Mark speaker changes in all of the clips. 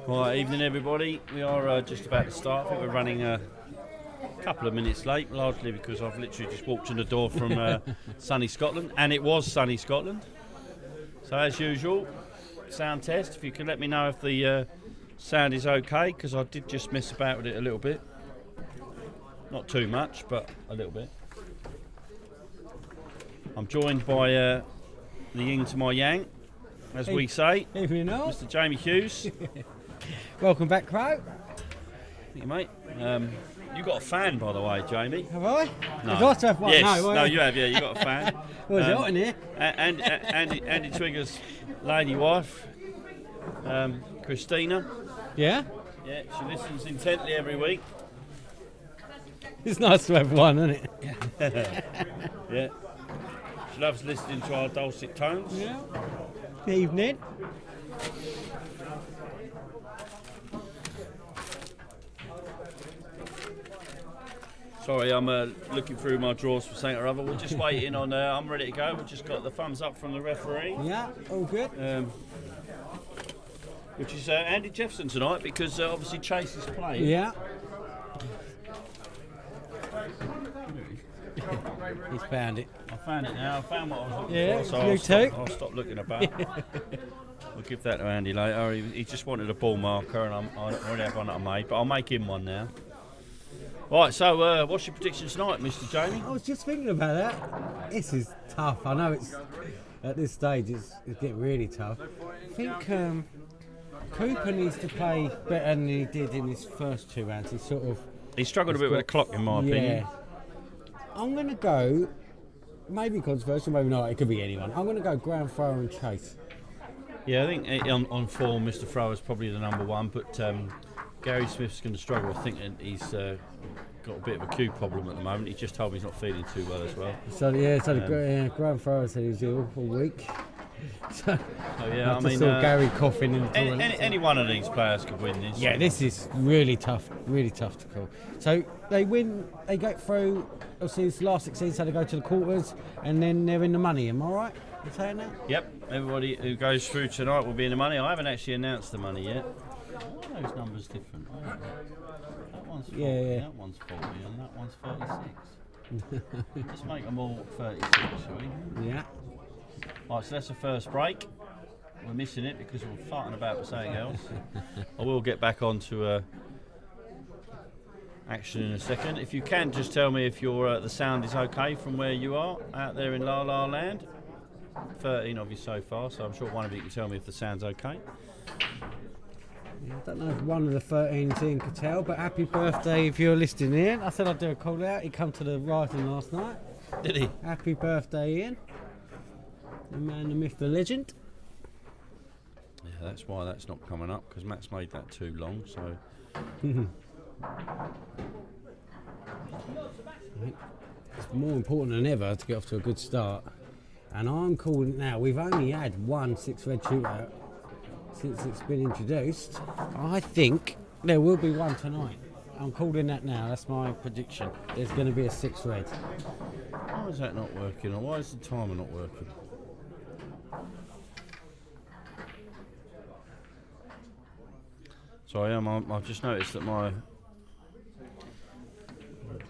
Speaker 1: Right, evening everybody. We are just about to start. I think we're running a couple of minutes late, largely because I've literally just walked in the door from sunny Scotland, and it was sunny Scotland. So as usual, sound test. If you could let me know if the sound is okay, because I did just mess about with it a little bit. Not too much, but a little bit. I'm joined by the yin to my yang, as we say,
Speaker 2: Evening,
Speaker 1: Mr. Jamie Hughes.
Speaker 2: Welcome back, Crow.
Speaker 1: Thank you, mate. You got a fan, by the way, Jamie.
Speaker 2: Have I?
Speaker 1: No.
Speaker 2: I've got to have one.
Speaker 1: Yes,
Speaker 2: No,
Speaker 1: no, you have. Yeah, you got a fan.
Speaker 2: Well, it's hot in here.
Speaker 1: Andy Twigger's lady wife, Christina.
Speaker 2: Yeah?
Speaker 1: Yeah, she listens intently every week.
Speaker 2: It's nice to have one, isn't it?
Speaker 1: Yeah. She loves listening to our dulcet tones.
Speaker 2: Yeah. Evening.
Speaker 1: Sorry, I'm looking through my drawers for something or other. We're just waiting on. I'm ready to go. We've just got the thumbs up from the referee.
Speaker 2: Yeah, all good.
Speaker 1: Which is Andy Jefferson tonight, because obviously Chase is playing.
Speaker 2: Yeah. He's found it.
Speaker 1: I found it now. I found what I was looking
Speaker 2: Yeah,
Speaker 1: for, so
Speaker 2: you too.
Speaker 1: I'll stop looking about. We'll give that to Andy later. He just wanted a ball marker, and I already have one that I made, but I'll make him one now. Right, so what's your prediction tonight, Mr. Jamie?
Speaker 2: I was just thinking about that. This is tough. I know it's at this stage it's getting really tough. I think Cooper needs to play better than he did in his first two rounds.
Speaker 1: He struggled a bit with the clock, in my opinion.
Speaker 2: I'm going to go, maybe controversial, maybe not, it could be anyone. I'm going to go ground thrower and Chase.
Speaker 1: Yeah, I think on form, Mr. Thrower's probably the number one, but Gary Smith's going to struggle. I think he's got a bit of a Q problem at the moment. He just told me he's not feeling too well as well.
Speaker 2: So the ground thrower said he's ill all week. So
Speaker 1: yeah, I mean,
Speaker 2: saw Gary coughing in the toilet.
Speaker 1: Any one of these players could win this.
Speaker 2: Yeah, this is really tough to call. So they win, they get through. Obviously, it's last 16, so they go to the quarters, and then they're in the money. Am I right in saying that?
Speaker 1: Yep. Everybody who goes through tonight will be in the money. I haven't actually announced the money yet. Are those numbers different? That one's 40, that one's 40, and that one's 36. Let's make them all 36, shall we?
Speaker 2: Yeah.
Speaker 1: Right, so that's the first break. We're missing it because we're farting about with something else. I will get back onto action in a second. If you can, just tell me if the sound is okay from where you are out there in La La Land. 13 of you so far, so I'm sure one of you can tell me if the sound's okay.
Speaker 2: I don't know if one of the 13s Ian could tell, but happy birthday if you're listening in. I said I'd do a call out. He come to the Rising last night.
Speaker 1: Did he?
Speaker 2: Happy birthday, Ian. The man, the myth, the legend.
Speaker 1: Yeah, that's why that's not coming up, because Matt's made that too long, so...
Speaker 2: It's more important than ever to get off to a good start. And I'm calling it now. We've only had one 6-red shootout since it's been introduced. I think there will be one tonight. I'm calling that now. That's my prediction. There's going to be a 6-red.
Speaker 1: Why is that not working? Or why is the timer not working? Sorry, I've just noticed that my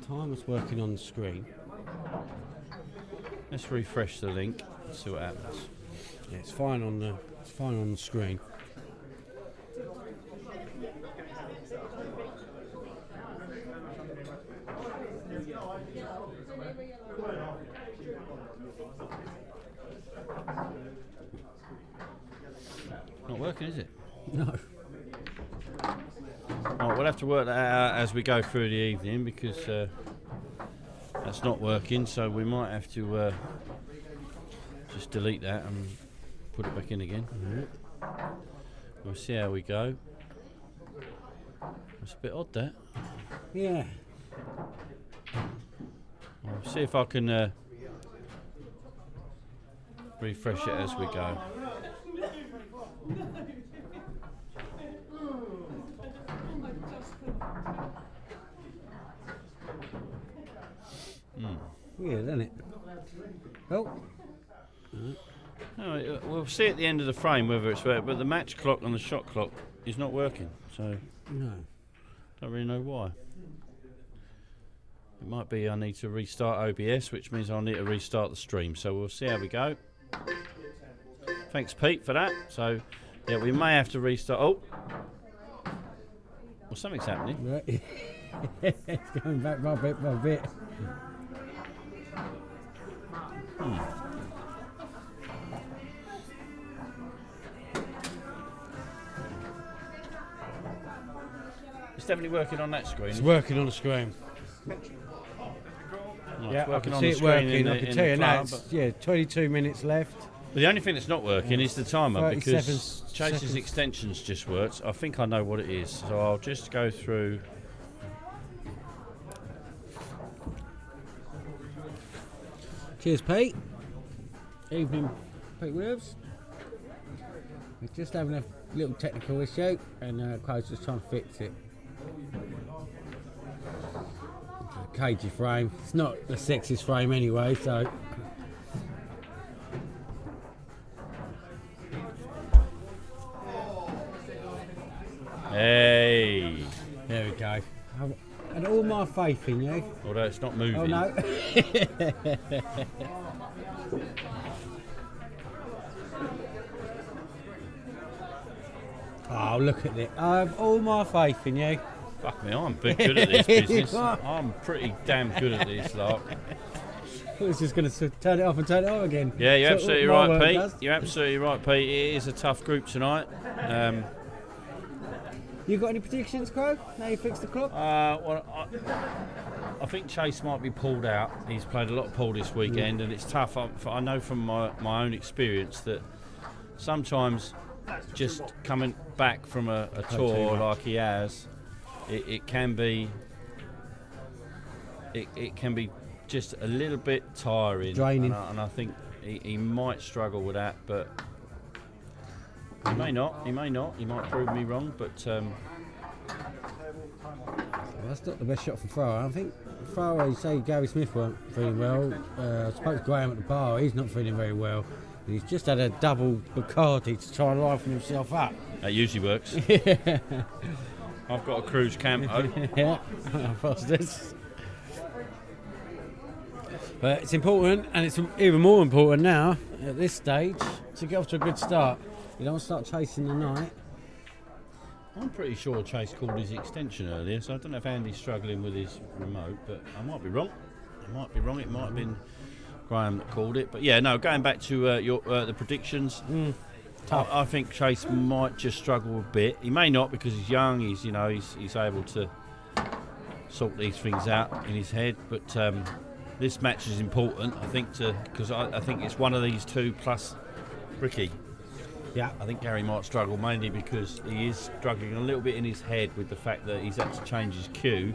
Speaker 2: timer's working on the screen.
Speaker 1: Let's refresh the link and see what happens.
Speaker 2: Yeah, it's fine on the screen.
Speaker 1: Not working, is it?
Speaker 2: No.
Speaker 1: Right, we'll have to work that out as we go through the evening, because that's not working, so we might have to just delete that and put it back in again. We'll see how we go. It's a bit odd, that.
Speaker 2: Yeah.
Speaker 1: I'll see if I can refresh it as we go.
Speaker 2: Weird, isn't it? Oh.
Speaker 1: Oh, Well, we'll see at the end of the frame whether it's working, but the match clock and the shot clock is not working, so
Speaker 2: No.
Speaker 1: don't really know why. It might be I need to restart OBS, which means I'll need to restart the stream, so we'll see how we go. Thanks, Pete, for that. So, yeah, we may have to restart. Oh! Well, something's happening.
Speaker 2: Right. It's going back by bit by bit.
Speaker 1: It's definitely working on that screen.
Speaker 2: It's working on the screen.
Speaker 1: No,
Speaker 2: Yeah,
Speaker 1: it's
Speaker 2: I
Speaker 1: working
Speaker 2: can
Speaker 1: on
Speaker 2: see
Speaker 1: the
Speaker 2: it
Speaker 1: screen
Speaker 2: working.
Speaker 1: in
Speaker 2: I
Speaker 1: the-
Speaker 2: can
Speaker 1: in
Speaker 2: tell
Speaker 1: the
Speaker 2: you now.
Speaker 1: club,
Speaker 2: It's,
Speaker 1: but-
Speaker 2: yeah, 22 minutes left.
Speaker 1: But the only thing that's not working is the timer
Speaker 2: 37
Speaker 1: because Chase's
Speaker 2: seconds.
Speaker 1: extensions just worked. I think I know what it is, so I'll just go through.
Speaker 2: Cheers, Pete. Evening, Pete Williams. We're just having a little technical issue, and Craig's just trying to fix it. It's a cagey frame. It's not the sexiest frame anyway, so.
Speaker 1: Hey!
Speaker 2: There we go. And all my faith in you.
Speaker 1: Although it's not moving.
Speaker 2: Oh no. Oh, look at it. I have all my faith in you.
Speaker 1: Fuck me, I'm a bit good at this business. I'm pretty damn good at this, lot.
Speaker 2: I was just going to turn it off and turn it on again.
Speaker 1: Yeah, you're
Speaker 2: So
Speaker 1: absolutely
Speaker 2: my
Speaker 1: right,
Speaker 2: work
Speaker 1: Pete.
Speaker 2: does.
Speaker 1: You're absolutely right, Pete. It is a tough group tonight.
Speaker 2: You got any predictions, Crow? Now you fixed the clock?
Speaker 1: Well, I think Chase might be pulled out. He's played a lot of pool this weekend, and it's tough. I know from my own experience that sometimes just coming back from a tour like he has, it can be just a little bit tiring,
Speaker 2: Draining.
Speaker 1: and I think he might struggle with that, but. He may not. He might prove me wrong, but
Speaker 2: Well, that's not the best shot for Thrower. I think Thrower, you say Gary Smith weren't feeling well. I spoke to Graham at the bar. He's not feeling very well. And he's just had a double Bacardi to try and liven himself up.
Speaker 1: that usually works. I've got a cruise campo.
Speaker 2: Yeah, Foster's. But it's important, and it's even more important now at this stage to get off to a good start. You don't want to start chasing the night.
Speaker 1: I'm pretty sure Chase called his extension earlier, so I don't know if Andy's struggling with his remote, but I might be wrong. It might have been Graham that called it. But yeah, no, going back to the predictions,
Speaker 2: Tough.
Speaker 1: I think Chase might just struggle a bit. He may not because he's young. He's able to sort these things out in his head. But this match is important, I think, because I think it's one of these two plus Ricky.
Speaker 2: Yeah.
Speaker 1: I think Gary might struggle mainly because he is struggling a little bit in his head with the fact that he's had to change his cue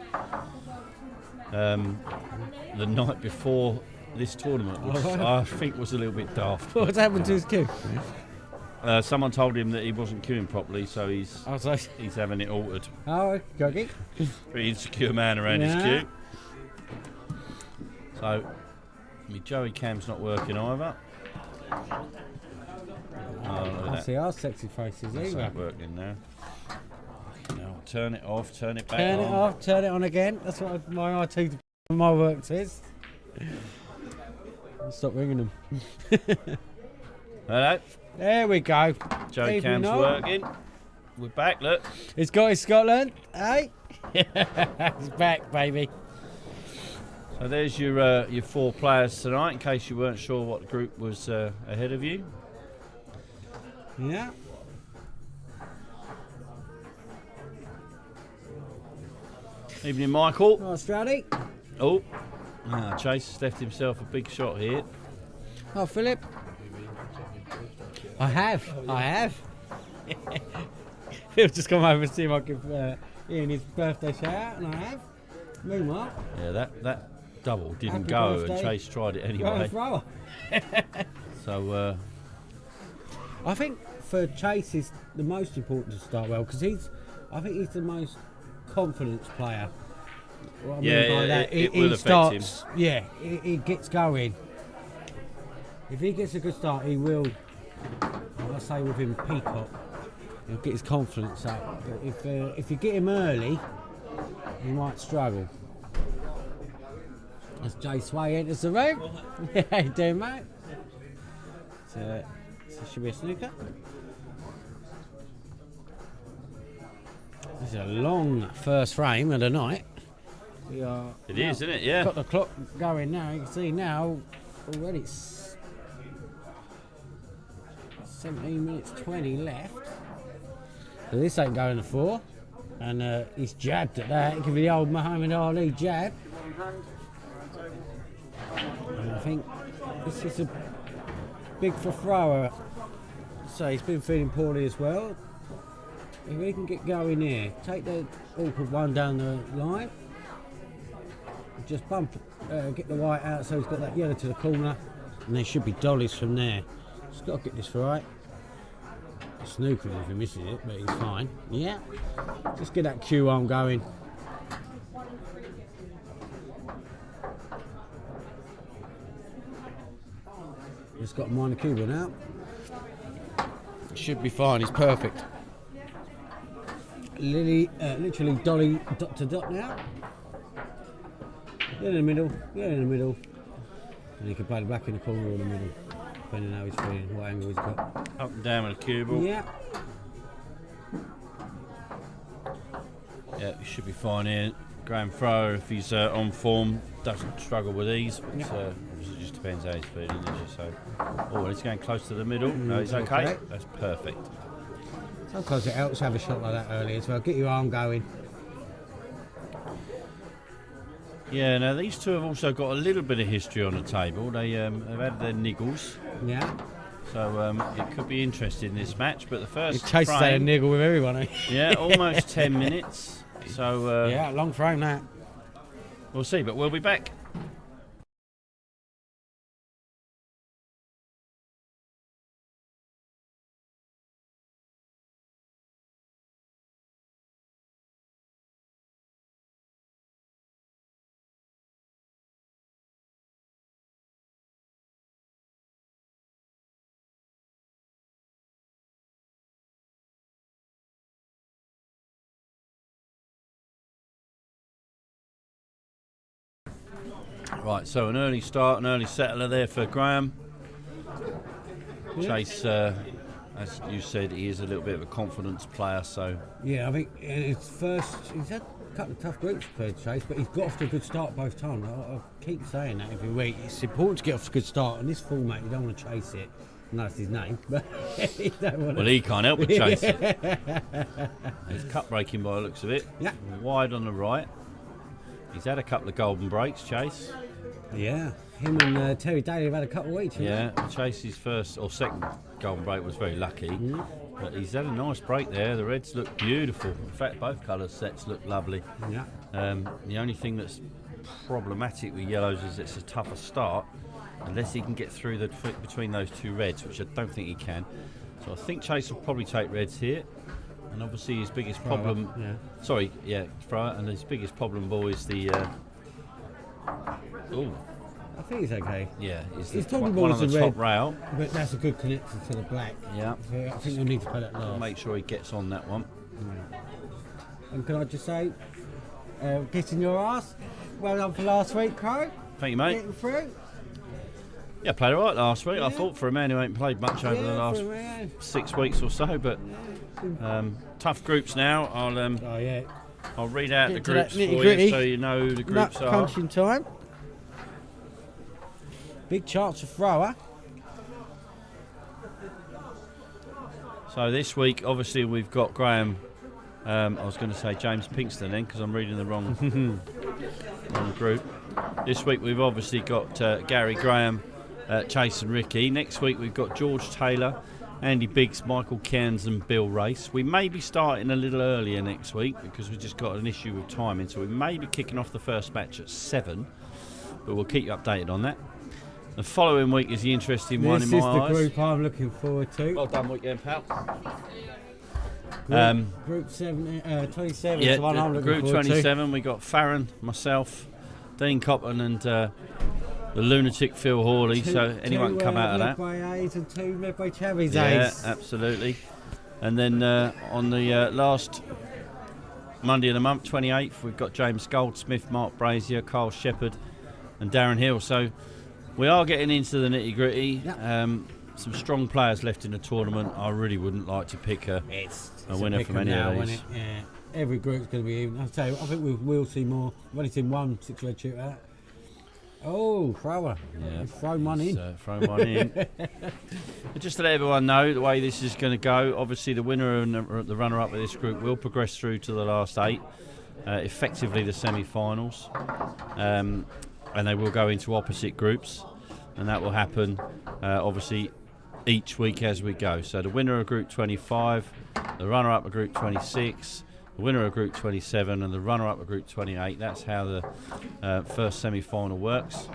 Speaker 1: the night before this tournament, which I think was a little bit daft.
Speaker 2: What's happened to his cue?
Speaker 1: Someone told him that he wasn't queuing properly, so he's having it altered.
Speaker 2: Oh, okay.
Speaker 1: Pretty insecure man around his
Speaker 2: Yeah.
Speaker 1: cue. So, Joey Cam's not working either. Oh, look
Speaker 2: I
Speaker 1: at that.
Speaker 2: see our sexy faces
Speaker 1: That's
Speaker 2: either.
Speaker 1: not working now. No, turn it off, turn it back
Speaker 2: Turn
Speaker 1: on.
Speaker 2: it off, turn it on again. That's what my IT my work says. I'll stop ringing them.
Speaker 1: Hello,
Speaker 2: There we go.
Speaker 1: Joey
Speaker 2: Evening
Speaker 1: Cam's
Speaker 2: all.
Speaker 1: working. We're back, look.
Speaker 2: It's Scottish Scotland, hey? It's back, baby.
Speaker 1: So there's your 4 players tonight, in case you weren't sure what group was ahead of you.
Speaker 2: Yeah.
Speaker 1: Evening, Michael.
Speaker 2: Right, Stroudy.
Speaker 1: Oh, Chase has left himself a big shot here.
Speaker 2: Oh, Philip. I have. Phil's just come over and see if I give Ian his birthday shout out, and I have. Meanwhile,
Speaker 1: Yeah, that double didn't
Speaker 2: Happy
Speaker 1: go,
Speaker 2: birthday.
Speaker 1: and Chase tried it
Speaker 2: right
Speaker 1: anyway.
Speaker 2: thrower.
Speaker 1: So
Speaker 2: I think for Chase is the most important to start well because I think he's the most confidence player. What I mean
Speaker 1: Yeah,
Speaker 2: by that,
Speaker 1: it
Speaker 2: he
Speaker 1: will affect
Speaker 2: starts.
Speaker 1: him.
Speaker 2: Yeah, he gets going. If he gets a good start, he will say with him, Peacock, he'll get his confidence up. If you get him early, he might struggle. As Jay Sway enters the room. How you doing, mate? So should be a snooker. This is a long first frame of the night.
Speaker 1: It is, isn't it? Yeah.
Speaker 2: Got the clock going now. You can see now already it's 17 minutes 20 left. So this ain't going to 4. And he's jabbed at that. Give me the old Muhammad Ali jab. And I think this is a big for thrower. So he's been feeling poorly as well. If he can get going here, take the awkward one down the line. Just bump, get the white out so he's got that yellow to the corner, and there should be dollies from there. Just got to get this right. Snooker if he misses it, but he's fine. Yeah, just get that Q arm going. Just got a minor Cuban out. Should be fine. He's perfect. Literally dolly dot to dot now. You're in the middle, And he can play the back in the corner or in the middle, depending on how he's feeling, what angle he's got.
Speaker 1: Up and down with a cue ball.
Speaker 2: Yeah.
Speaker 1: Yeah, he should be fine here. Graham Thrower, if he's on form, doesn't struggle with ease. But obviously it just depends how he's feeling, as you say. Oh, he's going close to the middle. No, he's okay. That's perfect.
Speaker 2: Sometimes it helps to have a shot like that early as well. Get your arm going.
Speaker 1: Yeah, now these two have also got a little bit of history on the table. They have had their niggles.
Speaker 2: Yeah.
Speaker 1: So it could be interesting, this match. But the first
Speaker 2: Chase had a niggle with everyone, eh?
Speaker 1: Yeah, almost 10 minutes. So
Speaker 2: yeah, long frame that.
Speaker 1: We'll see, but we'll be back. Right, so an early start, an early settler there for Graham. Chase, as you said, he is a little bit of a confidence player, so...
Speaker 2: Yeah, I think he's had a couple of tough groups played Chase, but he's got off to a good start both times. I keep saying that every week. It's important to get off to a good start. In this format, you don't want to chase it. No, that's his name, but he don't want
Speaker 1: Well, he can't help but chase it. He's cut breaking by the looks of it.
Speaker 2: Yeah.
Speaker 1: Wide on the right. He's had a couple of golden breaks, Chase.
Speaker 2: Yeah, him and Terry Daly have had a couple of weeks.
Speaker 1: Yeah, Chase's first or second golden break was very lucky, but he's had a nice break there. The reds look beautiful. In fact, both colour sets look lovely.
Speaker 2: Yeah.
Speaker 1: The only thing that's problematic with yellows is it's a tougher start, unless he can get through the between those two reds, which I don't think he can. So I think Chase will probably take reds here. And obviously his biggest problem... Thrower, and his biggest problem ball is the...
Speaker 2: I think he's okay.
Speaker 1: Yeah,
Speaker 2: he's
Speaker 1: one on the top rail.
Speaker 2: But that's a good connector to the black.
Speaker 1: Yeah.
Speaker 2: So I think we'll need to play that last.
Speaker 1: Make sure he gets on that one.
Speaker 2: And can I just say, kissing your ass, well done for last week, Crow.
Speaker 1: Thank you, mate.
Speaker 2: Getting through.
Speaker 1: Yeah, played all right last week. I thought for a man who ain't played much over the last 6 weeks or so, but tough groups now. I'll read out the groups for you so you know who the groups are.
Speaker 2: Crunching time. Big chance for Thrower.
Speaker 1: So this week, obviously, we've got Graham. I was going to say James Pinkston then, because I'm reading the wrong group. This week we've obviously got Gary Graham, Chase and Ricky. Next week we've got George Taylor, Andy Biggs, Michael Cairns and Bill Race. We may be starting a little earlier next week because we've just got an issue with timing, so we may be kicking off the first match at 7, but we'll keep you updated on that. The following week is the interesting one in my eyes.
Speaker 2: This is the group I'm looking forward to.
Speaker 1: Well done weekend, pal.
Speaker 2: Group 27
Speaker 1: yeah,
Speaker 2: is the one I'm looking
Speaker 1: Group
Speaker 2: forward
Speaker 1: 27, we got Farron, myself, Dean Copland and the lunatic Phil Hawley, so anyone can come out of that.
Speaker 2: Medway A's and 2 Medway Chavies
Speaker 1: Yeah,
Speaker 2: A's.
Speaker 1: absolutely. And then on the last Monday of the month, 28th, we've got James Goldsmith, Mark Brazier, Carl Shepherd and Darren Hill. So we are getting into the nitty-gritty.
Speaker 2: Yep.
Speaker 1: Some strong players left in the tournament. I really wouldn't like to pick a winner from any of these.
Speaker 2: Yeah. Every group's going to be even. I'll tell you, I think we will see more. We've only seen one 6-red shootout. Oh, thrower.
Speaker 1: Yeah.
Speaker 2: He's thrown one in.
Speaker 1: Thrown one in. But just to let everyone know the way this is going to go, obviously the winner and the runner-up of this group will progress through to the last 8, effectively the semi-finals. And they will go into opposite groups. And that will happen, obviously, each week as we go. So the winner of Group 25, the runner-up of Group 26, the winner of Group 27 and the runner-up of Group 28. That's how the first semi-final works.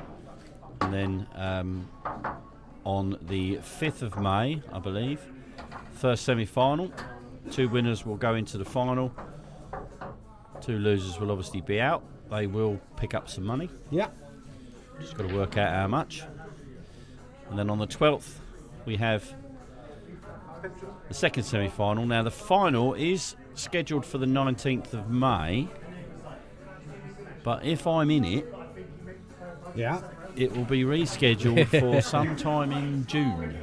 Speaker 1: And then on the 5th of May, I believe, first semi-final. 2 winners will go into the final. 2 losers will obviously be out. They will pick up some money.
Speaker 2: Yeah.
Speaker 1: Just got to work out how much. And then on the 12th, we have the second semi-final. Now, the final is scheduled for the 19th of May. But if I'm in it,
Speaker 2: Yeah.
Speaker 1: it will be rescheduled for sometime in June.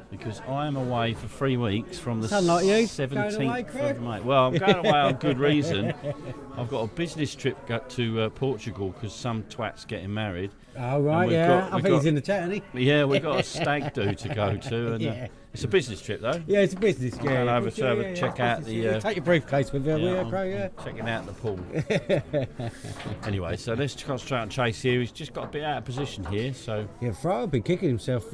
Speaker 1: Because I am away for 3 weeks from the
Speaker 2: Sound like you. Going away,
Speaker 1: 17th
Speaker 2: Craig?
Speaker 1: of May. Well, I'm going away on good reason. I've got a business trip to Portugal because some twat's getting married.
Speaker 2: Oh, right,
Speaker 1: we've
Speaker 2: yeah.
Speaker 1: got-
Speaker 2: I
Speaker 1: we've
Speaker 2: think he's
Speaker 1: got-
Speaker 2: in the chat, isn't he?
Speaker 1: Yeah, we've got a stag do to go to. And,
Speaker 2: Yeah.
Speaker 1: it's a business trip, though.
Speaker 2: Yeah, it's a business. Yeah,
Speaker 1: Going
Speaker 2: yeah.
Speaker 1: over to have a check out the,
Speaker 2: Take your briefcase with you, will you,
Speaker 1: I'm
Speaker 2: Craig? Yeah.
Speaker 1: checking out the pool. Anyway, so let's concentrate on Chase here. He's just got a bit out of position here, so...
Speaker 2: Yeah, Frower been kicking himself.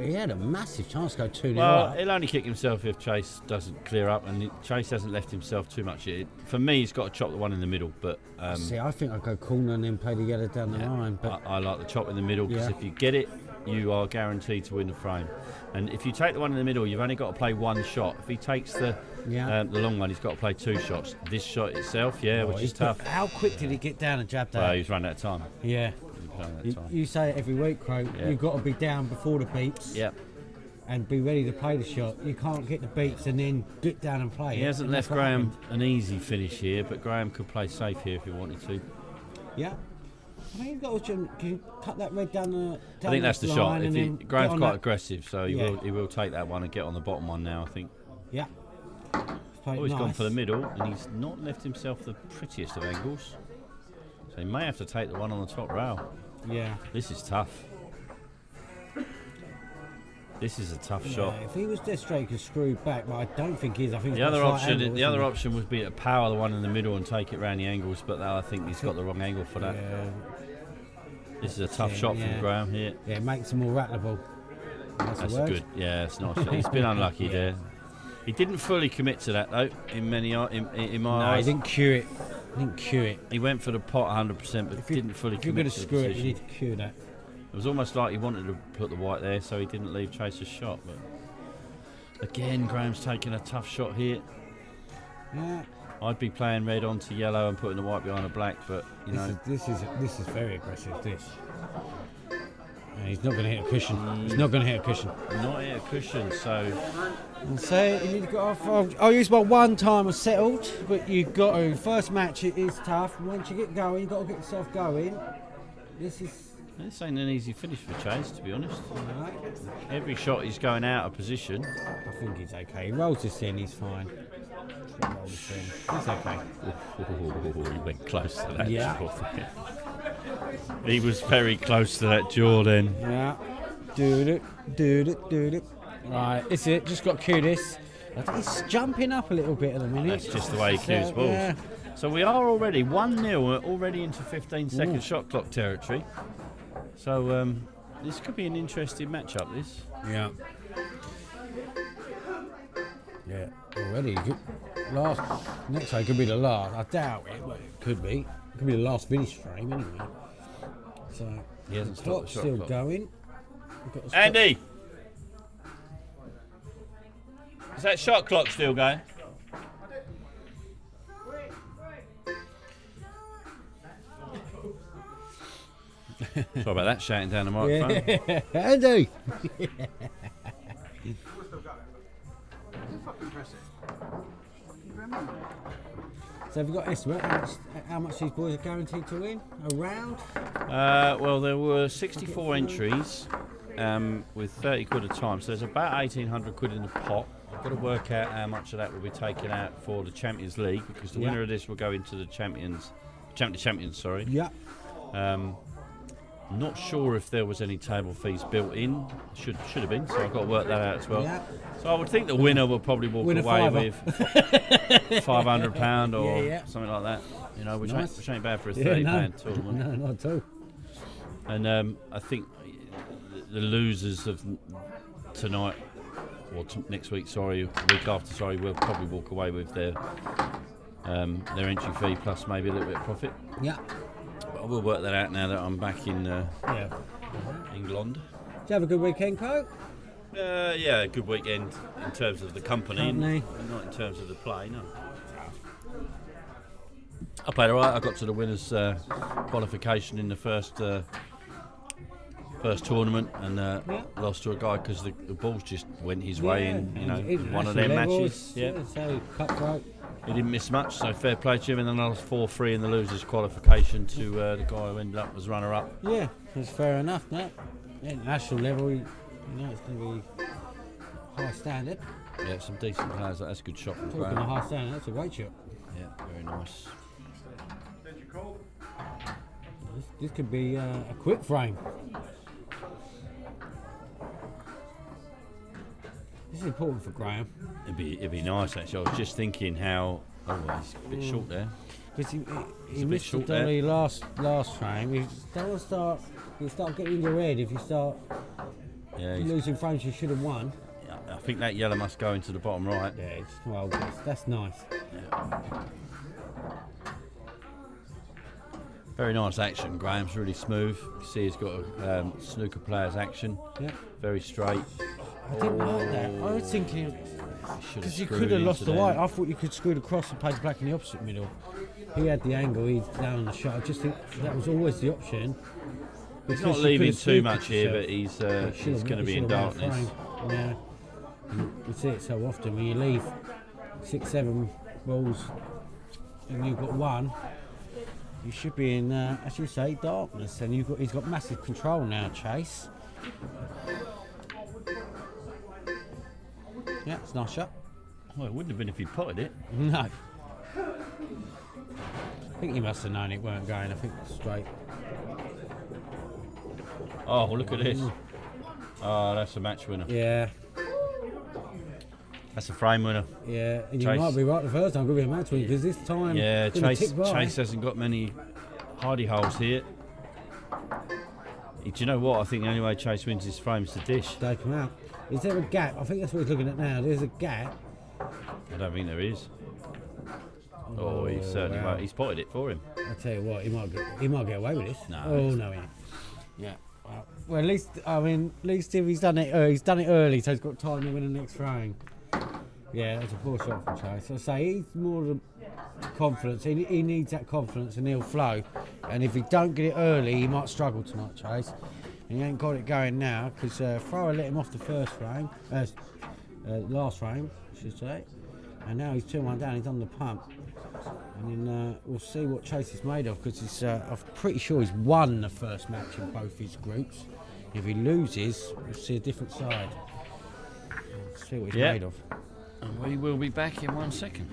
Speaker 2: He had a massive chance to go 2-0
Speaker 1: Well,
Speaker 2: up.
Speaker 1: he'll only kick himself if Chase doesn't clear up, and Chase hasn't left himself too much yet. For me, he's got to chop the one in the middle, but
Speaker 2: See, I think I'd go corner and then play the yellow down the line. But
Speaker 1: I like the chop in the middle because
Speaker 2: Yeah.
Speaker 1: if you get it, you are guaranteed to win the frame. And if you take the one in the middle, you've only got to play 1 shot. If he takes the long one, he's got to play 2 shots. This shot itself, which is tough.
Speaker 2: How quick did he get down and jab that?
Speaker 1: Well, he's run out of time.
Speaker 2: Yeah.
Speaker 1: He's run out of time.
Speaker 2: You say it every week, Crow.
Speaker 1: Yeah.
Speaker 2: You've got to be down before the beeps
Speaker 1: Yep.
Speaker 2: and be ready to play the shot. You can't get the beeps and then get down and play
Speaker 1: He
Speaker 2: it.
Speaker 1: hasn't
Speaker 2: And
Speaker 1: left
Speaker 2: that's what
Speaker 1: Graham
Speaker 2: happened.
Speaker 1: an easy finish here, but Graham could play safe here if he wanted to.
Speaker 2: Yeah. I think you've got to can you cut that red down the.
Speaker 1: I think that's the shot.
Speaker 2: line
Speaker 1: If
Speaker 2: and
Speaker 1: he,
Speaker 2: then get
Speaker 1: Graham's
Speaker 2: on
Speaker 1: quite
Speaker 2: that-
Speaker 1: aggressive, so
Speaker 2: Yeah.
Speaker 1: he will take that one and get on the bottom one now, I think.
Speaker 2: Yeah. Played
Speaker 1: Oh, he's gone
Speaker 2: nice.
Speaker 1: for the middle, and he's not left himself the prettiest of angles. So he may have to take the one on the top rail.
Speaker 2: Yeah.
Speaker 1: This is tough. This is a tough
Speaker 2: Yeah,
Speaker 1: shot.
Speaker 2: if he was dead straight, he could screw back, but I don't think he is. I think
Speaker 1: The
Speaker 2: he's got
Speaker 1: other
Speaker 2: a slight
Speaker 1: option,
Speaker 2: angle,
Speaker 1: the other
Speaker 2: isn't
Speaker 1: option would be to power the one in the middle and take it round the angles, but I think he's got the wrong angle for
Speaker 2: he?
Speaker 1: that.
Speaker 2: Yeah.
Speaker 1: This is a tough
Speaker 2: Yeah,
Speaker 1: shot
Speaker 2: yeah.
Speaker 1: from Graham here.
Speaker 2: Yeah, it makes him more rattleable. That's
Speaker 1: That's
Speaker 2: a word.
Speaker 1: good. Yeah, it's nice. He's been unlucky there. He didn't fully commit to that though. In my
Speaker 2: No, he
Speaker 1: eyes,
Speaker 2: didn't cue it. He didn't cue it.
Speaker 1: he went for the pot 100%, but didn't fully
Speaker 2: If you're going
Speaker 1: commit
Speaker 2: to
Speaker 1: to the
Speaker 2: screw it, you
Speaker 1: position.
Speaker 2: need to cue that.
Speaker 1: It was almost like he wanted to put the white there, so he didn't leave Chaser's shot. But again, Graham's taking a tough shot here.
Speaker 2: Yeah.
Speaker 1: I'd be playing red onto yellow and putting the white behind the black, but you know,
Speaker 2: This is very aggressive. This. Yeah, he's not going to hit a cushion. He's not going to hit a cushion.
Speaker 1: not hit a cushion. So
Speaker 2: And so you need to go off. I'll use my one time was settled, but you've got to. First match it is tough. Once you get going, you've got to get yourself going. This is.
Speaker 1: this ain't an easy finish for Chase, to be honest.
Speaker 2: Alright.
Speaker 1: Every shot he's going out of position.
Speaker 2: I think he's okay. He rolls this in, he's fine. Roll this in. He's okay.
Speaker 1: He went close to that
Speaker 2: Yeah.
Speaker 1: jaw there. He was very close to that jaw then.
Speaker 2: Yeah. Do it. Right, it's it. Just got to cue this. I think he's jumping up a little bit at the minute.
Speaker 1: That's just the way he cues balls.
Speaker 2: Yeah.
Speaker 1: So we are already 1-0, we're already into 15-second shot clock territory. So this could be an interesting matchup, this.
Speaker 2: Yeah. Yeah. Already. Last. Next one could be the last. I doubt it, but it could be. It could be the last finish frame anyway. So.
Speaker 1: He hasn't stopped
Speaker 2: Clock's
Speaker 1: the shot
Speaker 2: still
Speaker 1: clock.
Speaker 2: going. We've got to stop-
Speaker 1: Andy! Is that shot clock still going? Sorry about that, shouting down the microphone.
Speaker 2: Yeah, Andy. So have you got an estimate how much these boys are guaranteed to win? Around?
Speaker 1: Well, there were 64 entries with 30 quid a time, so there's about 1,800 quid in the pot. I've got to work out how much of that will be taken out for the Champions League, because the winner of this will go into the Champions. Sorry.
Speaker 2: Yeah.
Speaker 1: Not sure if there was any table fees built in. Should have been. So I've got to work that out as well.
Speaker 2: Yeah.
Speaker 1: So I would think the winner will probably walk away with £500 or something like that. You know, which ain't bad for a £30 tournament.
Speaker 2: No, not at all.
Speaker 1: And I think the losers of tonight, or next week, sorry, week after, sorry, will probably walk away with their entry fee plus maybe a little bit of profit.
Speaker 2: Yeah.
Speaker 1: But I will work that out now that I'm back in England.
Speaker 2: Did you have a good weekend, Coke?
Speaker 1: Yeah, a good weekend in terms of the company. Not in terms of the play, no. I played alright. I got to the winners' qualification in the first tournament and lost to a guy because the balls just went his way in, you know, one of their matches. Yeah.
Speaker 2: So cutthroat.
Speaker 1: He didn't miss much, so fair play to him. And then I lost 4-3 in the losers' qualification to the guy who ended up as runner-up.
Speaker 2: Yeah, that's fair enough. No, at national level, you know it's going to be high standard.
Speaker 1: Yeah, some decent players. That's a good shot from
Speaker 2: Talking
Speaker 1: Graham.
Speaker 2: of high standard, that's a great shot.
Speaker 1: Yeah, very nice.
Speaker 2: This could be a quick frame. This is important for Graham.
Speaker 1: It'd be nice actually. I was just thinking how. Oh, he's a bit short there.
Speaker 2: Because he
Speaker 1: bit
Speaker 2: missed the
Speaker 1: short there.
Speaker 2: dolly last frame. You start getting in your head if you start losing frames you should have won.
Speaker 1: I think that yellow must go into the bottom right.
Speaker 2: Yeah, that's nice.
Speaker 1: Yeah. Very nice action. Graham's really smooth. You can see he's got a snooker player's action.
Speaker 2: Yeah.
Speaker 1: Very straight.
Speaker 2: I didn't like that. I was thinking because you could have lost the white. I thought you could screw the cross and play the black in the opposite middle. He had the angle. He's down on the shot. I just think that was always the option.
Speaker 1: He's not leaving too much here, but he's going to be in darkness.
Speaker 2: Yeah. You see it so often when you leave 6-7 balls and you've got one. You should be in, as you say, darkness, and he's got massive control now, Chase. Yeah, it's a nice shot.
Speaker 1: Well, it wouldn't have been if he potted it.
Speaker 2: No. I think he must have known it weren't going. I think it's straight.
Speaker 1: Oh, look at this. Oh, that's a match winner.
Speaker 2: Yeah.
Speaker 1: That's a frame winner.
Speaker 2: Yeah, and you
Speaker 1: Chase.
Speaker 2: might be right the first time. Could be a match winner because this time.
Speaker 1: Yeah,
Speaker 2: gonna tick by.
Speaker 1: Chase hasn't got many hardy holes here. Do you know what? I think the only way Chase wins his frame is to dish.
Speaker 2: Take him out. Is there a gap? I think that's what he's looking at now. There's a gap.
Speaker 1: I don't think there is. Oh, he certainly won't. He's spotted it for him.
Speaker 2: I tell you what, he might get away with this.
Speaker 1: No.
Speaker 2: Oh no, he ain't. Yeah. Well, at least if he's done it early, so he's got time to win the next frame. Yeah, that's a poor shot from Chase. I say he's more the confidence. He needs that confidence, and he'll flow. And if he don't get it early, he might struggle tonight, Chase. And he ain't got it going now because Farah let him off the first frame, last frame, I should say. And now he's 2-1 down. He's on the pump. And then we'll see what Chase is made of because I'm pretty sure he's won the first match in both his groups. If he loses, we'll see a different side. We'll see what he's made of.
Speaker 1: And we will be back in 1 second.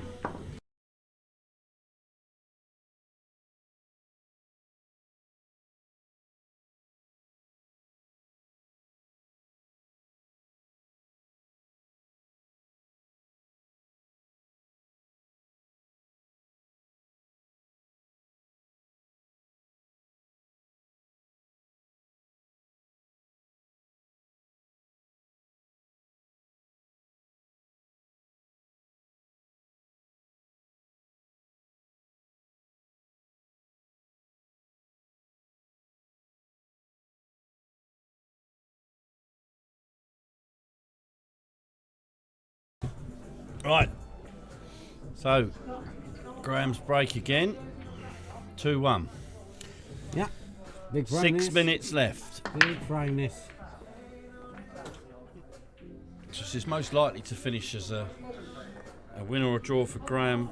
Speaker 1: Right. So, Graham's break again. 2-1.
Speaker 2: Yeah. Big frame
Speaker 1: 6
Speaker 2: this.
Speaker 1: minutes left.
Speaker 2: Big frame this.
Speaker 1: This is most likely to finish as a win or a draw for Graham.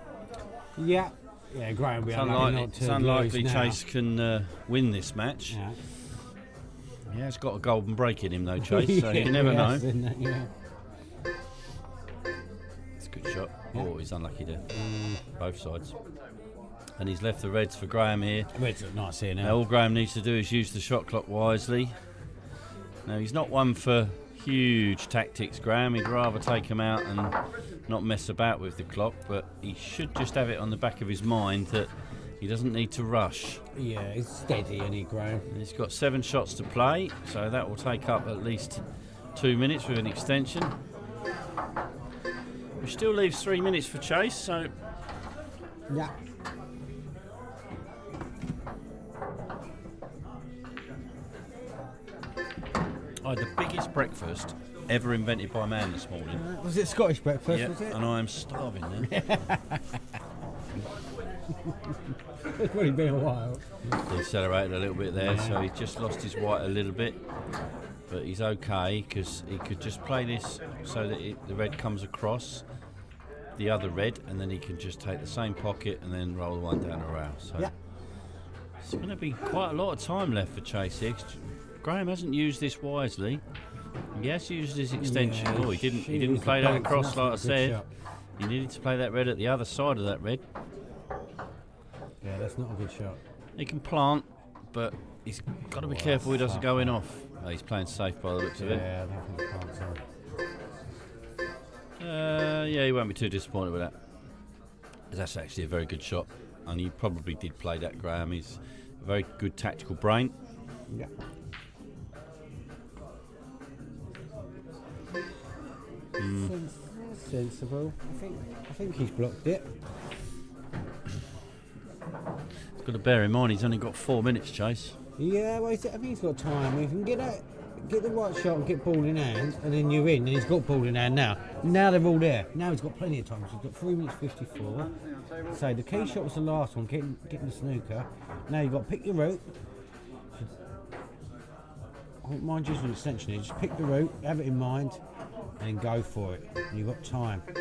Speaker 2: Yeah. Yeah, Graham will be
Speaker 1: It's unlikely Chase can win this match.
Speaker 2: Yeah.
Speaker 1: Yeah, he's got a golden break in him though, Chase, so you never know.
Speaker 2: Yeah.
Speaker 1: It's a good shot. Oh, he's unlucky there. Both sides. And he's left the reds for Graham here.
Speaker 2: Reds look nice here
Speaker 1: Now,
Speaker 2: now.
Speaker 1: all Graham needs to do is use the shot clock wisely. Now, he's not one for huge tactics, Graham. He'd rather take him out and not mess about with the clock, but he should just have it on the back of his mind that he doesn't need to rush.
Speaker 2: Yeah, he's steady, isn't he, Graham?
Speaker 1: And he's got 7 shots to play, so that will take up at least 2 minutes with an extension. Which still leaves 3 minutes for Chase, so
Speaker 2: Yeah.
Speaker 1: I had the biggest breakfast ever invented by man this morning.
Speaker 2: Was it Scottish breakfast,
Speaker 1: Yep,
Speaker 2: was it?
Speaker 1: and I am starving now.
Speaker 2: It's probably been a while.
Speaker 1: Decelerated a little bit there, so he's just lost his white a little bit, but he's okay because he could just play this so that the red comes across the other red, and then he can just take the same pocket and then roll the one down the rail. So
Speaker 2: Yeah.
Speaker 1: it's going to be quite a lot of time left for Chase here. Graham hasn't used this wisely. He has used his extension.
Speaker 2: Yeah,
Speaker 1: Oh, he didn't
Speaker 2: she
Speaker 1: play
Speaker 2: was
Speaker 1: that
Speaker 2: the
Speaker 1: across
Speaker 2: balance,
Speaker 1: like I
Speaker 2: that's not a good
Speaker 1: said.
Speaker 2: shot.
Speaker 1: He needed to play that red at the other side of that red.
Speaker 2: Yeah, that's not a good shot.
Speaker 1: He can plant, but he's got to be careful he doesn't go in off. Oh, he's playing safe by the looks of it.
Speaker 2: Yeah, I don't think he can't tell.
Speaker 1: Yeah, he won't be too disappointed with that. That's actually a very good shot, and he probably did play that, Graham. He's a very good tactical brain.
Speaker 2: Yeah. Sensible. I think he's blocked it.
Speaker 1: He's got to bear in mind he's only got 4 minutes, Chase.
Speaker 2: Yeah, well, I think he's got time. If he can get the right shot and get ball in hand, and then you're in, and he's got ball in hand now. Now they're all there. Now he's got plenty of time. So he's got 3 minutes 54. So the key shot was the last one, getting the snooker. Now you've got to pick your route. I wouldn't mind using an extension here. Just pick the route, have it in mind, and then go for it. And you've got time. If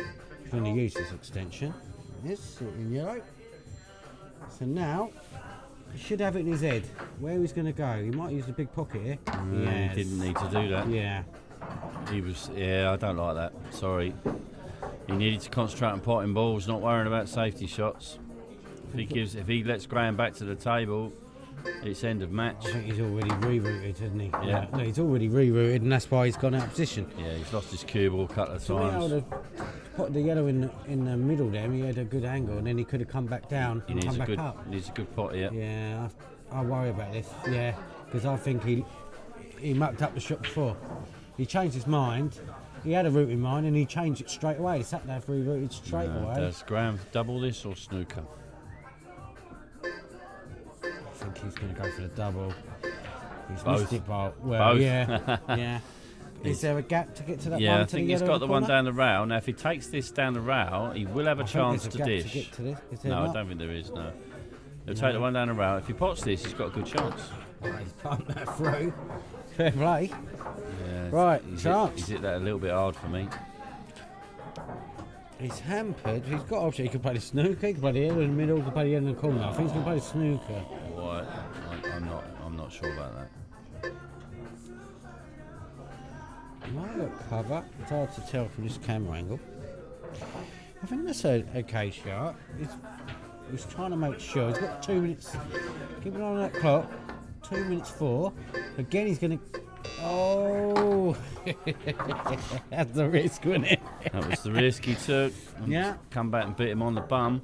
Speaker 2: you're going to use this extension. This in yellow. So now he should have it in his head. Where he's going to go. He might use the big pocket here.
Speaker 1: He didn't need to do that.
Speaker 2: Yeah.
Speaker 1: He was, I don't like that. Sorry. He needed to concentrate on potting balls, not worrying about safety shots. If he lets Graham back to the table, it's end of match.
Speaker 2: I think he's already rerouted, hasn't he?
Speaker 1: Yeah.
Speaker 2: No, he's already rerouted, and that's why he's gone out of position.
Speaker 1: Yeah, he's lost his cue ball a couple of
Speaker 2: So I would
Speaker 1: times.
Speaker 2: have put the yellow in the middle there. He had a good angle, and then he could have come back down
Speaker 1: He
Speaker 2: and
Speaker 1: needs
Speaker 2: come
Speaker 1: a
Speaker 2: back
Speaker 1: good,
Speaker 2: up.
Speaker 1: needs a good pot here.
Speaker 2: Yeah, I worry about this. Yeah, because I think he mucked up the shot before. He changed his mind. He had a route in mind, and he changed it straight away. He sat there for rerouted straight away.
Speaker 1: Does Graham double this or snooker?
Speaker 2: I think he's going to go for the double. He's
Speaker 1: Both.
Speaker 2: missed it, well,
Speaker 1: Both.
Speaker 2: yeah, yeah. Is there a gap to get to that
Speaker 1: Yeah,
Speaker 2: one?
Speaker 1: I
Speaker 2: to
Speaker 1: think
Speaker 2: the
Speaker 1: he's
Speaker 2: yellow
Speaker 1: got the
Speaker 2: in
Speaker 1: one
Speaker 2: corner?
Speaker 1: down the rail. Now, if he takes this down the rail, he will have a
Speaker 2: I think
Speaker 1: chance
Speaker 2: there's
Speaker 1: to
Speaker 2: a gap
Speaker 1: dish.
Speaker 2: To get to this. Is there
Speaker 1: No, I
Speaker 2: not?
Speaker 1: don't think there is, no. He'll take the one down the rail. If he pots this, he's got a good chance.
Speaker 2: Oh, he's pumped that through. Fair play.
Speaker 1: Yeah,
Speaker 2: Right,
Speaker 1: he's
Speaker 2: chance.
Speaker 1: He's hit that a little bit hard for me.
Speaker 2: He's hampered. He's got option. He can play the snooker. He can play the yellow in the middle. He can play the yellow in the corner. I think he's going to play the snooker.
Speaker 1: Why? I'm not sure about that.
Speaker 2: Might look cover. It's hard to tell from this camera angle. I think that's a okay shot. He's trying to make sure. He's got 2 minutes. Keep an eye on that clock. 2 minutes 4. Again, he's going to. Oh, that's the risk, wasn't it?
Speaker 1: That was the risk he took. And
Speaker 2: Yeah.
Speaker 1: Come back and bit him on the bum.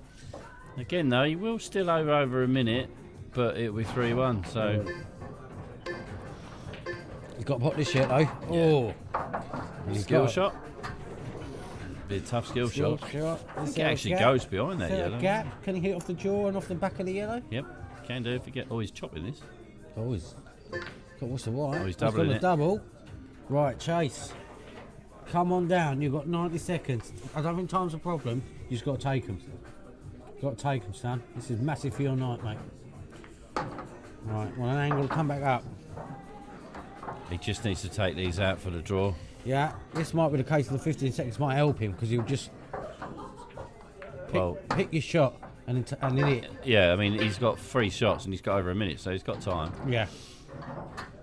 Speaker 1: Again, though, he will still over a minute, but it'll be 3-1. So
Speaker 2: He's got to pot this shit though. Oh, he's
Speaker 1: skill
Speaker 2: got it.
Speaker 1: shot. Be a tough skill shot.
Speaker 2: shot.
Speaker 1: I
Speaker 2: Is
Speaker 1: think it
Speaker 2: there a
Speaker 1: actually
Speaker 2: gap?
Speaker 1: goes behind that
Speaker 2: Is there
Speaker 1: yellow.
Speaker 2: a gap? Can he hit it off the jaw and off the back of the yellow?
Speaker 1: Yep, can do if you get. Oh, he's chopping this.
Speaker 2: Oh, he's got what's the white?
Speaker 1: Oh, he's doubling
Speaker 2: got
Speaker 1: it.
Speaker 2: a double. Right, Chase. Come on down. You've got 90 seconds. I don't think time's a problem. You just got to take them. Got to take them, son. This is massive for your night, mate. Right, well, an angle will come back up.
Speaker 1: He just needs to take these out for the draw.
Speaker 2: Yeah, this might be the case of the 15 seconds might help him because he'll just pick your shot and then hit.
Speaker 1: Yeah, I mean, he's got 3 shots and he's got over a minute, so he's got time.
Speaker 2: Yeah.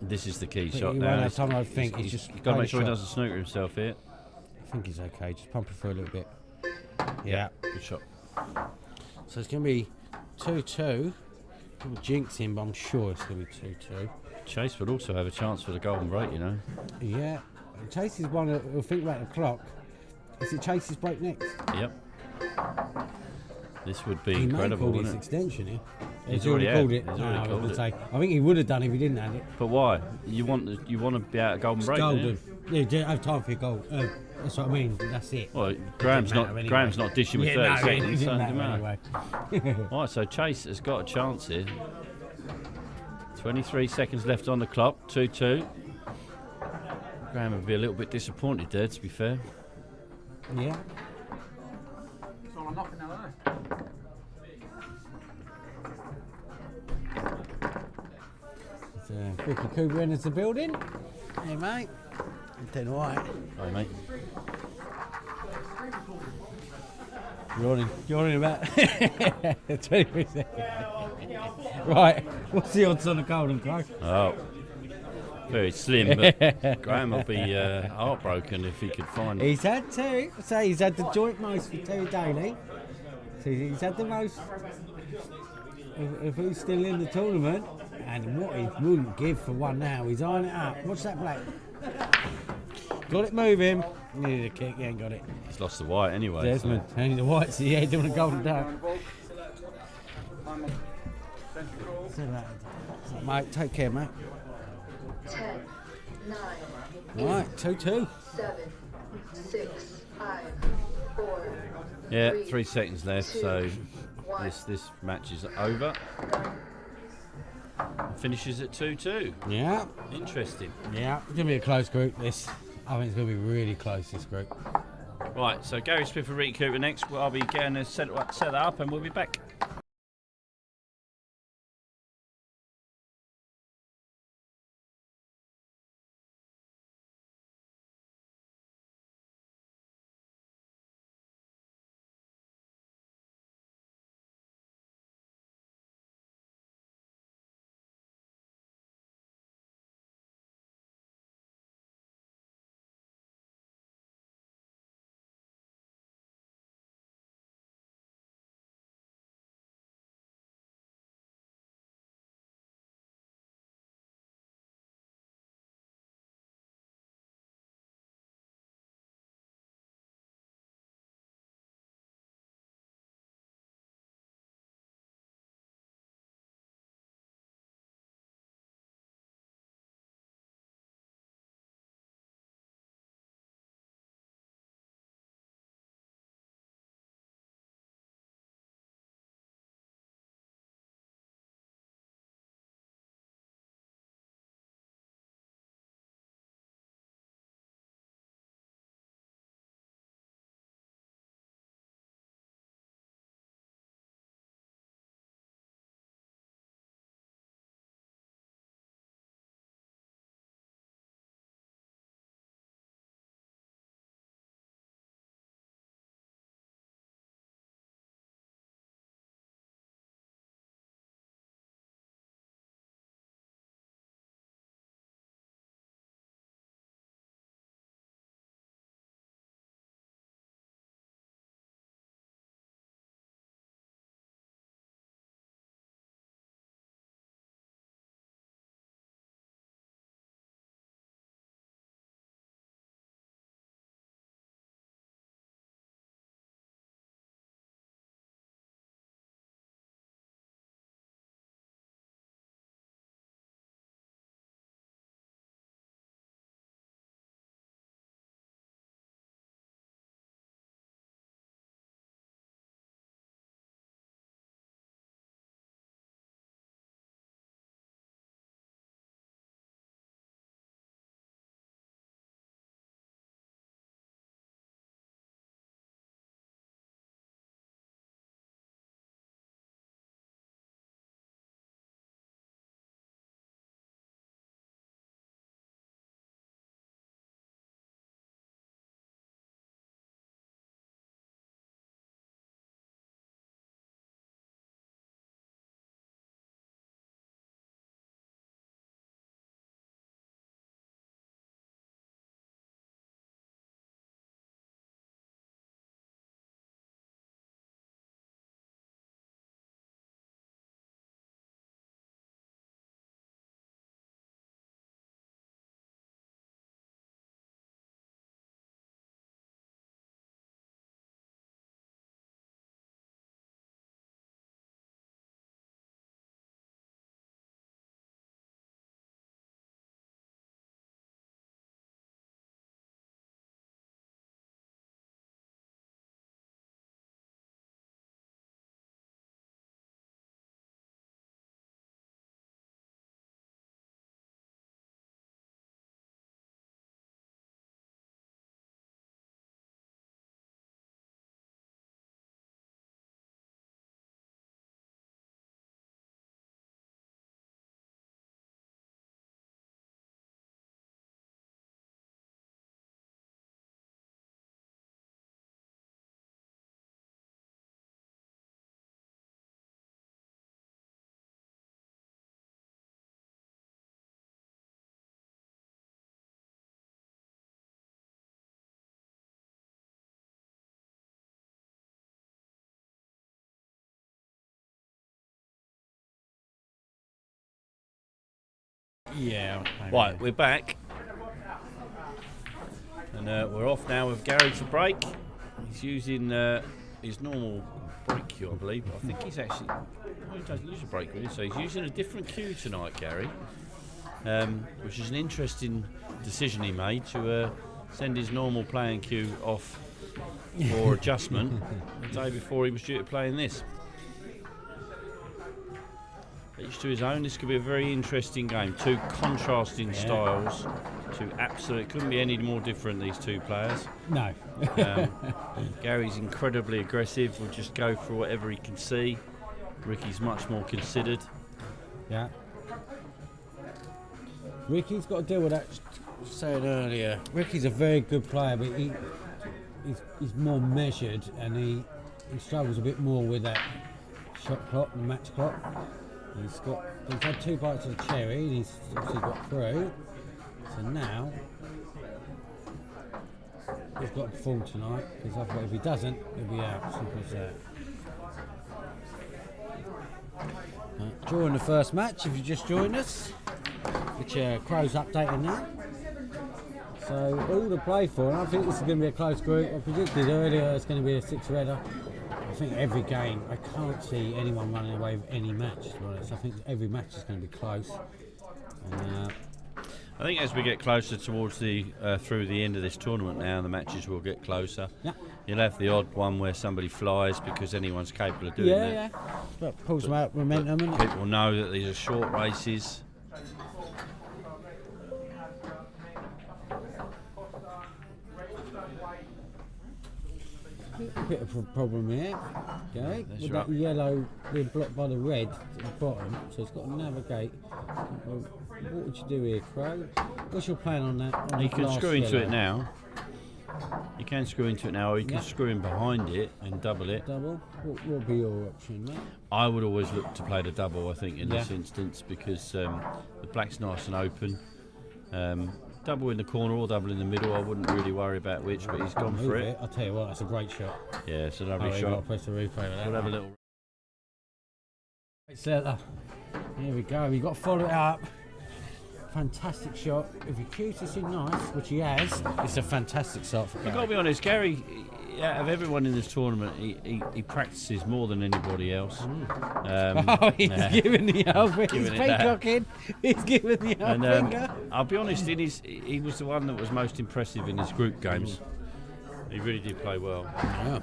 Speaker 1: This is the key
Speaker 2: But
Speaker 1: shot
Speaker 2: he
Speaker 1: now.
Speaker 2: won't have time, I think. He's just
Speaker 1: got to make sure he
Speaker 2: shot.
Speaker 1: doesn't snooker himself here.
Speaker 2: I think he's okay. Just pump it through a little bit. Yeah.
Speaker 1: Good shot.
Speaker 2: So it's going to be 2-2. We'll jinx him, but I'm sure it's going to be 2-2.
Speaker 1: Chase would also have a chance for the golden break, you know.
Speaker 2: Yeah. Chase is one who'll think about the clock. Is it Chase's break next?
Speaker 1: Yep. This would be
Speaker 2: He
Speaker 1: incredible,
Speaker 2: may call this
Speaker 1: wouldn't it?
Speaker 2: extension here.
Speaker 1: He's already
Speaker 2: called
Speaker 1: had.
Speaker 2: it.
Speaker 1: He's already called it.
Speaker 2: I think he would have done if he didn't have it.
Speaker 1: But why? You want to be out of golden break, don't you?
Speaker 2: Golden. Yeah, you don't have time for your goal. That's what I mean. That's it.
Speaker 1: Well, Graham's not dishing with 30 seconds.
Speaker 2: It
Speaker 1: So
Speaker 2: didn't matter anyway.
Speaker 1: Right, so Chase has got a chance here. 23 seconds left on the clock. 2-2. Graham would be a little bit disappointed there, to be fair.
Speaker 2: Yeah.
Speaker 3: It's all or nothing now, isn't it?
Speaker 2: Vicky Cooper enters the building. Hey, mate. I'm doing all right.
Speaker 1: Hi, mate.
Speaker 2: You're in about 23 seconds. Right. What's the odds on the golden clock?
Speaker 1: Oh, very slim, but Graham will be heartbroken if he could find it.
Speaker 2: He's had 2. So he's had the joint most for 2 daily. So he's had the most. If he's still in the tournament, and what he wouldn't give for one now, he's eyeing it up. What's that black? Got it moving. Needed a kick, he ain't got it.
Speaker 1: He's lost the white anyway.
Speaker 2: Desmond, only the whites, yeah, doing a golden duck. Mate, take care, mate.
Speaker 4: 10, 9,
Speaker 2: Right, 2-2.
Speaker 4: 7, 6, 5, 4.
Speaker 1: Yeah, 3 seconds left, so
Speaker 4: 1.
Speaker 1: this match is over. And finishes at 2-2.
Speaker 2: Yeah,
Speaker 1: Interesting.
Speaker 2: yeah. It's going to be a close group, this. I think it's going to be really close, this group.
Speaker 1: Right, so Gary Smith and Ricky Cooper next. I'll be getting to set that up and we'll be back.
Speaker 2: Yeah.
Speaker 1: Right, we're back. And we're off now with Gary to break. He's using his normal break cue, I believe. I think he's actually... Well, he doesn't use a break really, so he's using a different cue tonight, Gary. Which is an interesting decision he made to send his normal playing cue off for adjustment the day before he was due to play in this. Each to his own. This could be a very interesting game. Two contrasting styles. Two absolute. Couldn't be any more different, these two players.
Speaker 2: No.
Speaker 1: Gary's incredibly aggressive. Will just go for whatever he can see. Ricky's much more considered.
Speaker 2: Yeah. Ricky's got to deal with that. Saying earlier, Ricky's a very good player, but he's more measured, and he struggles a bit more with that shot clock, the match clock. He's had 2 bites of the cherry, and he's obviously got through. So now he's got to perform tonight, because otherwise, if he doesn't, he'll be out. Simple as that. During the first match, if you just joined us, which Crow's updating now. So all to play for, and I think this is going to be a close group. I predicted earlier it's going to be a 6-redder. I think every game, I can't see anyone running away with any match, to be honest. I think every match is going to be close. And,
Speaker 1: I think as we get closer towards the through the end of this tournament now, the matches will get closer.
Speaker 2: yeah.
Speaker 1: You'll have the odd one where somebody flies because anyone's capable of doing that.
Speaker 2: Yeah. But pulls them out momentum. And
Speaker 1: People know that these are short races.
Speaker 2: a bit of a problem here. Okay,
Speaker 1: That's
Speaker 2: with
Speaker 1: right.
Speaker 2: that yellow being blocked by the red at the bottom, so it's got to navigate. Well, what would you do here, Crow? What's your plan on that? On
Speaker 1: You
Speaker 2: the
Speaker 1: can
Speaker 2: last
Speaker 1: screw into
Speaker 2: yellow?
Speaker 1: it now. You can screw into it now, or you can
Speaker 2: Yeah.
Speaker 1: screw in behind it and double it.
Speaker 2: Double. What would be your option, mate?
Speaker 1: I would always look to play the double, I think, in this
Speaker 2: Yeah.
Speaker 1: instance, because the black's nice and open. Double in the corner or double in the middle, I wouldn't really worry about which, but he's gone for
Speaker 2: Move
Speaker 1: it.
Speaker 2: I'll tell you what, that's a great shot.
Speaker 1: Yeah, it's a
Speaker 2: Oh,
Speaker 1: lovely
Speaker 2: you've got to
Speaker 1: shot.
Speaker 2: press the replay with that.
Speaker 1: We'll have a
Speaker 2: one.
Speaker 1: little.
Speaker 2: Right, setter. Here we go. You've got to follow it up. Fantastic shot. If he cues this in nice, which he has, it's a fantastic start for
Speaker 1: I've got to
Speaker 2: Gary.
Speaker 1: be honest, Gary, out of everyone in this tournament, he practices more than anybody else.
Speaker 2: Oh, he's
Speaker 1: yeah.
Speaker 2: giving the old He's
Speaker 1: Giving it that.
Speaker 2: peacocking. He's giving the old
Speaker 1: And
Speaker 2: finger.
Speaker 1: I'll be honest, he was the one that was most impressive in his group games. He really did play well.
Speaker 2: Yeah.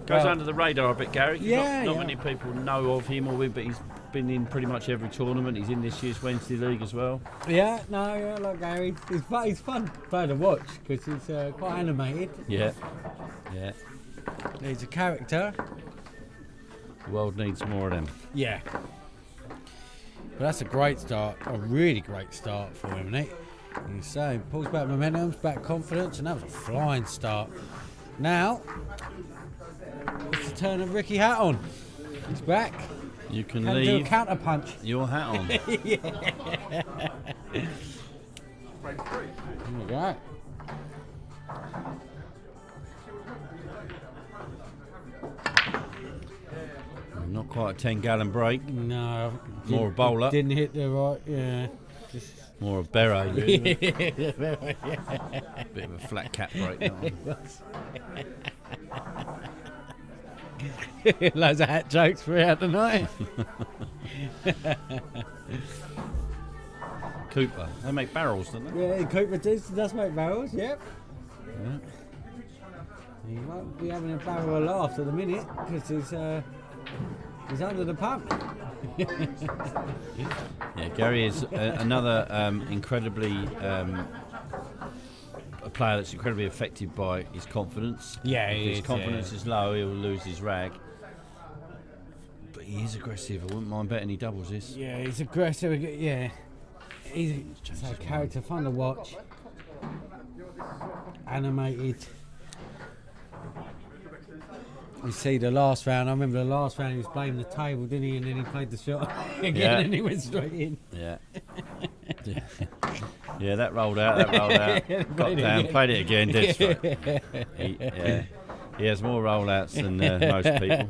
Speaker 1: Goes
Speaker 2: Well-
Speaker 1: under the radar a bit, Gary.
Speaker 2: Yeah,
Speaker 1: not
Speaker 2: yeah.
Speaker 1: many people know of him or him, but he's been in pretty much every tournament. He's in this year's Wednesday League as well.
Speaker 2: Yeah, no, yeah, like Gary. He's fun player to watch because he's quite animated.
Speaker 1: Yeah. Yeah.
Speaker 2: He's a character.
Speaker 1: The world needs more of them.
Speaker 2: Yeah. But that's a great start, a really great start for him, isn't it? He's saying pulls back momentum, back confidence, and that was a flying start. Now, it's the turn of Ricky Hatton. He's back.
Speaker 1: You can
Speaker 2: Can do a
Speaker 1: leave
Speaker 2: counter punch.
Speaker 1: your hat on.
Speaker 2: There we go.
Speaker 1: Not quite a 10-gallon break.
Speaker 2: No.
Speaker 1: More a bowler.
Speaker 2: Didn't hit the right, yeah.
Speaker 1: More a beret, really. Bit of a flat cap break. That one.
Speaker 2: Loads of hat jokes throughout the night.
Speaker 1: Cooper. They make barrels, don't they?
Speaker 2: Yeah, Cooper does make barrels, yep. Yeah. He won't be having a barrel of laughs at the minute because he's under the pump.
Speaker 1: Yeah, Gary is another incredibly a player that's incredibly affected by his confidence.
Speaker 2: Yeah, he
Speaker 1: if his
Speaker 2: is,
Speaker 1: confidence is low, he'll lose his rag. But he is aggressive. I wouldn't mind betting he doubles this.
Speaker 2: Yeah, he's aggressive. Yeah, he's a character, fun to watch. Animated. You see the last round. I remember the last round he was playing the table, didn't he? And then he played the shot again,
Speaker 1: Yeah.
Speaker 2: and he went straight in.
Speaker 1: Yeah. Yeah, that rolled out. Got
Speaker 2: Played it
Speaker 1: down,
Speaker 2: again.
Speaker 1: played it again, dead straight. He has more rollouts than most people.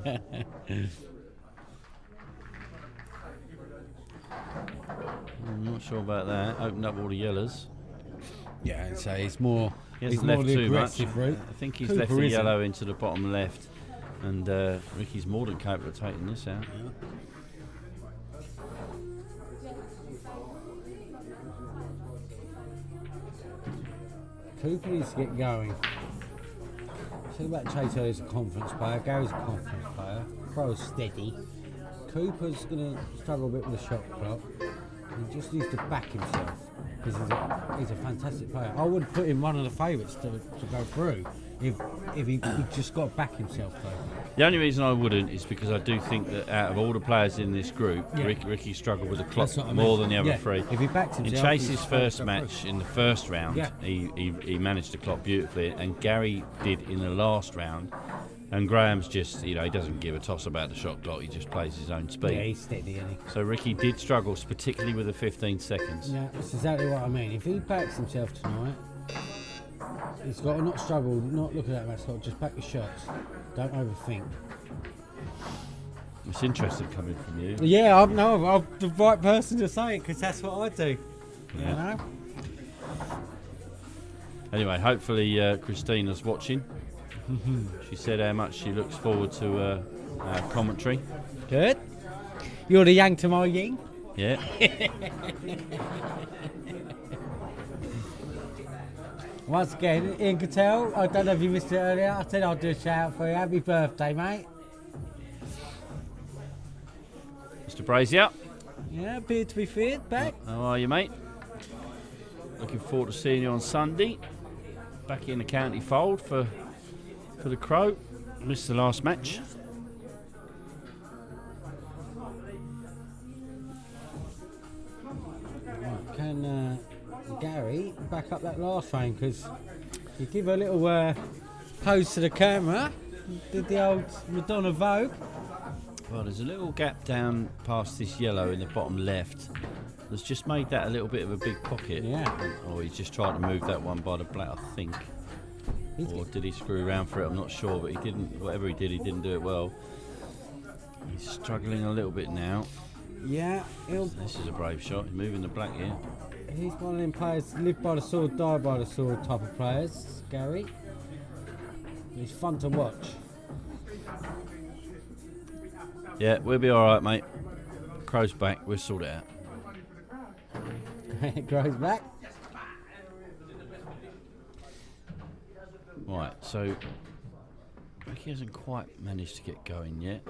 Speaker 1: I'm not sure about that. Opened up all the yellows.
Speaker 2: Yeah, I'd say it's more.
Speaker 1: He
Speaker 2: He's
Speaker 1: hasn't
Speaker 2: more
Speaker 1: left
Speaker 2: the
Speaker 1: too much.
Speaker 2: aggressive route.
Speaker 1: I think he's
Speaker 2: Cooper
Speaker 1: left the
Speaker 2: isn't.
Speaker 1: yellow into the bottom left, and Ricky's more than capable of taking this out.
Speaker 2: Cooper needs to get going. Think about Chato as a confidence player. Gary's a confidence player. Crow's steady. Cooper's going to struggle a bit with the shot clock. He just needs to back himself because he's a fantastic player. I would put him one of the favourites to go through if he just got to back himself though.
Speaker 1: The only reason I wouldn't is because I do think that out of all the players in this group,
Speaker 2: Yeah.
Speaker 1: Ricky struggled with the clock
Speaker 2: That's what I
Speaker 1: more
Speaker 2: meant.
Speaker 1: than the other
Speaker 2: Yeah,
Speaker 1: three.
Speaker 2: if he backed
Speaker 1: In
Speaker 2: himself,
Speaker 1: Chase's
Speaker 2: he's
Speaker 1: first
Speaker 2: go
Speaker 1: match,
Speaker 2: through.
Speaker 1: in the first round,
Speaker 2: Yeah.
Speaker 1: he managed the clock beautifully, and Gary did in the last round. And Graham's just, he doesn't give a toss about the shot clock, he just plays his own speed.
Speaker 2: Yeah, he's steady, isn't he?
Speaker 1: So Ricky did struggle, particularly with the 15 seconds.
Speaker 2: Yeah, that's exactly what I mean. If he backs himself tonight, he's got to not struggle, not look at that match clock, just back the shots. Don't overthink.
Speaker 1: It's interesting coming from you.
Speaker 2: Yeah, I'm the right person to say it because that's what I do. You
Speaker 1: Yeah.
Speaker 2: know?
Speaker 1: Anyway, hopefully Christina's watching. She said how much she looks forward to our commentary.
Speaker 2: Good. You're the yang to my yin.
Speaker 1: Yeah.
Speaker 2: Once again, Ian Cattell, I don't know if you missed it earlier. I said I'd do a shout out for you. Happy birthday, mate.
Speaker 1: Mr. Brazier,
Speaker 2: Yeah, appeared to be feared. Back.
Speaker 1: how are you, mate? Looking forward to seeing you on Sunday. Back in the county fold for the Crow. Missed the last match.
Speaker 2: Right, can Gary back up that last frame because you give a little pose to the camera. Did the old Madonna Vogue.
Speaker 1: Well, there's a little gap down past this yellow in the bottom left. That's just made that a little bit of a big pocket.
Speaker 2: Yeah.
Speaker 1: Or he's just tried to move that one by the black, I think. Or did he screw around for it? I'm not sure, but he didn't. Whatever he didn't do it well. He's struggling a little bit now.
Speaker 2: Yeah,
Speaker 1: This is a brave shot. He's moving the black here.
Speaker 2: he's one of them players, live by the sword, die by the sword type of players, Gary. He's fun to watch.
Speaker 1: Yeah, we'll be all right, mate. Crow's back. We'll sort it out.
Speaker 2: It grows back.
Speaker 1: Right, so Ricky hasn't quite managed to get going yet.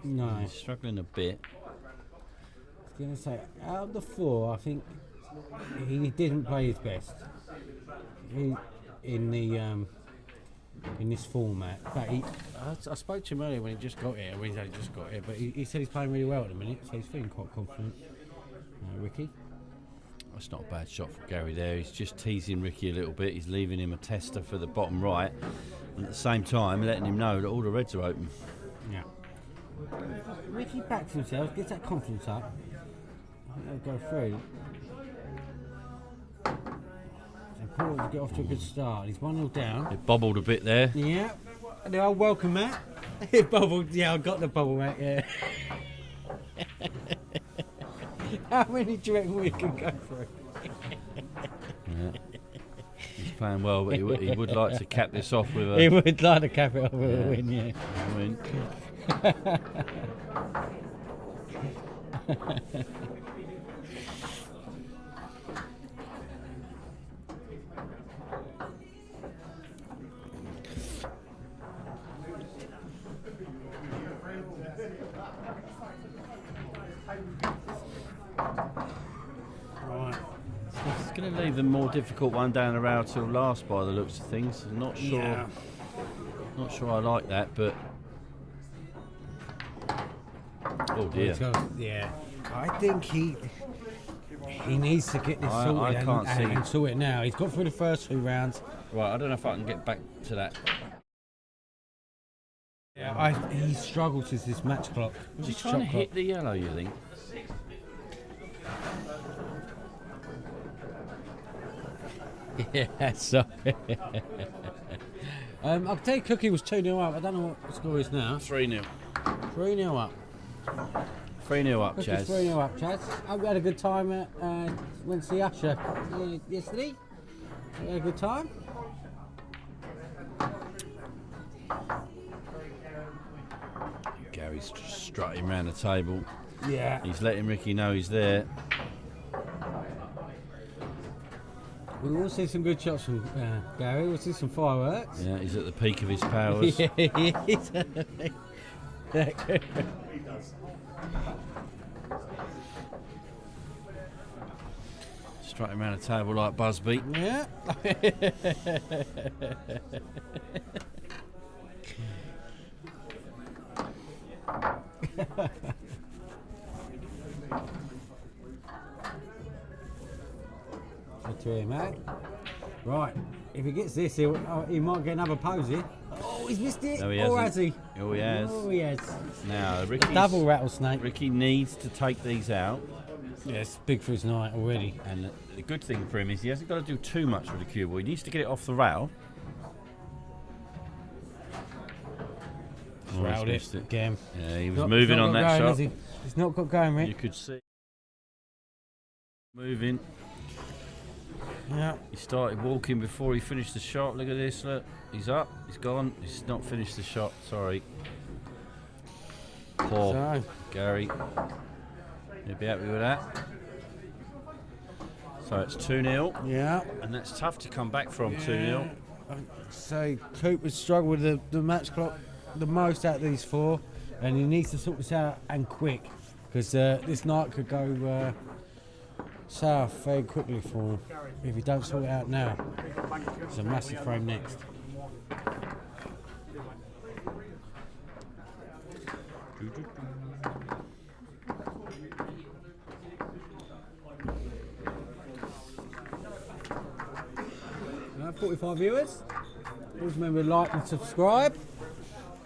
Speaker 2: No, I
Speaker 1: He's struggling a bit.
Speaker 2: was going to say, out of the four, I think he didn't play his best. In this format, but I spoke to him earlier when he just got here. When he's only just got here, but he said he's playing really well at the minute, so he's feeling quite confident. Ricky.
Speaker 1: That's not a bad shot for Gary there. He's just teasing Ricky a little bit. He's leaving him a tester for the bottom right, and at the same time letting him know that all the reds are open.
Speaker 2: Yeah. Ricky backs himself, gets that confidence up. I think they'll go through. It's important to get off to a good start. He's 1-0 down.
Speaker 1: It bobbled a bit there.
Speaker 2: Yeah. The old welcome mat. It bubbled. Yeah, I got the bubble mat, yeah. How many do you reckon we can go through?
Speaker 1: Yeah. He's playing well, but he would like to cap this off with
Speaker 2: He
Speaker 1: a
Speaker 2: would like to cap it off with a win, yeah.
Speaker 1: win.
Speaker 2: Right.
Speaker 1: It's going to leave the more difficult one down the rail till last by the looks of things. I'm not sure.
Speaker 2: Yeah.
Speaker 1: Not sure I like that, but oh dear.
Speaker 2: Yeah. I think he needs to get this
Speaker 1: I
Speaker 2: sorted
Speaker 1: can't see.
Speaker 2: and sort it now. He's got through the first 2 rounds.
Speaker 1: Right, I don't know if I can get back to that.
Speaker 2: Yeah. He struggles with this match clock.
Speaker 1: Was he
Speaker 2: this
Speaker 1: trying to
Speaker 2: shot clock.
Speaker 1: hit the yellow, you think?
Speaker 2: Yeah, sorry. I'll tell you, Cookie was 2-0 up. I don't know what the score is now.
Speaker 1: 3-0.
Speaker 2: 3-0 up.
Speaker 1: 3-0 up,
Speaker 2: Ricky's
Speaker 1: Chaz.
Speaker 2: 3-0 up, Chaz. Hope you had a good time at went to see Usher yesterday. You had a good time?
Speaker 1: Gary's strutting around the table.
Speaker 2: Yeah.
Speaker 1: He's letting Ricky know he's there.
Speaker 2: We will see some good shots from Gary. We'll see some fireworks.
Speaker 1: Yeah, he's at the peak of his powers.
Speaker 2: Yeah, he is.
Speaker 1: Strutting around the table like Busby.
Speaker 2: Yeah. Good to hear, mate. Right, if he gets this, he might get another pose here. Oh, he's missed it.
Speaker 1: No, he
Speaker 2: or
Speaker 1: hasn't.
Speaker 2: has he?
Speaker 1: Oh, he has.
Speaker 2: Oh, he has.
Speaker 1: Now,
Speaker 2: Double rattlesnake.
Speaker 1: Ricky needs to take these out.
Speaker 2: Yes, big for his night already.
Speaker 1: And the good thing for him is he hasn't got to do too much with the cue ball. He needs to get it off the rail. Oh, he's
Speaker 2: Rattled
Speaker 1: missed
Speaker 2: it again.
Speaker 1: Yeah, he was
Speaker 2: Not-
Speaker 1: moving
Speaker 2: not
Speaker 1: on
Speaker 2: got
Speaker 1: that
Speaker 2: going,
Speaker 1: shot.
Speaker 2: has he? He's not got going,
Speaker 1: You
Speaker 2: Rick.
Speaker 1: could see. Moving.
Speaker 2: Yeah.
Speaker 1: He started walking before he finished the shot. Look at this, look. He's up, he's gone. He's not finished the shot, sorry. Poor
Speaker 2: So,
Speaker 1: Gary. You'll be happy with that. So it's 2-0,
Speaker 2: yeah.
Speaker 1: and that's tough to come back from 2-0.
Speaker 2: So Coop has struggled with the match clock the most out of these four, and he needs to sort this out and quick, because this night could go south very quickly for him if he don't sort it out now. It's a massive frame next. Now, 45 viewers. Always remember to like and subscribe.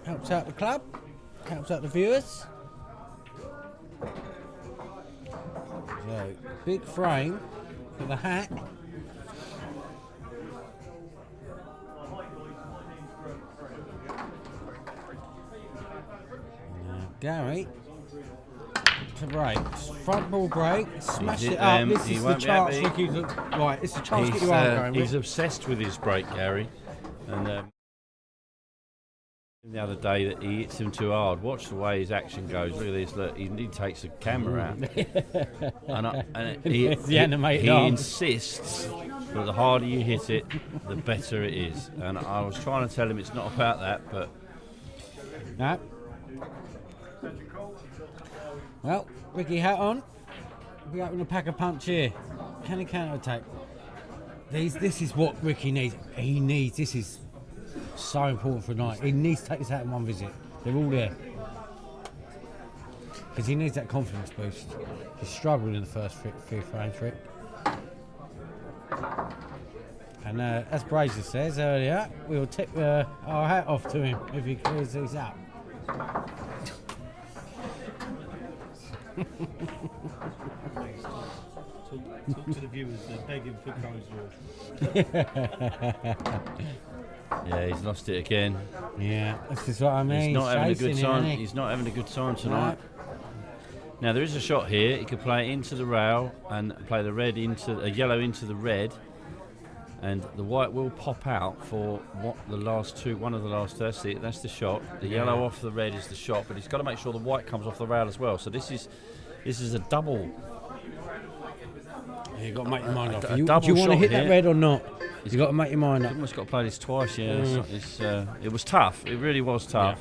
Speaker 2: Helps out the club, helps out the viewers. So, big frame for the hat. Now, Gary, to break. Front ball break, smash
Speaker 1: hit
Speaker 2: it up.
Speaker 1: them,
Speaker 2: This
Speaker 1: he
Speaker 2: is the
Speaker 1: won't be
Speaker 2: chance,
Speaker 1: happy.
Speaker 2: Ricky. Right, it's the chance to get your arm going.
Speaker 1: He's
Speaker 2: Rick.
Speaker 1: obsessed with his break, Gary. And the other day that he hits him too hard. Watch the way his action goes. Look at this. Look, he takes the camera out. and
Speaker 2: It's the animated
Speaker 1: he
Speaker 2: arm.
Speaker 1: insists that the harder you hit it, the better it is. And I was trying to tell him it's not about that, but
Speaker 2: No. Well, Ricky hat on. We're opening a pack a punch here. Can he counter attack? This is what Ricky needs. He needs. This is so important for tonight. He needs to take this out in one visit. They're all there. Because he needs that confidence boost. He struggled in the first few frames, Rick. And as Brazier says earlier, we'll tip our hat off to him if he clears these up.
Speaker 5: Talk to the viewers, they're begging for Crowswood.
Speaker 1: yeah, he's lost it again.
Speaker 2: Yeah, this is what I mean.
Speaker 1: He's not having a good
Speaker 2: chasing it,
Speaker 1: time.
Speaker 2: isn't he?
Speaker 1: He's not having a good time tonight. Now there is a shot here. He could play it into the rail and play the red into a yellow into the red, and the white will pop out for what the last two. One of the last. That's it. That's the shot. The yellow off the red is the shot, but he's got to make sure the white comes off the rail as well. So this is a double.
Speaker 2: You've got to make your mind up.
Speaker 1: a
Speaker 2: Do
Speaker 1: double
Speaker 2: you want to
Speaker 1: shot
Speaker 2: hit that
Speaker 1: here.
Speaker 2: red or not? You've got to make your mind up.
Speaker 1: Almost got to play this twice. Yeah, it was tough. It really was tough.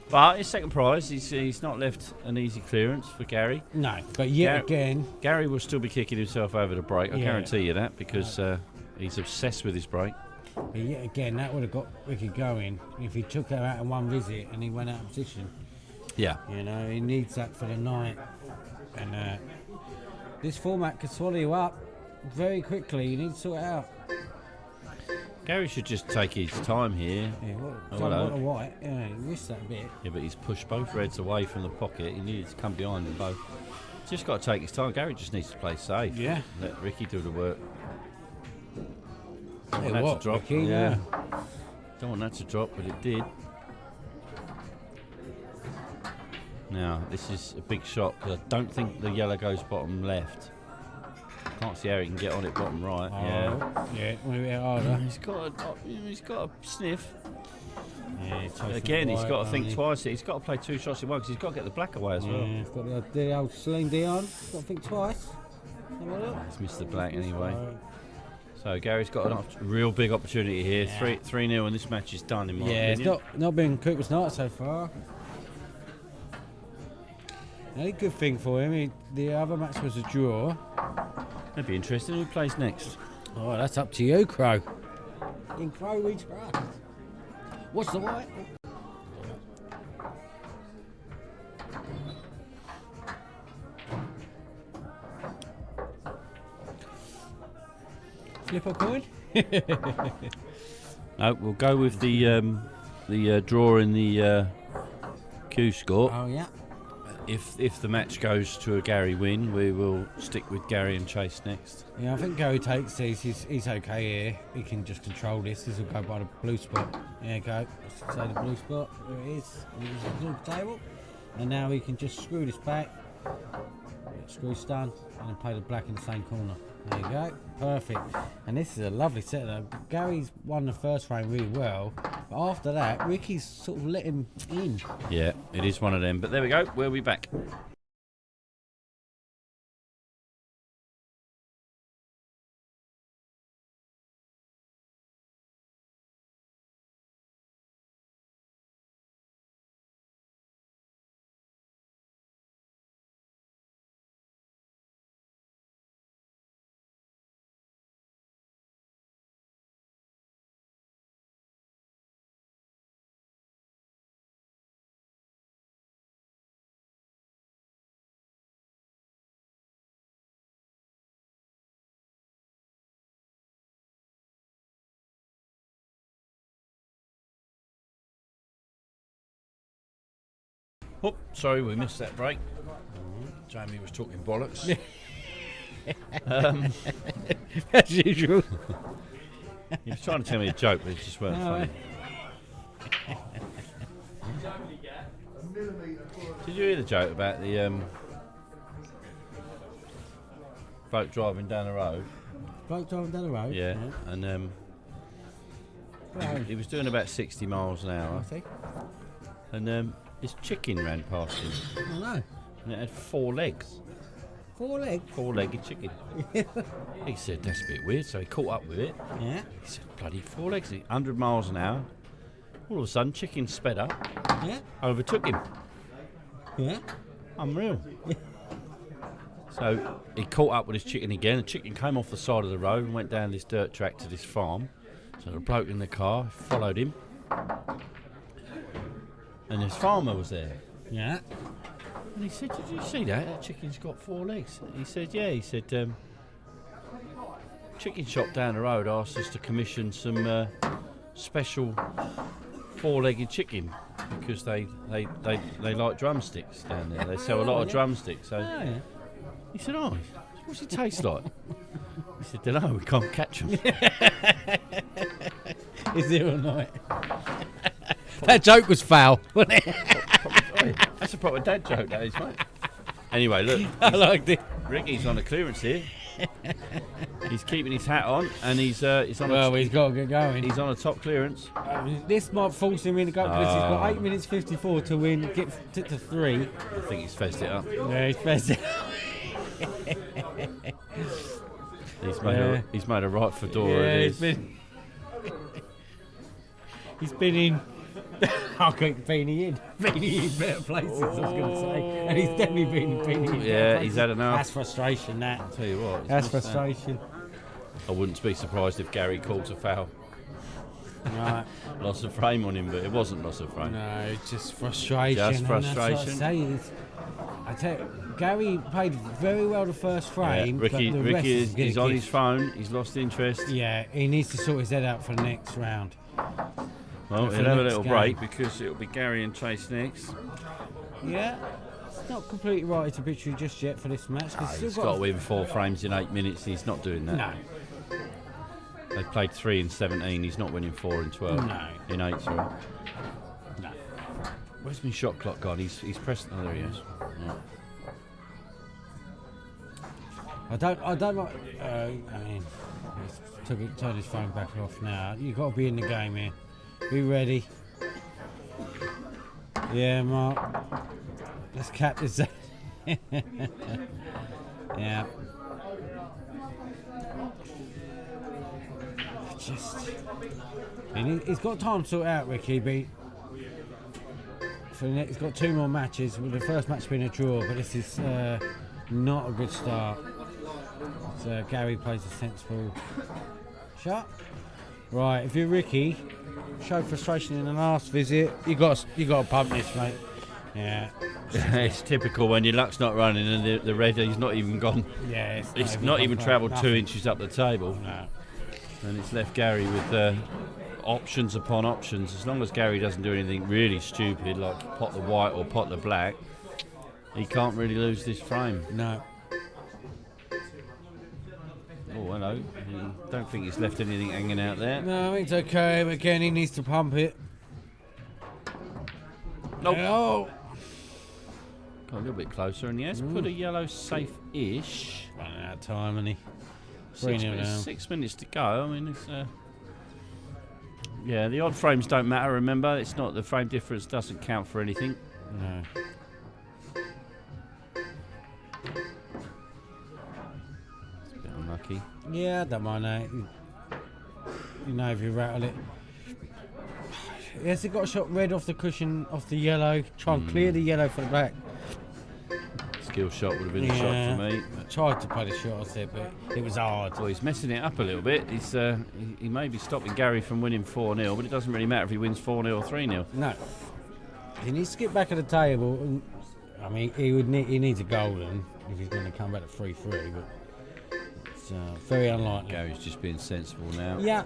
Speaker 1: But his second prize, he's not left an easy clearance for Gary.
Speaker 2: No, but yet again,
Speaker 1: Gary will still be kicking himself over the break. I
Speaker 2: Yeah.
Speaker 1: guarantee you that, because he's obsessed with his break.
Speaker 2: but yet again, that would have got Ricky going if he took her out in one visit and he went out of position.
Speaker 1: Yeah.
Speaker 2: You know, he needs that for the night. And this format could swallow you up very quickly. You need to sort it out.
Speaker 1: Gary should just take his time here.
Speaker 2: Yeah,
Speaker 1: Oh,
Speaker 2: don't
Speaker 1: hello.
Speaker 2: want a white. Yeah, he missed that bit.
Speaker 1: Yeah, but he's pushed both reds away from the pocket. He needed to come behind them both. Just got to take his time. Gary just needs to play safe.
Speaker 2: Yeah.
Speaker 1: Let Ricky do the work. Don't
Speaker 2: Hey,
Speaker 1: want that
Speaker 2: what,
Speaker 1: to drop.
Speaker 2: Ricky?
Speaker 1: Yeah.
Speaker 2: Yeah.
Speaker 1: Don't want that to drop, but it did. Now, this is a big shot because I don't think the yellow goes bottom left. Can't see how he can get on it bottom right.
Speaker 2: Yeah, went a bit harder.
Speaker 1: He's got a sniff.
Speaker 2: Yeah, he's chasing
Speaker 1: Again, he's
Speaker 2: white,
Speaker 1: got to think
Speaker 2: hasn't he?
Speaker 1: twice. He's got to play 2 shots in one because he's got to get the black away as well.
Speaker 2: Yeah, he's got the old Celine Dion. Got to think twice. Have a look.
Speaker 1: He's missed the black anyway. So Gary's got a real big opportunity here.
Speaker 2: Yeah.
Speaker 1: 3-0 and this match is done in my
Speaker 2: Yeah, it's
Speaker 1: opinion.
Speaker 2: not been Cooper's night so far. The only good thing for him, the other match was a draw.
Speaker 1: That'd be interesting. Who plays next?
Speaker 2: Oh, that's up to you, Crow. In Crow we trust. What's the white? Flip a coin?
Speaker 1: No, we'll go with the draw in the Q score.
Speaker 2: Oh, yeah.
Speaker 1: If the match goes to a Gary win, we will stick with Gary and Chase next.
Speaker 2: Yeah, I think Gary takes these. He's okay here. He can just control this. This will go by the blue spot. There you go. Let's say the blue spot. There it is. There's the blue table. And now he can just screw this back. Screw stun. And then play the black in the same corner. There you go. Perfect. And this is a lovely setup. Gary's won the first frame really well. But after that, Ricky's sort of let him in.
Speaker 1: Yeah, it is one of them. But there we go. We'll be back. Oh, sorry, we missed that break. Jamie was talking bollocks.
Speaker 2: As usual.
Speaker 1: He was trying to tell me a joke, but it just weren't funny. Did you hear the joke about the bloke driving down the road?
Speaker 2: Bloke driving down the road.
Speaker 1: Yeah, and he was doing about 60 miles an hour,
Speaker 2: I think.
Speaker 1: and this chicken ran past him,
Speaker 2: I know.
Speaker 1: and it had 4 legs.
Speaker 2: 4 legs.
Speaker 1: 4-legged chicken. He said, that's a bit weird, so he caught up with it.
Speaker 2: Yeah.
Speaker 1: He said, bloody 4 legs, 100 miles an hour. All of a sudden, chicken sped up,
Speaker 2: Yeah.
Speaker 1: overtook him.
Speaker 2: Yeah.
Speaker 1: Unreal. So he caught up with his chicken again. The chicken came off the side of the road and went down this dirt track to this farm. So the bloke in the car followed him. And his farmer was there.
Speaker 2: Yeah.
Speaker 1: And he said, did you see that? That chicken's got 4 legs. He said, yeah. He said, chicken shop down the road asked us to commission some special 4-legged chicken because they like drumsticks down there. They sell a lot of drumsticks. So
Speaker 2: Oh, yeah.
Speaker 1: he said, oh, what's it taste like? He said, don't know, we can't catch them.
Speaker 2: Is there or not? That joke was foul, wasn't it?
Speaker 1: That's a proper dad joke, that is, mate. Anyway, look,
Speaker 2: I liked it.
Speaker 1: Ricky's on the clearance here. He's keeping his hat on, and he's on.
Speaker 2: Well, he's got to get going.
Speaker 1: He's on a top clearance.
Speaker 2: This might force him in to go because he's got 8 minutes 54 to win, get to 3.
Speaker 1: I think he's fessed it up.
Speaker 2: Yeah, he's best.
Speaker 1: He's made a right fedora.
Speaker 2: Yeah,
Speaker 1: of this.
Speaker 2: he's been in. I keep Beanie in. Beanie in better places, I was going to say. And he's definitely been Beanie in.
Speaker 1: Yeah,
Speaker 2: better
Speaker 1: he's
Speaker 2: places.
Speaker 1: had enough.
Speaker 2: That's frustration, that.
Speaker 1: I'll tell you what. it's
Speaker 2: That's
Speaker 1: not sad.
Speaker 2: frustration.
Speaker 1: I wouldn't be surprised if Gary calls a foul.
Speaker 2: Right.
Speaker 1: Loss of frame on him, but it wasn't loss of frame.
Speaker 2: No, it's just frustration.
Speaker 1: Just
Speaker 2: and that's what
Speaker 1: frustration.
Speaker 2: I say is, I tell you, Gary played very well the first frame.
Speaker 1: Ricky,
Speaker 2: but the rest is gonna
Speaker 1: he's on
Speaker 2: give-
Speaker 1: his phone. He's lost interest.
Speaker 2: Yeah, he needs to sort his head out for the next round.
Speaker 1: Well,
Speaker 2: for
Speaker 1: he'll
Speaker 2: the
Speaker 1: have a
Speaker 2: next
Speaker 1: little
Speaker 2: game.
Speaker 1: break because it'll be Gary and Chase next.
Speaker 2: Yeah, it's not completely right to victory just yet for this match.
Speaker 1: He's got to win 4 frames in 8 minutes. He's not doing that.
Speaker 2: No,
Speaker 1: They played 3 in 17. He's not winning 4 in 12.
Speaker 2: No.
Speaker 1: In 8, sorry.
Speaker 2: no.
Speaker 1: Where's my shot clock gone? He's pressed. Oh, there he is. Right.
Speaker 2: I don't like. I mean, turn his phone back off now. You got to be in the game here. Be ready. Yeah, Mark. Let's cap this. Yeah. Just. He's got time to sort out, Ricky. But he's got 2 more matches. With the first match being a draw, but this is not a good start. So Gary plays a sensible shot. Right, if you're Ricky, showed frustration in the last visit. You got to pump this, mate. Yeah.
Speaker 1: It's typical when your luck's not running and the red he's not even gone.
Speaker 2: Yeah,
Speaker 1: It's not even travelled 2 inches up the table.
Speaker 2: No.
Speaker 1: And it's left Gary with options upon options. As long as Gary doesn't do anything really stupid, like pot the white or pot the black, he can't really lose this frame.
Speaker 2: No.
Speaker 1: Oh, hello. I don't think he's left anything hanging out there.
Speaker 2: No, it's okay. But again, he needs to pump it.
Speaker 1: Nope.
Speaker 2: Oh.
Speaker 1: Got a little bit closer, and yes, put a yellow safe-ish.
Speaker 2: Running out of time, and he. 3-0 down.
Speaker 1: 6 minutes to go. I mean, it's yeah. The odd frames don't matter. Remember, it's not the frame difference doesn't count for anything.
Speaker 2: No.
Speaker 1: It's a bit unlucky.
Speaker 2: Yeah, I don't mind that. You know, if you rattle it. Yes, he got a shot red off the cushion, off the yellow. Try and clear the yellow for the black.
Speaker 1: Skill shot would have been a shot for me.
Speaker 2: I tried to play the shot, I said, but it was hard.
Speaker 1: Well, he's messing it up a little bit. He's he may be stopping Gary from winning 4-0, but it doesn't really matter if he wins 4-0 or 3-0.
Speaker 2: No. He needs to get back at the table. And, I mean, he needs a golden if he's going to come back to 3-3, but it's very unlikely.
Speaker 1: Gary's just being sensible now.
Speaker 2: Yeah.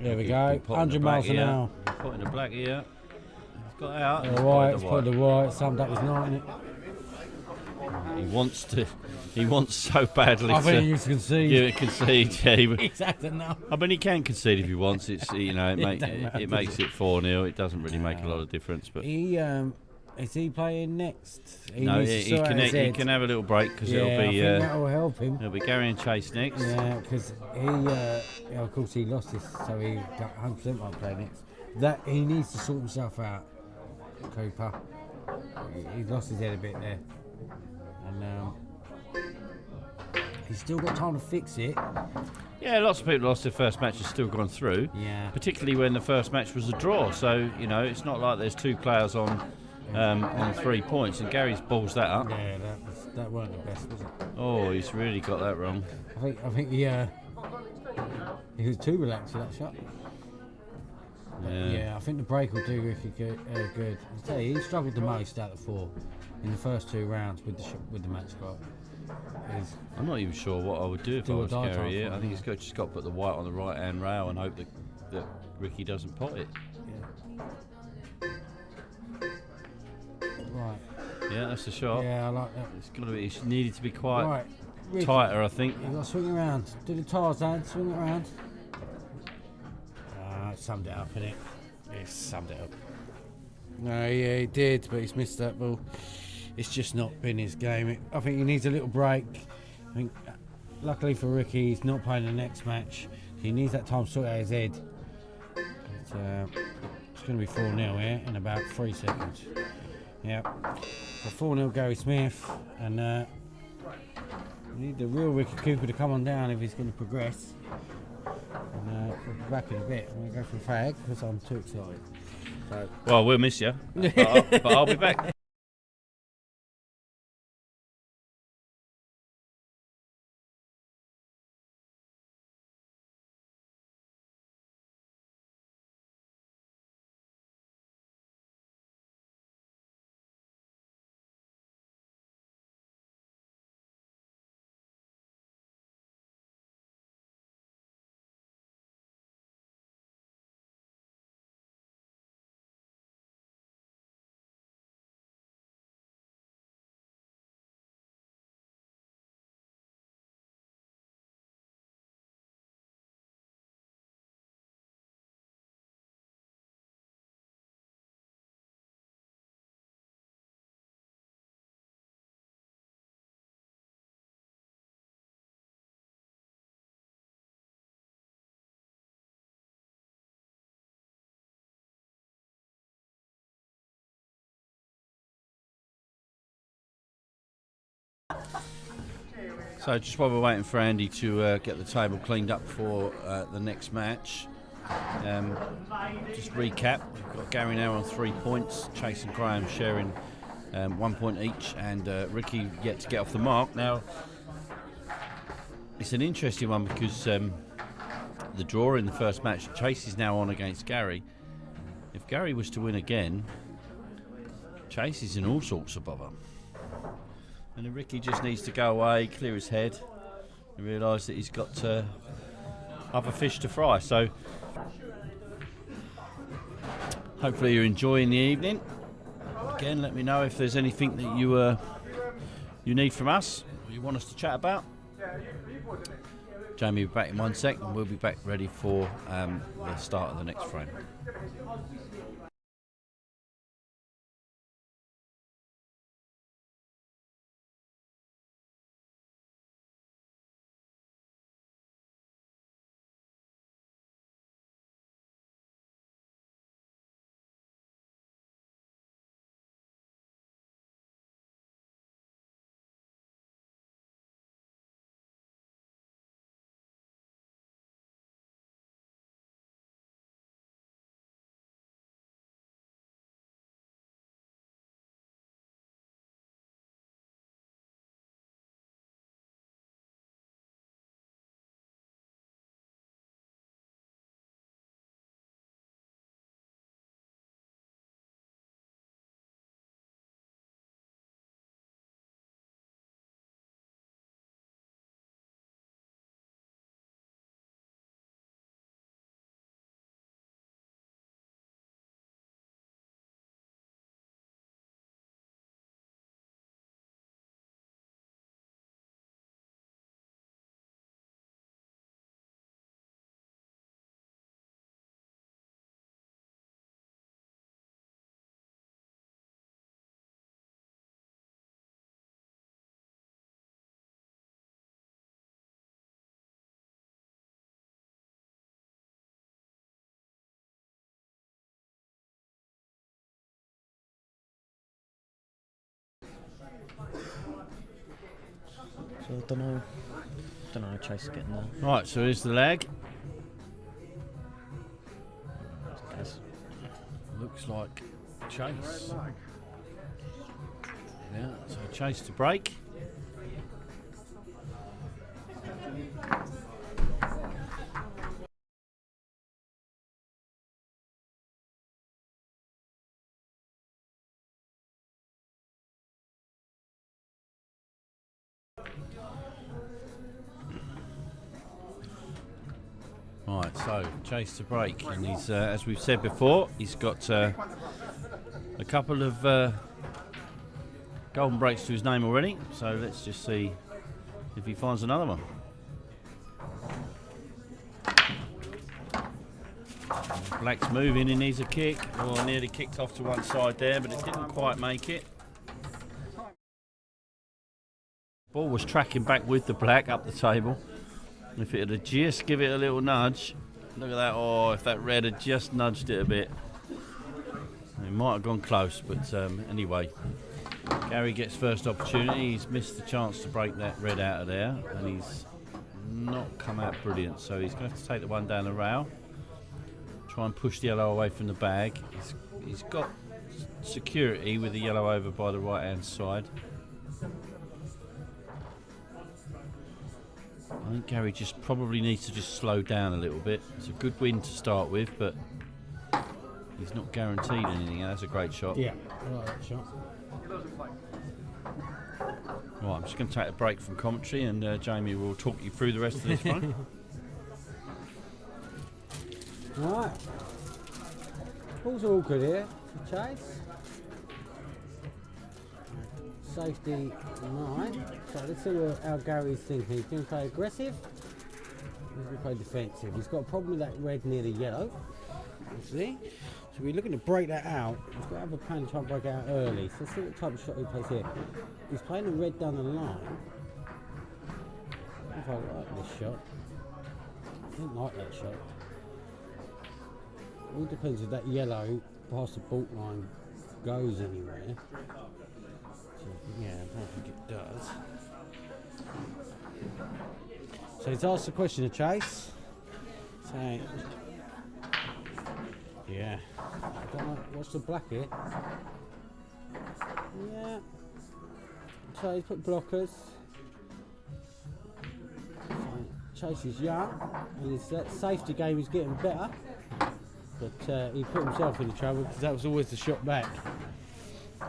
Speaker 2: There we go. 100 miles an hour.
Speaker 1: Putting the black here. He's got out.
Speaker 2: The white, put the white, summed up his night in it.
Speaker 1: He wants so badly
Speaker 2: I think he
Speaker 1: to
Speaker 2: used to concede.
Speaker 1: give it concede. Yeah,
Speaker 2: He's acting now.
Speaker 1: I mean, he can concede if he wants. It's it
Speaker 2: don't matter,
Speaker 1: it makes it 4-0. It doesn't really make a lot of difference. But
Speaker 2: He is he playing next?
Speaker 1: no,
Speaker 2: needs to
Speaker 1: he
Speaker 2: sort out his
Speaker 1: he
Speaker 2: head.
Speaker 1: can have a little break because
Speaker 2: Yeah,
Speaker 1: it'll
Speaker 2: I
Speaker 1: be
Speaker 2: think that will help him.
Speaker 1: it'll be Gary and Chase next.
Speaker 2: Yeah, because he, of course, he lost this, so he got 100% won't play next. That he needs to sort himself out, Cooper. He lost his head a bit there, and he's still got time to fix it.
Speaker 1: Yeah, lots of people lost their first match has still gone through.
Speaker 2: Yeah.
Speaker 1: Particularly when the first match was a draw. So you know, it's not like there's 2 players on 3 points, and Gary's balls that up.
Speaker 2: Yeah, that weren't the best, was it?
Speaker 1: Oh, he's really got that wrong.
Speaker 2: I think he was too relaxed with that shot. Yeah, I think the break will do Ricky good. I tell you, he struggled the most out of 4 in the first 2 rounds with the match spot.
Speaker 1: I'm not even sure what I would do if I
Speaker 2: Do or
Speaker 1: was
Speaker 2: die
Speaker 1: Gary
Speaker 2: type
Speaker 1: here.
Speaker 2: one,
Speaker 1: I think
Speaker 2: yeah.
Speaker 1: he's just got to put the white on the right hand rail and hope that Ricky doesn't pot it.
Speaker 2: Right.
Speaker 1: Yeah, that's the shot.
Speaker 2: Yeah, I like that.
Speaker 1: It's needed to be quite
Speaker 2: Right. Ricky,
Speaker 1: tighter, I think.
Speaker 2: you got to swing around. Do the Tarzan, swing it around. Summed it up, innit? It summed it up. No, yeah, he did, but he's missed that ball. It's just not been his game. I think he needs a little break. I think, luckily for Ricky, he's not playing the next match. He needs that time to sort out his head. It's going to be 4-0 here in about 3 seconds. Yep. So 4-0 Gary Smith, and we need the real Ricky Cooper to come on down if he's going to progress. And we'll be back in a bit. I'm going to go for a fag because I'm too excited. So.
Speaker 1: Well, we'll miss you, but I'll be back. So just while we're waiting for Andy to get the table cleaned up for the next match, just recap. We've got Gary now on 3 points, Chase and Graham sharing 1 point each, and Ricky yet to get off the mark. Now, it's an interesting one because the draw in the first match, Chase is now on against Gary. If Gary was to win again, Chase is in all sorts of bother. And then Ricky just needs to go away, clear his head, and realise that he's got other fish to fry. So hopefully you're enjoying the evening. Again, let me know if there's anything that you need from us, or you want us to chat about. Jamie will be back in 1 sec, and we'll be back ready for the start of the next frame.
Speaker 5: So I don't know how Chase is getting there.
Speaker 1: Right, so here's the leg.
Speaker 5: Guess.
Speaker 1: Looks like Chase. Yeah, so Chase to break. Right, so Chase to break, and he's, as we've said before, he's got a couple of golden breaks to his name already. So let's just see if he finds another one. Black's moving, he needs a kick. Oh, nearly kicked off to one side there, but it didn't quite make it. Ball was tracking back with the black up the table. If it had just give it a little nudge, look at that. Oh, if that red had just nudged it a bit, it might have gone close. But anyway, Gary gets first opportunity. He's missed the chance to break that red out of there, and he's not come out brilliant. So he's going to have to take the one down the rail, try and push the yellow away from the bag. He's got security with the yellow over by the right hand side. I think Gary just probably needs to just slow down a little bit. It's a good win to start with, but he's not guaranteed anything. That's a great shot.
Speaker 2: Yeah, I like that shot.
Speaker 1: Right, I'm just going to take a break from commentary, and Jamie will talk you through the rest of this one.
Speaker 2: Right. Balls are all good here for Chase. Safety 9. So let's see how Gary's thinking. He's going to play aggressive. He's going to play defensive. He's got a problem with that red near the yellow. See? So we're looking to break that out. He's got to have a plan to try and break it out early. So let's see what type of shot he plays here. He's playing the red down the line. I don't know if I like this shot. I didn't like that shot. It all depends if that yellow past the baulk line goes anywhere. So, yeah, I don't think it does. So he's asked the question of Chase. So, yeah. I don't know, what's the black here? Yeah. So he's put blockers. So Chase is young, and his safety game is getting better. But he put himself into trouble because that was always the shot back.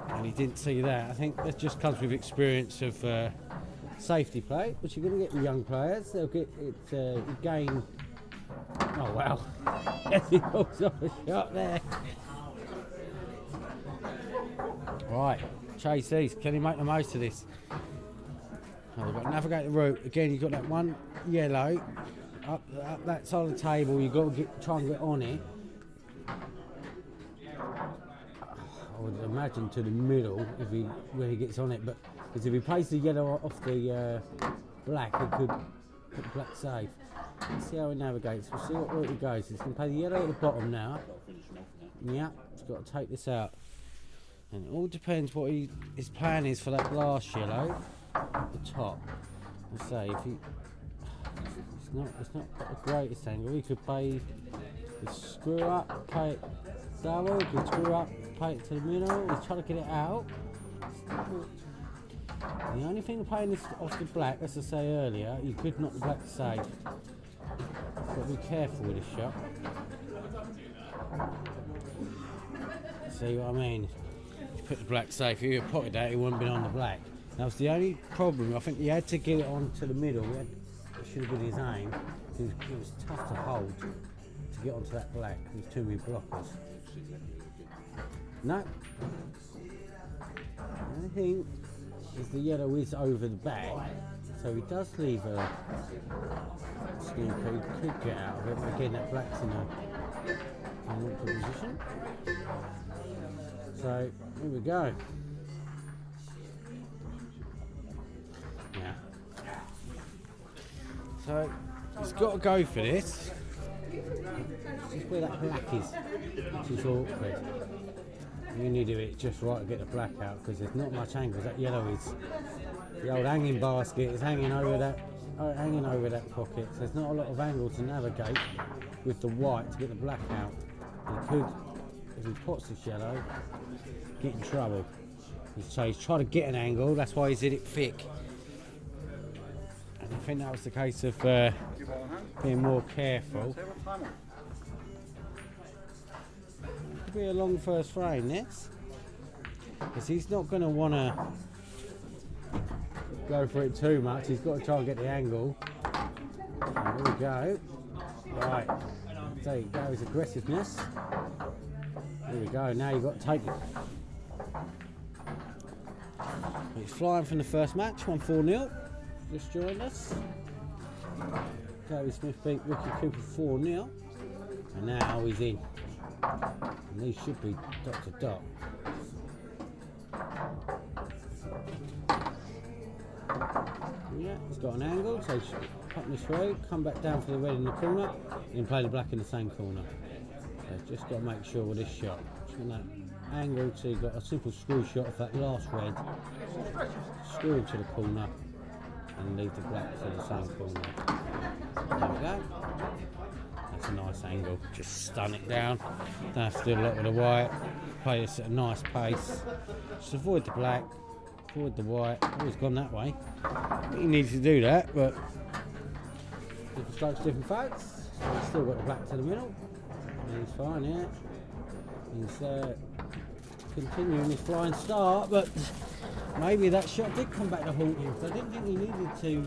Speaker 2: And he didn't see that. I think that just comes with experience of safety play, which you're going to get with young players. They'll get it, you gain. Oh wow! Yes, he pulls off a shot there. Right, Chase East, can he make the most of this? Oh, we've got to navigate the route again. You've got that one yellow up that side of the table. You've got to try and get on it. I would imagine to the middle when he gets on it, but because if he plays the yellow off the black, he could put the black safe. Let's see how he navigates. We'll see what route he goes. He's going to play the yellow at the bottom now. Yeah, he's got to take this out, and it all depends what his plan is for that last yellow at the top. Let's say if he, it's not got the greatest angle. He could play the screw up, play it double. He could screw up, play it to the middle. He's trying to get it out. The only thing to playing this off the black, as I say earlier, you could knock the black safe. Got to be careful with this shot. See what I mean? If you put the black safe, if you had potted that, it wouldn't have been on the black. That was the only problem. I think he had to get it onto the middle. It should have been his aim. It was tough to hold to get onto that black. There's too many blockers. No. The only thing is the yellow is over the back, so he does leave a snooker. He could get out of it, but again that black's in an awkward position. So here we go. Yeah. So he's got to go for this. This is where that black is, which is awkward. You need to do it just right to get the black out because there's not much angle. That yellow is the old hanging basket is hanging over that pocket. So there's not a lot of angle to navigate with the white to get the black out. He could, if he pots this yellow, get in trouble. So he's trying to get an angle. That's why he's hit it thick. And I think that was the case of being more careful. Be a long first frame this, because he's not going to want to go for it too much. He's got to try and get the angle. And here we go. Right, there you go, his aggressiveness. Here we go, now you've got to take it. He's flying from the first match, 1-4-0. Just joined us. Gary Smith beat Ricky Cooper 4-0. And now he's in. And these should be dot to dot. Yeah, he's got an angle, so he's cutting this through, come back down for the red in the corner, and then play the black in the same corner. So he's just got to make sure with this shot. Just on that angle, so you've got a simple screw shot of that last red, screw into the corner, and leave the black to the same corner. There we go. That's a nice angle. Just stun it down. Don't have to do a lot with the white. Play this at a nice pace. Just avoid the black, avoid the white. Always gone that way. He needs to do that, but different strokes, different folks. So he's still got the black to the middle. And he's fine, yeah. He's continuing his flying start, but maybe that shot did come back to haunt him. So I didn't think he needed to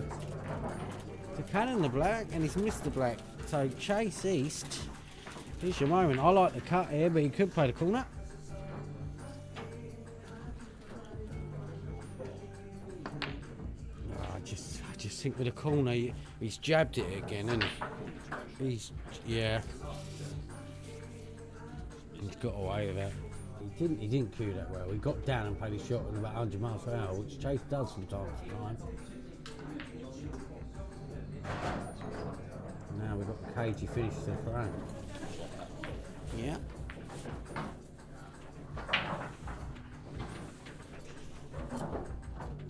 Speaker 2: cannon the black, and he's missed the black. So Chase East, here's your moment. I like the cut here, but he could play the corner. I just think with the corner, he's jabbed it again, and yeah, he's got away with that. He didn't cue that well. He got down and played his shot at about 100 miles per hour, which Chase does from time to time. Now we've got the cagey finish to the front. Yeah.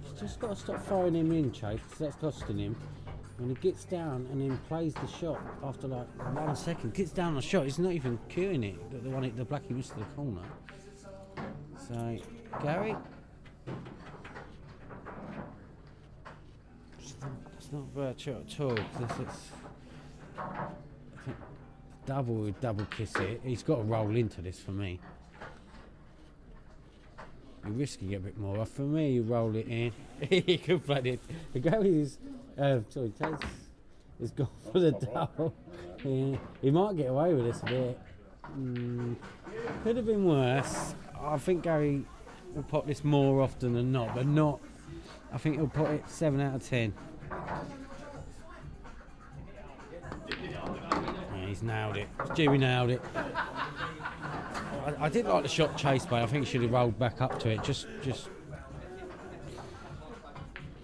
Speaker 2: He's just got to stop throwing him in, Chase, because that's costing him. when he gets down and then plays the shot after like 1 second, gets down on the shot, he's not even cueing it. The blackie missed the corner. So, Gary. It's not a bad shot at all. I think double kiss it. He's got to roll into this for me. You're risking it a bit more. For me, you roll it in. He could play it. The Gary's, Chase has gone for the double. Yeah, he might get away with this a bit. Could have been worse. I think Gary will pop this more often than not, but not. I think he'll put it 7 out of 10. Yeah, he's nailed it. Jimmy nailed it. I did like the shot Chase made. I think he should have rolled back up to it. Just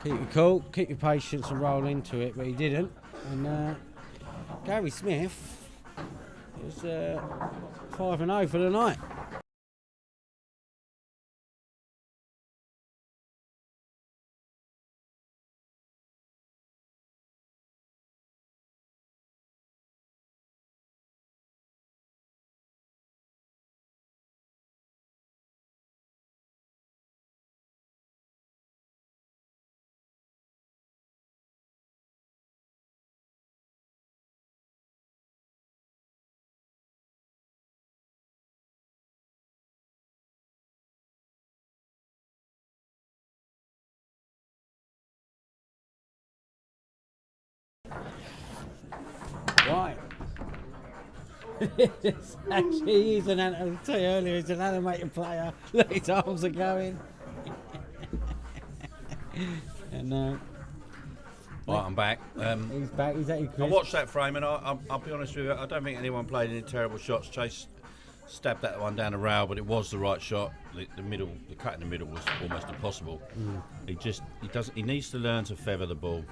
Speaker 2: keep your cool, keep your patience and roll into it, but he didn't. And Gary Smith is 5-0 for the night. Right. Actually, he's I'll tell you earlier, he's an animated player. Look, his arms are going. And
Speaker 1: Right, I'm back.
Speaker 2: he's back. He's actually
Speaker 1: I watched that frame, and I'll be honest with you, I don't think anyone played any terrible shots. Chase stabbed that one down the rail, but it was the right shot. The cut in the middle was almost impossible. He needs to learn to feather the ball,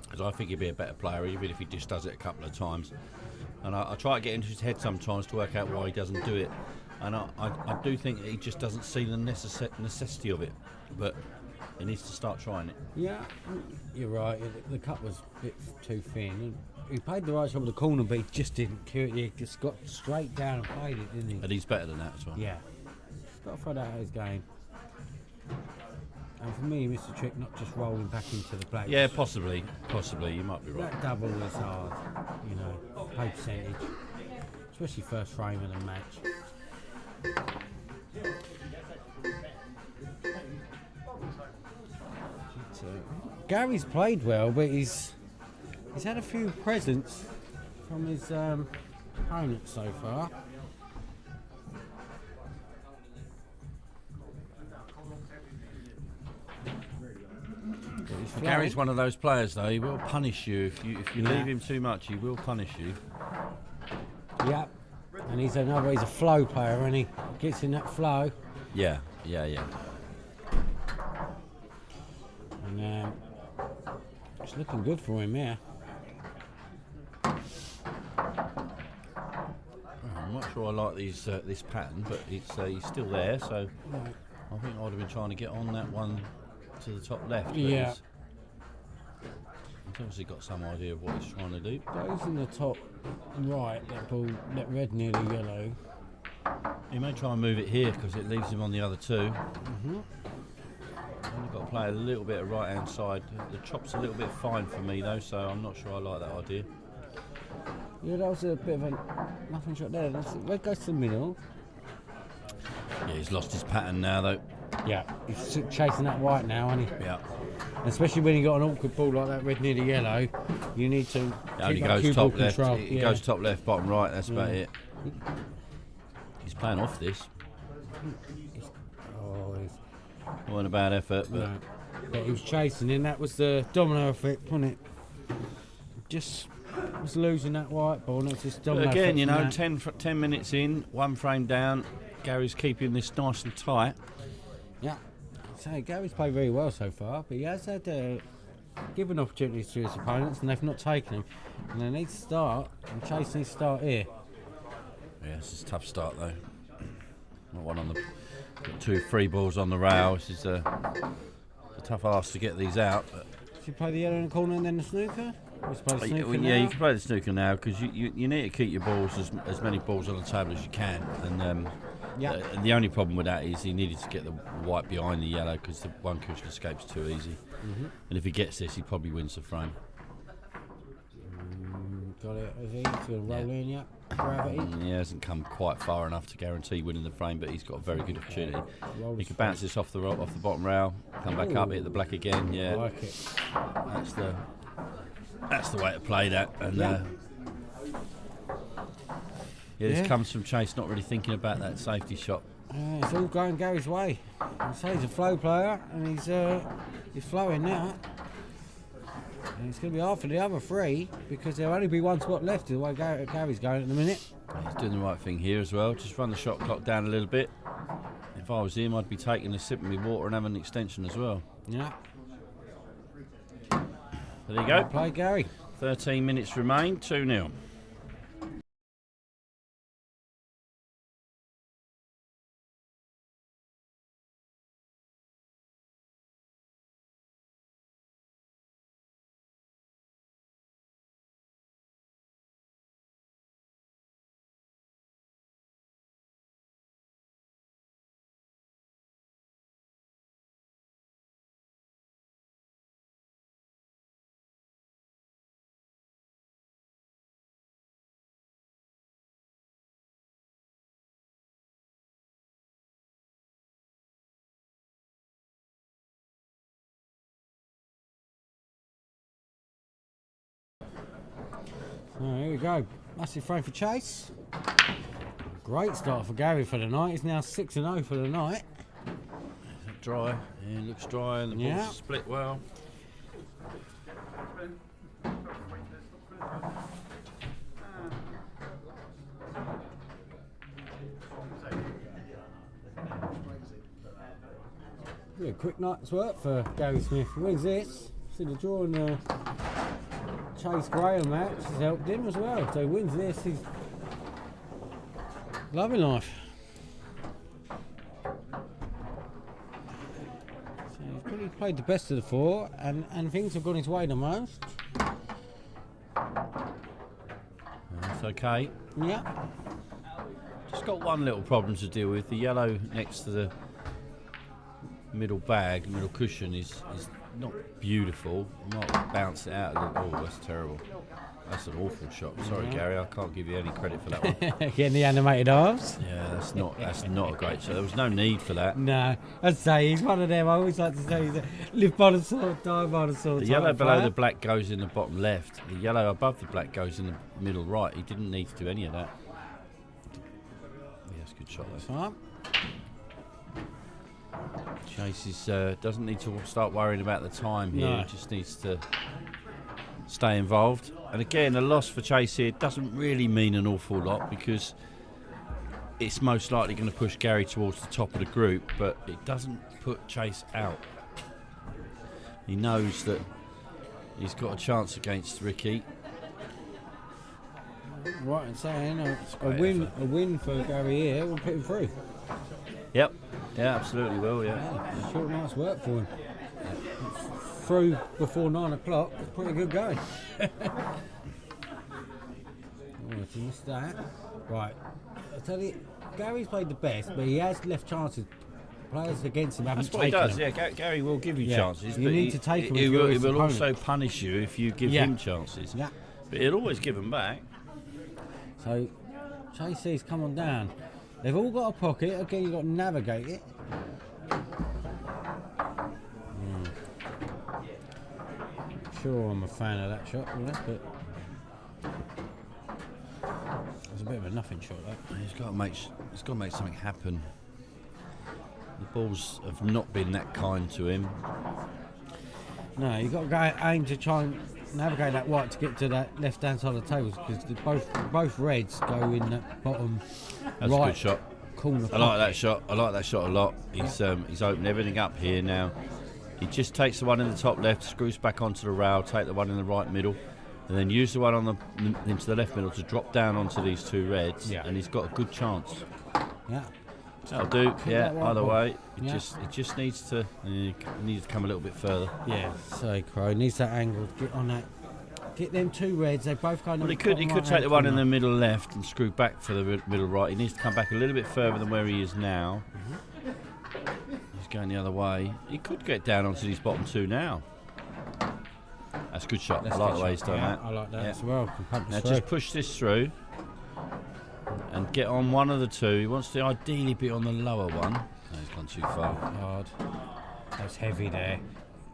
Speaker 1: because I think he'd be a better player, even if he just does it a couple of times. And I try to get into his head sometimes to work out why he doesn't do it. And I do think that he just doesn't see the necessity of it, but he needs to start trying it.
Speaker 2: Yeah, you're right. The cut was a bit too thin. He played the right shot with the corner, but he just didn't cue it. He just got straight down and played it, didn't he?
Speaker 1: And he's better than that as well.
Speaker 2: Yeah. Got to throw that out of his game. And for me, he missed the trick, not just rolling back into the black.
Speaker 1: Yeah, possibly. You might be right.
Speaker 2: That double is hard, you know, high percentage. Especially first frame of the match. Gary's played well, but he's had a few presents from his opponents so far.
Speaker 1: Gary's one of those players, though. He will punish you if you leave him too much. He will punish you.
Speaker 2: Yep. And he's a flow player, and he gets in that flow.
Speaker 1: Yeah.
Speaker 2: And it's looking good for him here.
Speaker 1: I'm not sure I like this pattern, but he's still there. So I think I would have been trying to get on that one to the top left. But
Speaker 2: Yeah.
Speaker 1: He's obviously got some idea of what he's trying to do.
Speaker 2: Goes in the top right, that ball, that red near the yellow.
Speaker 1: He may try and move it here because it leaves him on the other two. Only got to play a little bit of right hand side. The chop's a little bit fine for me though, so I'm not sure I like that idea.
Speaker 2: Yeah, that was a bit of a nothing shot there. Red goes to the middle.
Speaker 1: Yeah, he's lost his pattern now though.
Speaker 2: Yeah, he's chasing that white now, isn't he?
Speaker 1: Yeah.
Speaker 2: Especially when you got an awkward ball like that red near the yellow, you need to
Speaker 1: It
Speaker 2: keep
Speaker 1: only
Speaker 2: that
Speaker 1: goes
Speaker 2: cue ball
Speaker 1: top left.
Speaker 2: control.
Speaker 1: It goes top left, bottom right. That's about it.
Speaker 2: He's
Speaker 1: He's playing off this.
Speaker 2: Oh,
Speaker 1: Wasn't a bad effort, but
Speaker 2: no. Yeah, he was chasing in. That was the domino effect, wasn't it? Just was losing that white ball. Not just domino
Speaker 1: again,
Speaker 2: effect
Speaker 1: you
Speaker 2: from
Speaker 1: know,
Speaker 2: that.
Speaker 1: 10 minutes in, one frame down. Gary's keeping this nice and tight.
Speaker 2: Yeah. So Gary's played very well so far, but he has had given opportunities to his opponents, and they've not taken him. And they need to start, and Chase needs to start here.
Speaker 1: Yeah, this is a tough start though. Not one on the got 2 free balls on the rail. This is a tough ask to get these out. But
Speaker 2: Should he play the yellow in the corner and then the snooker? We're supposed to snooker
Speaker 1: Yeah,
Speaker 2: now.
Speaker 1: you can play the snooker now because you need to keep your balls as many balls on the table as you can. And
Speaker 2: Yeah.
Speaker 1: the only problem with that is he needed to get the white behind the yellow because the one cushion escapes too easy. And if he gets this, he probably wins the frame.
Speaker 2: Got it, is he? He's going to roll in, yeah. Gravity.
Speaker 1: He hasn't come quite far enough to guarantee winning the frame, but he's got a very good opportunity.
Speaker 2: Roll
Speaker 1: He
Speaker 2: the
Speaker 1: could bounce this off the bottom rail, come back up, hit the black again.
Speaker 2: I
Speaker 1: Yeah,
Speaker 2: like it.
Speaker 1: that's the way to play that. And
Speaker 2: Yeah.
Speaker 1: this
Speaker 2: Yeah.
Speaker 1: comes from Chase not really thinking about that safety shot.
Speaker 2: It's all going Gary's way. So he's a flow player, and he's flowing now. And it's going to be hard for the other three because there'll only be one spot left the way Gary's going at the minute.
Speaker 1: He's doing the right thing here as well. Just run the shot clock down a little bit. If I was him, I'd be taking a sip of my water and having an extension as well.
Speaker 2: Yeah.
Speaker 1: There you go.
Speaker 2: Play Gary.
Speaker 1: 13 minutes remain, 2-0.
Speaker 2: Oh, here we go. Massive frame for Chase. Great start for Gary for the night. He's now 6-0 for the night.
Speaker 1: Dry. Yeah, it looks dry and the
Speaker 2: Yeah.
Speaker 1: balls split well.
Speaker 2: Yeah, quick night's work for Gary Smith. He wins this. See the draw and the Chase Graham match has helped him as well. So he wins this. He's loving life. So he's probably played the best of the four, and things have gone his way the most.
Speaker 1: That's okay.
Speaker 2: Yeah.
Speaker 1: Just got one little problem to deal with. The yellow next to the middle bag, middle cushion is not beautiful. I might bounce it out a little. Oh, that's terrible. That's an awful shot. Sorry, Gary, I can't give you any credit for that one.
Speaker 2: Getting the animated arms.
Speaker 1: Yeah, that's not a great shot. There was no need for that.
Speaker 2: No, I'd say he's one of them. I always like to say he's a live by the sword, die by the sword.
Speaker 1: The
Speaker 2: type
Speaker 1: yellow
Speaker 2: of
Speaker 1: below
Speaker 2: player.
Speaker 1: the black goes in the bottom left. The yellow above the black goes in the middle right. He didn't need to do any of that. Yeah, that's a good shot though.
Speaker 2: Right.
Speaker 1: Chase is, doesn't need to start worrying about the time here.
Speaker 2: No.
Speaker 1: He just needs to stay involved. And again, a loss for Chase here doesn't really mean an awful lot because it's most likely going to push Gary towards the top of the group, but it doesn't put Chase out. He knows that he's got a chance against Ricky.
Speaker 2: Right, and saying a
Speaker 1: great
Speaker 2: win for Gary here will put him through.
Speaker 1: Yep. Yeah, absolutely will, yeah.
Speaker 2: Short night's work for him. Through before 9 o'clock, it's pretty good going. Oh, if you missed that. Right, I tell you, Gary's played the best, but he has left chances. Players against him haven't
Speaker 1: That's what he
Speaker 2: taken
Speaker 1: does,
Speaker 2: them.
Speaker 1: yeah. Gary will give you
Speaker 2: Yeah.
Speaker 1: chances.
Speaker 2: You
Speaker 1: but
Speaker 2: need to take 'em
Speaker 1: He
Speaker 2: if
Speaker 1: will,
Speaker 2: you're
Speaker 1: he
Speaker 2: his
Speaker 1: will
Speaker 2: opponent.
Speaker 1: also punish you if you give
Speaker 2: Yeah.
Speaker 1: him chances.
Speaker 2: Yeah.
Speaker 1: But he'll always give them back.
Speaker 2: So, Chasey's come on down. They've all got a pocket. Again, you've got to navigate it. Sure, I'm a fan of that shot, really, but it's a bit of a nothing shot, that.
Speaker 1: He's got to make something happen. The balls have not been that kind to him.
Speaker 2: No, you've got to go aim to try and navigate that white to get to that left-hand side of the tables because both reds go in that bottom
Speaker 1: That's
Speaker 2: right
Speaker 1: a good shot.
Speaker 2: corner.
Speaker 1: I like that shot. I like that shot a lot. He's opened everything up here now. He just takes the one in the top left, screws back onto the rail, take the one in the right middle, and then use the one on into the left middle to drop down onto these two reds.
Speaker 2: Yeah.
Speaker 1: And he's got a good chance.
Speaker 2: Yeah.
Speaker 1: That'll do. Yeah.
Speaker 2: that right
Speaker 1: Either
Speaker 2: ball.
Speaker 1: way, it
Speaker 2: Yeah.
Speaker 1: just needs to come a little bit further.
Speaker 2: Yeah. So Crow needs that angle to get on that Get them two reds. They both go.
Speaker 1: Well, he could take the one in the middle left and screw back for the middle right. He needs to come back a little bit further than where he is now. He's going the other way. He could get down onto these bottom two now. That's a good shot. I like the way he's done that.
Speaker 2: I like that
Speaker 1: Yeah.
Speaker 2: as well.
Speaker 1: Now just push this through and get on one of the two. He wants to ideally be on the lower one. No, he's gone too far.
Speaker 2: Hard. That was heavy there.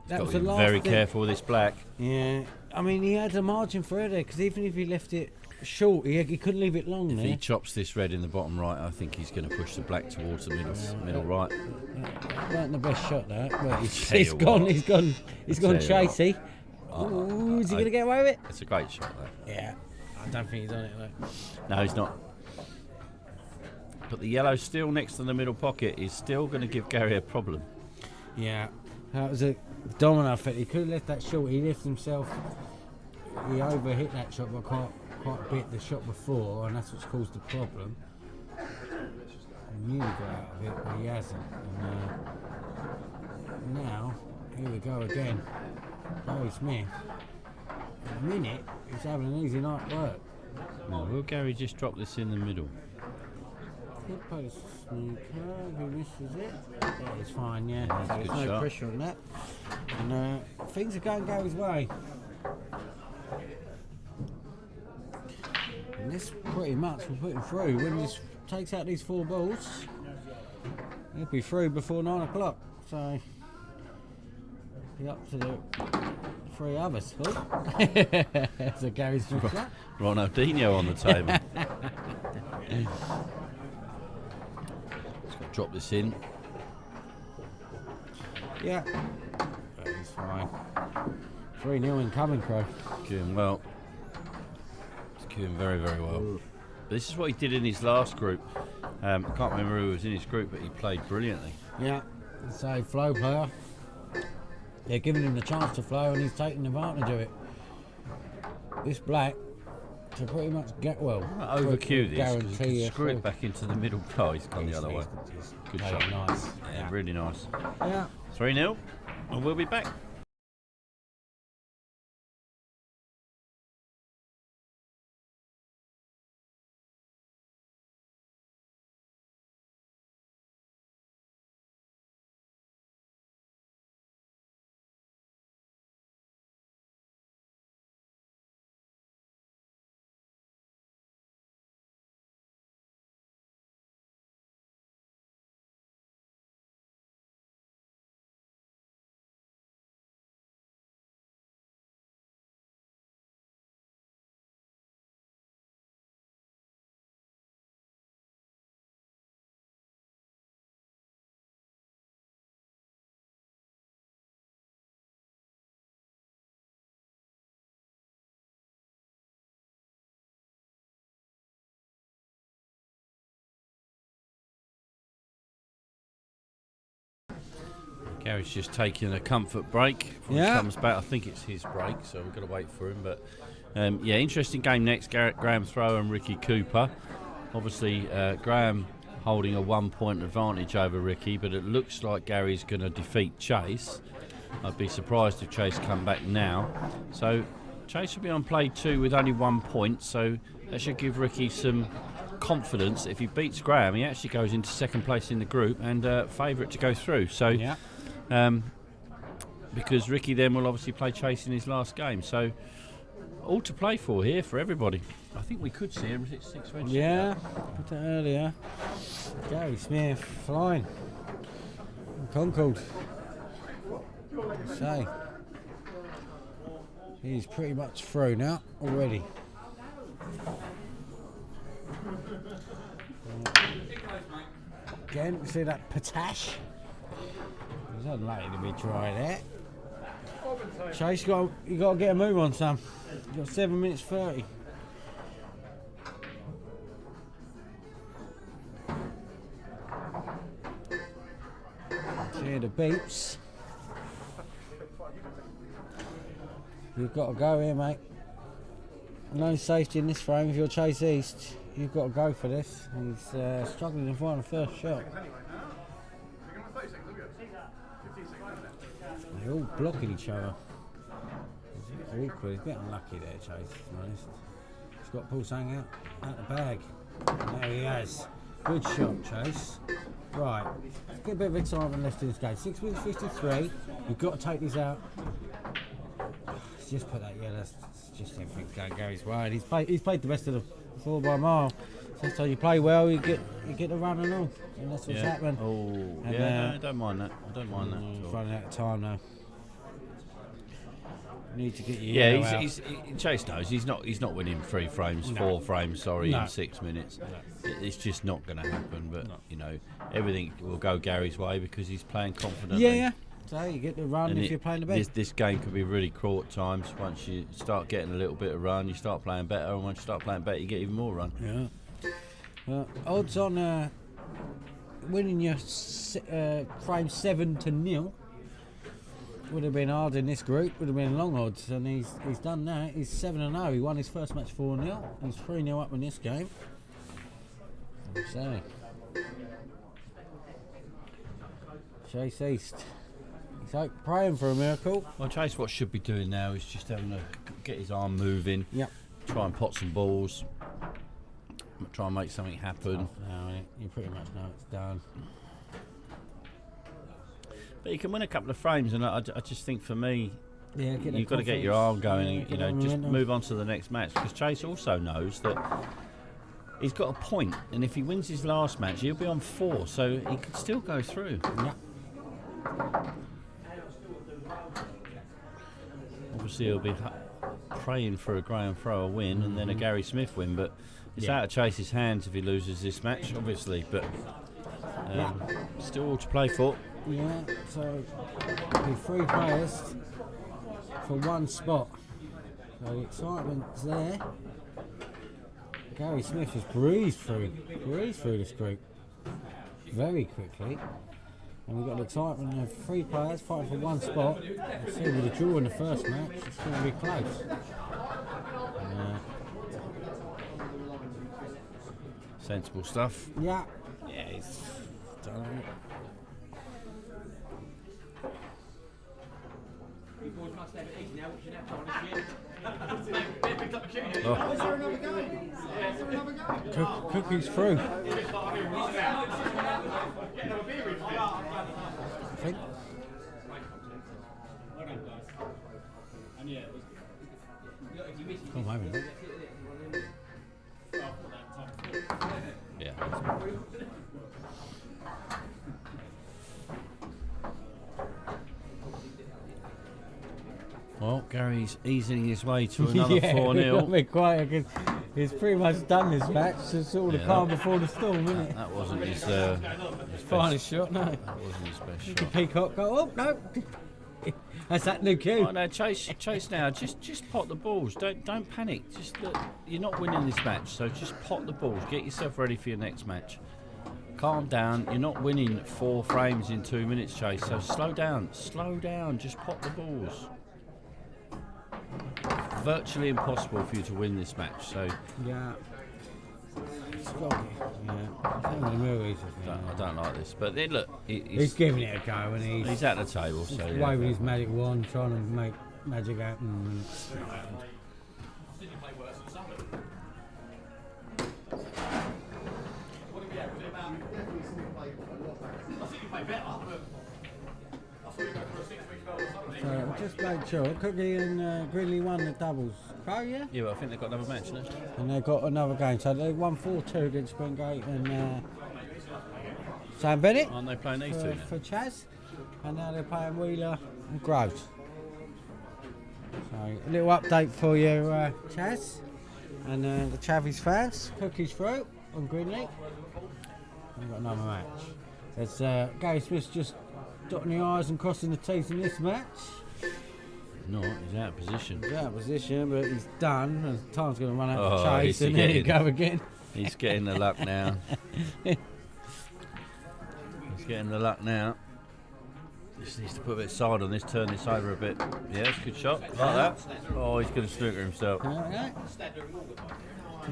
Speaker 1: He's
Speaker 2: That
Speaker 1: got
Speaker 2: was
Speaker 1: to
Speaker 2: the
Speaker 1: be
Speaker 2: last
Speaker 1: very
Speaker 2: thing.
Speaker 1: careful with this black.
Speaker 2: Yeah. I mean, he had a margin for it there because even if he left it short, he couldn't leave it long
Speaker 1: If
Speaker 2: there.
Speaker 1: he chops this red in the bottom right, I think he's going to push the black towards the middle right.
Speaker 2: That wasn't the best shot, that. But
Speaker 1: tell
Speaker 2: he's
Speaker 1: you
Speaker 2: gone.
Speaker 1: what.
Speaker 2: He's gone chasey.
Speaker 1: Oh,
Speaker 2: Ooh, is he going to get away with it?
Speaker 1: It's a great shot, though.
Speaker 2: Yeah. I don't think he's on it, though.
Speaker 1: No, he's not. But the yellow still next to the middle pocket is still going to give Gary a problem.
Speaker 2: Yeah. That was a domino effect. He could have left that short. He left himself. He overhit that shot by quite a bit the shot before, and that's what's caused the problem. He nearly got out of it, but he hasn't. And now, here we go again. Gary Smith. In a minute, he's having an easy night work.
Speaker 1: Now, will Gary just drop this in the middle?
Speaker 2: Good post snooker, if he misses it. Yeah, it's fine, yeah.
Speaker 1: That's a
Speaker 2: There's
Speaker 1: good
Speaker 2: no
Speaker 1: shot.
Speaker 2: pressure on that. And things are going Gary's way. And this pretty much will put him through. When he takes out these 4 balls, he'll be through before 9 o'clock. So, be up to the 3 others. So Gary's just that.
Speaker 1: Ronaldinho on the table. He's got to drop this in.
Speaker 2: Yeah. He's fine. 3-0 incoming, Crow.
Speaker 1: Queuing well. He's queuing very, very well. But this is what he did in his last group. I can't remember who was in his group, but he played brilliantly.
Speaker 2: Yeah. So flow player. They're giving him the chance to flow and he's taking advantage of it. This black to pretty much get well.
Speaker 1: Overcue this, 'cause he
Speaker 2: guarantee
Speaker 1: can
Speaker 2: you
Speaker 1: screw
Speaker 2: through.
Speaker 1: it back into the middle. Oh, he's gone the other way. Good
Speaker 2: Played
Speaker 1: shot.
Speaker 2: Nice.
Speaker 1: Yeah, really nice.
Speaker 2: Yeah.
Speaker 1: 3-0, and we'll be back. Gary's just taking a comfort break before he
Speaker 2: Yeah.
Speaker 1: comes back. I think it's his break, so we've got to wait for him. But yeah, interesting game next. Graham Thrower and Ricky Cooper. Obviously, Graham holding a 1-point advantage over Ricky, but it looks like Gary's going to defeat Chase. I'd be surprised if Chase come back now. So Chase will be on play 2 with only 1 point, so that should give Ricky some confidence. If he beats Graham, he actually goes into second place in the group and favourite to go through. So,
Speaker 2: Yeah.
Speaker 1: because Ricky then will obviously play Chase in his last game. So, all to play for here for everybody. I think we could see him. Is it 6 red?
Speaker 2: Yeah. Put that earlier. Gary Smith flying. Concord. So he's pretty much through now already. Again, see that patash? He's unlikely to be dry there. Chase, you got to get a move on, Sam. You've got 7 minutes 30. Clear the beeps. You've got to go here, mate. No safety in this frame if you're Chase East. You've got to go for this. He's struggling to find the first shot. They're all blocking each other. It's awkward. He's a bit unlucky there, Chase, to be honest. He's got to pull something out the bag. And there he has. Good shot, Chase. Right. Let's get a bit of excitement left in this game. 6 minutes 53. You've got to take these out. Let's just put that, yeah, that's just everything going Gary's way. And he's played the rest of the 4 by mile. So you play well, you get the run and all. And that's what's happening.
Speaker 1: Oh,
Speaker 2: And,
Speaker 1: yeah, no, I don't mind that. I don't mind that at all.
Speaker 2: Running out of time now. Need to get you.
Speaker 1: Yeah, Chase knows he's not winning 3 frames, 4 frames. Sorry,
Speaker 2: No.
Speaker 1: in 6 minutes. It's just not going to happen. But you know, everything will go Gary's way because he's playing confidently.
Speaker 2: Yeah. So you get the run
Speaker 1: And
Speaker 2: if you're playing the best.
Speaker 1: This game can be really cruel at times. Once you start getting a little bit of run, you start playing better, and once you start playing better, you get even more run.
Speaker 2: Yeah. Odds on winning your frame 7-0 would have been hard in this group. Would have been long odds, and he's done that. He's 7-0. He won his first match 4-0. He's 3-0 up in this game. So Chase East. He's praying for a miracle.
Speaker 1: Well, Chase, what should be doing now is just having to get his arm moving.
Speaker 2: Yep.
Speaker 1: Try and pot some balls. Try and make something happen.
Speaker 2: No, you pretty much know it's done.
Speaker 1: But you can win a couple of frames, and I just think for me,
Speaker 2: Yeah,
Speaker 1: you've got to get your arm going.
Speaker 2: Yeah,
Speaker 1: and,
Speaker 2: get that
Speaker 1: just
Speaker 2: momentum.
Speaker 1: move on to the next match. Because Chase also knows that he's got a point, and if he wins his last match, he'll be on 4, so he could still go through.
Speaker 2: Yeah.
Speaker 1: Obviously, he'll be praying for a Graham Thrower win and then a Gary Smith win, but it's out of Chase's hands if he loses this match, obviously. But still all to play for.
Speaker 2: Yeah, so be 3 players for 1 spot. So the excitement's there. Gary Smith has breezed through this group very quickly. And we've got the excitement of 3 players fighting for 1 spot. We'll see with a draw in the first match, it's going to be close.
Speaker 1: Sensible stuff.
Speaker 2: Yeah.
Speaker 1: Yeah, he's
Speaker 2: Done it.
Speaker 3: You boys must have it easy now, we should have time this year. Picked up the tune.
Speaker 1: Oh.
Speaker 3: Is there another game? Is there another game?
Speaker 2: Cookies through. I think. Oh, maybe not.
Speaker 1: Yeah. Well, Gary's easing his way to another
Speaker 2: yeah,
Speaker 1: 4-0.
Speaker 2: Be quiet because he's pretty much done this match. It's all the
Speaker 1: Yeah,
Speaker 2: calm
Speaker 1: that-
Speaker 2: before the storm, isn't it?
Speaker 1: That wasn't his
Speaker 2: Finest shot, no.
Speaker 1: That wasn't his best
Speaker 2: The
Speaker 1: shot.
Speaker 2: peacock go, oh no. That's that new cue.
Speaker 1: Oh, no, Chase now. Just pot the balls. Don't panic. Just look, you're not winning this match, so just pot the balls. Get yourself ready for your next match. Calm down. You're not winning 4 frames in 2 minutes, Chase. So slow down. Slow down. Just pot the balls. Virtually impossible for you to win this match. So
Speaker 2: Yeah. It's got to be, yeah. Some of the movies,
Speaker 1: I don't like this. But then look,
Speaker 2: he's giving it a go and
Speaker 1: he's at the table. So
Speaker 2: he's
Speaker 1: yeah.
Speaker 2: waving his magic wand, trying to make magic happen. And it's not happened. So just make sure Cookie and Gridley won the doubles. Oh yeah.
Speaker 1: Yeah, but I think they've got another match next.
Speaker 2: And they've got another game. So they won 4-2 against Springate and Sam Bennett
Speaker 1: Aren't they playing these two now?
Speaker 2: for Chaz. And now they're playing Wheeler and Groves. So a little update for you, Chaz. And the Chavies fans. Cookies through on Gridley. We've got another match. There's Gary Smith's just dotting the I's and crossing the T's in this match.
Speaker 1: No, he's out of position.
Speaker 2: He's out of position, but he's done. And time's going to run out
Speaker 1: Oh,
Speaker 2: for Chase,
Speaker 1: he's
Speaker 2: and there you
Speaker 1: getting-
Speaker 2: go again.
Speaker 1: He's getting the luck now. He's getting the luck now. Just needs to put a bit of side on this, turn this over a bit. Yeah, it's a good shot. Like that. Oh, he's going to snooker himself.
Speaker 2: Okay.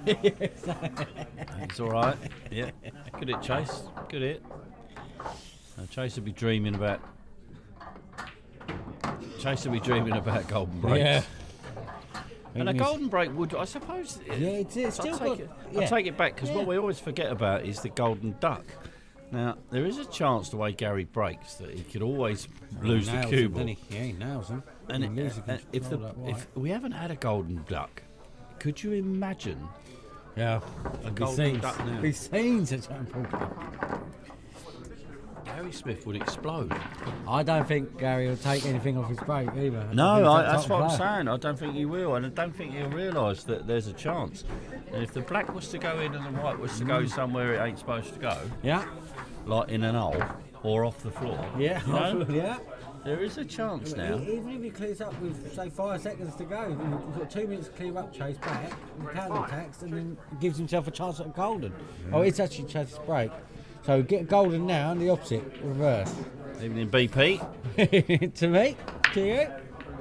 Speaker 1: It's all right. Yeah. Good hit, Chase. Good hit. Chase will be dreaming about. Chase will be dreaming about golden breaks.
Speaker 2: Yeah.
Speaker 1: And a golden break would, I suppose.
Speaker 2: Yeah, it's still
Speaker 1: I'll
Speaker 2: got.
Speaker 1: take it,
Speaker 2: Yeah.
Speaker 1: I'll take it back because
Speaker 2: Yeah.
Speaker 1: what we always forget about is the golden duck. Now there is a chance the way Gary breaks that he could always lose the
Speaker 2: Nails
Speaker 1: cue
Speaker 2: them,
Speaker 1: ball.
Speaker 2: doesn't he? Yeah, he nails them.
Speaker 1: And
Speaker 2: He loses
Speaker 1: if
Speaker 2: control that
Speaker 1: if
Speaker 2: white.
Speaker 1: we haven't had a golden duck, could you imagine?
Speaker 2: Yeah,
Speaker 1: golden duck now.
Speaker 2: Be scenes at Temple.
Speaker 1: Gary Smith would explode.
Speaker 2: I don't think Gary will take anything off his break either.
Speaker 1: No,
Speaker 2: He's that
Speaker 1: that's
Speaker 2: type
Speaker 1: what
Speaker 2: of
Speaker 1: I'm
Speaker 2: player.
Speaker 1: saying. I don't think he will, and I don't think he'll realise that there's a chance. And if the black was to go in and the white was to go somewhere it ain't supposed to go,
Speaker 2: Yeah,
Speaker 1: like in an hole or off the floor,
Speaker 2: yeah,
Speaker 1: you know,
Speaker 2: yeah.
Speaker 1: there is a chance now.
Speaker 2: Even if he clears up with, say, 5 seconds to go, he's got 2 minutes to clear up, chase back, and counter attacks, and then gives himself a chance at a golden. Oh, it's actually chase break. So get a golden now, and the opposite, reverse.
Speaker 1: Even in BP,
Speaker 2: To me, to you.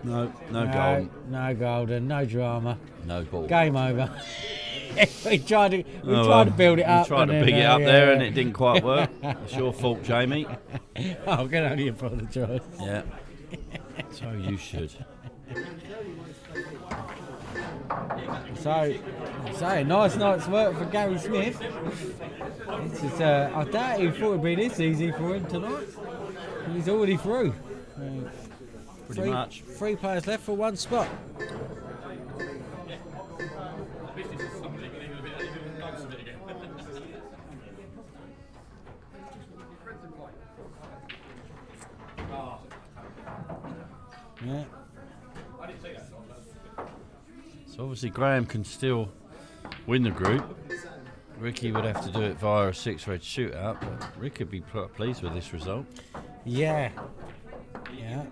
Speaker 1: no golden,
Speaker 2: No golden, no drama.
Speaker 1: no ball.
Speaker 2: Game over. we tried to
Speaker 1: Oh,
Speaker 2: build it up.
Speaker 1: We tried
Speaker 2: and
Speaker 1: to
Speaker 2: then,
Speaker 1: big it up there,
Speaker 2: yeah.
Speaker 1: and it didn't quite work. It's your fault, Jamie.
Speaker 2: I can only apologise.
Speaker 1: Yeah. So you should.
Speaker 2: So nice night's work for Gary Smith. This is, I doubt he thought it'd be this easy for him tonight. He's already through.
Speaker 1: Pretty much.
Speaker 2: 3 players left for 1 spot. Yeah.
Speaker 1: So obviously Graham can still win the group. Ricky would have to do it via a 6-red shootout, but Rick would be pleased with this result.
Speaker 2: Yeah. Yeah.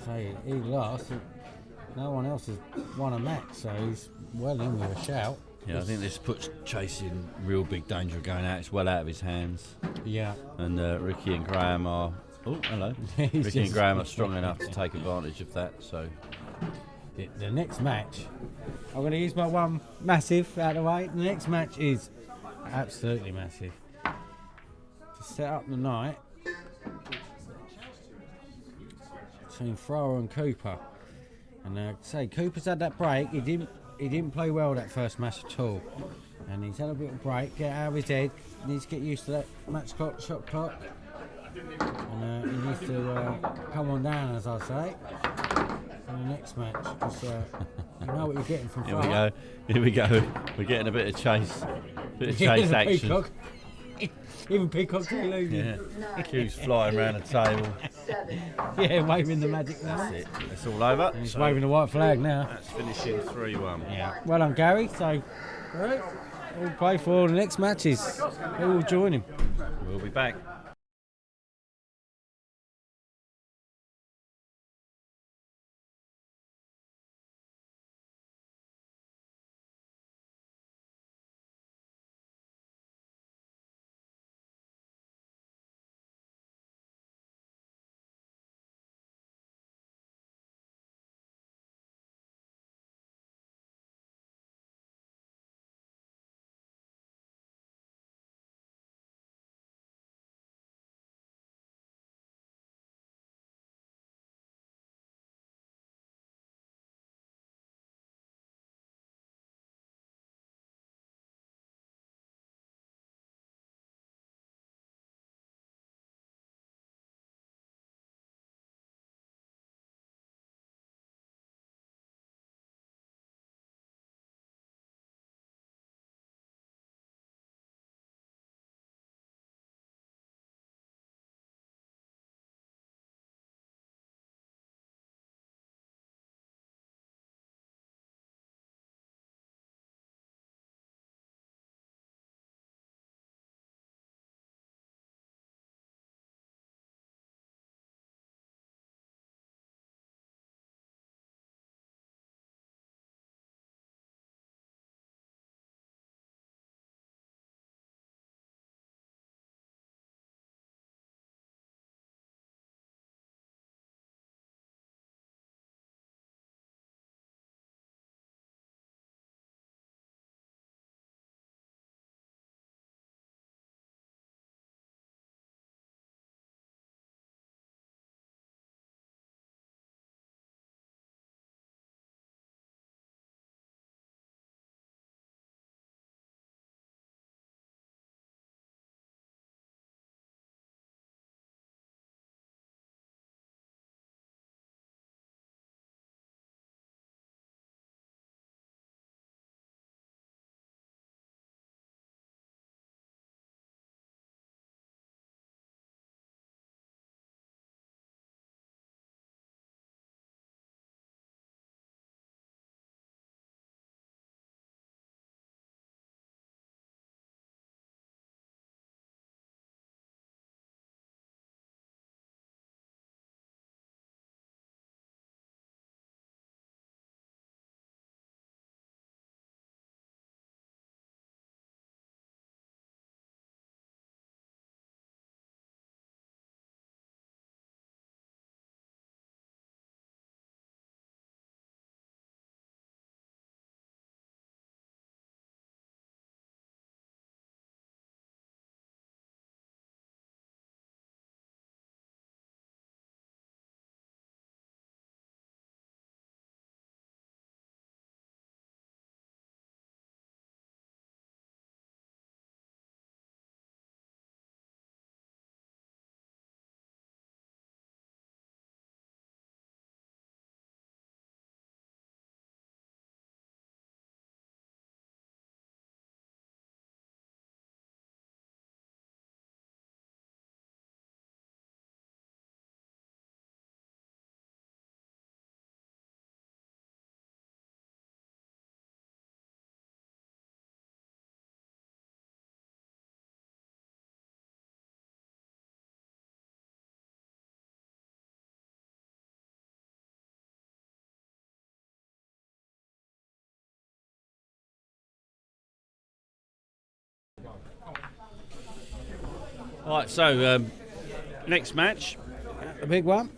Speaker 2: So he lost. No one else has won a match, so he's well in with a shout.
Speaker 1: Yeah, I think this puts Chase in real big danger of going out. It's well out of his hands.
Speaker 2: Yeah.
Speaker 1: And Ricky and Graham are... Oh, hello.
Speaker 2: He's
Speaker 1: Ricky and
Speaker 2: just-
Speaker 1: Graham are strong enough to take advantage of that, so...
Speaker 2: The next match, I'm going to use my one massive out of the way. The next match is absolutely massive. To set up the night between Thrower and Cooper. And say Cooper's had that break. He didn't play well that first match at all. And he's had a bit of break. Get out of his head. Needs to get used to that match clock, shot clock. And he needs to come on down, as I say. In the next match, because you know what you're getting from
Speaker 1: Here
Speaker 2: Thrower.
Speaker 1: we go. We're getting a bit of chase action.
Speaker 2: Peacock. Even Peacock's losing.
Speaker 1: Yeah. Q's flying around the table.
Speaker 4: 7,
Speaker 2: Yeah, waving the magic now.
Speaker 1: That's it. It's all over.
Speaker 2: He's
Speaker 1: So
Speaker 2: waving the white flag now.
Speaker 1: that's finishing 3-1.
Speaker 2: Yeah. Well done, Gary. So, right, we'll play for the next matches. Who will join him?
Speaker 1: We'll be back. Right, so next match,
Speaker 2: The big one.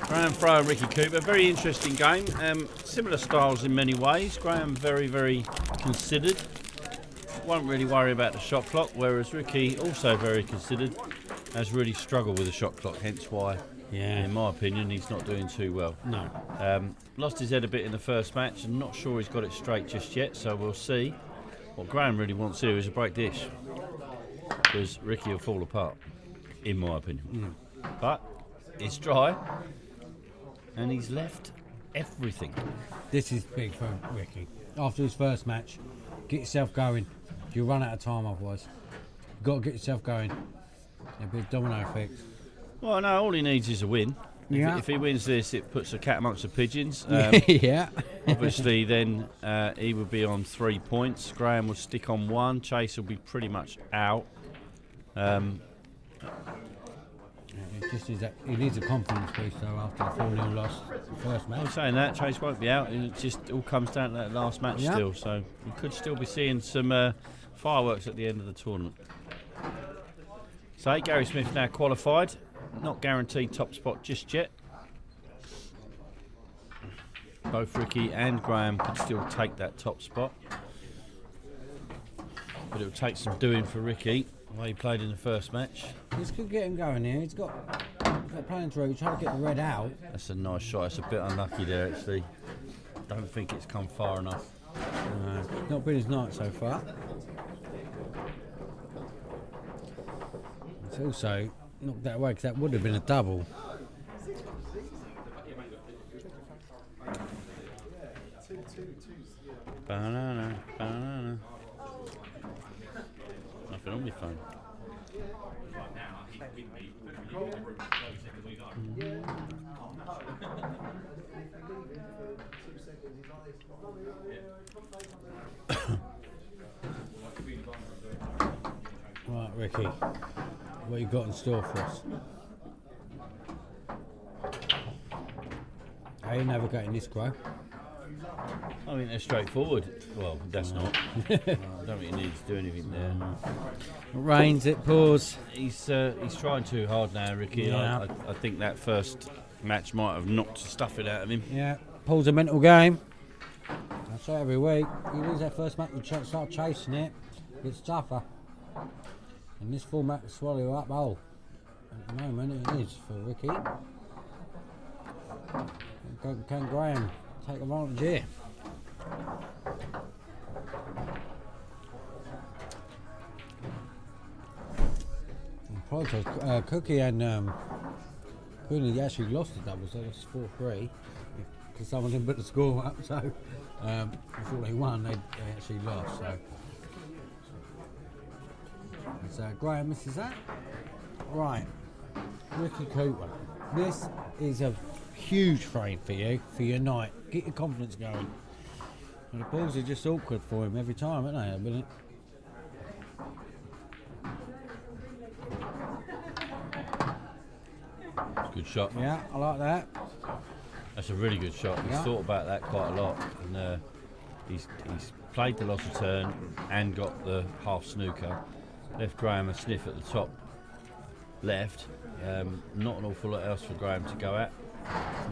Speaker 1: Graham Fro and Ricky Cooper. Very interesting game. Similar styles in many ways. Graham very, very considered. Won't really worry about the shot clock, whereas Ricky, also very considered, has really struggled with the shot clock, hence why, in my opinion, he's not doing too well.
Speaker 2: No.
Speaker 1: Lost his head a bit in the first match and not sure he's got it straight just yet, so we'll see. What Graham really wants to do is a break dish, because Ricky will fall apart, in my opinion. But it's dry and he's left everything.
Speaker 2: This is big for Ricky. After his first match, get yourself going. You'll run out of time otherwise. You've got to get yourself going. There'll be a domino effect.
Speaker 1: Well, no, all he needs is a win.
Speaker 2: Yeah.
Speaker 1: If he wins this, it puts a cat amongst the pigeons.
Speaker 2: Yeah.
Speaker 1: Obviously, then he would be on 3 points. Graham would stick on 1. Chase will be pretty much out.
Speaker 2: It just is that he needs a confidence boost though after the 4-0 loss the first
Speaker 1: I'm
Speaker 2: match.
Speaker 1: saying that Chase won't be out. It just all comes down to that last match
Speaker 2: Yeah.
Speaker 1: still. So we could still be seeing some fireworks at the end of the tournament. So Gary Smith now qualified. Not guaranteed top spot just yet. Both Ricky and Graham could still take that top spot. But it will take some doing for Ricky, the way he played in the first match.
Speaker 2: This could get him going here. He's got playing through. He's trying to get the red out.
Speaker 1: That's a nice shot. It's a bit unlucky there, actually. Don't think it's come far enough.
Speaker 2: Not been his night so far. It's also knocked that away because that would have been a double.
Speaker 1: Banana, banana. Nothing on my phone.
Speaker 2: Right, Ricky, what you got in store for us? How are you navigating this, Gro?
Speaker 1: I mean, they're straightforward. Well, that's not. I don't think he needs to do anything there.
Speaker 2: It rains, it pours.
Speaker 1: He's trying too hard now, Ricky.
Speaker 2: Yeah.
Speaker 1: I think that first match might have knocked the stuffing out of him.
Speaker 2: Yeah, Paul's a mental game. I say every week, you lose that first match, you start chasing it, it's tougher. And this format will swallow you up whole. At the moment, it is for Ricky. Can Graham take advantage here? Cookie and Cooney actually lost the doubles, so that's 4-3. Because someone didn't put the score up, so before they won, they actually lost. So Graham misses that. Right, Ricky Cooper. This is a huge frame for you, for your night. Get your confidence going. And the balls are just awkward for him every time, aren't they? At the minute.
Speaker 1: Good shot.
Speaker 2: Yeah, I like that.
Speaker 1: That's a really good shot. He's
Speaker 2: Yeah.
Speaker 1: thought about that quite a lot. And he's played the loss of turn and got the half snooker. Left Graham a sniff at the top left. Not an awful lot else for Graham to go at.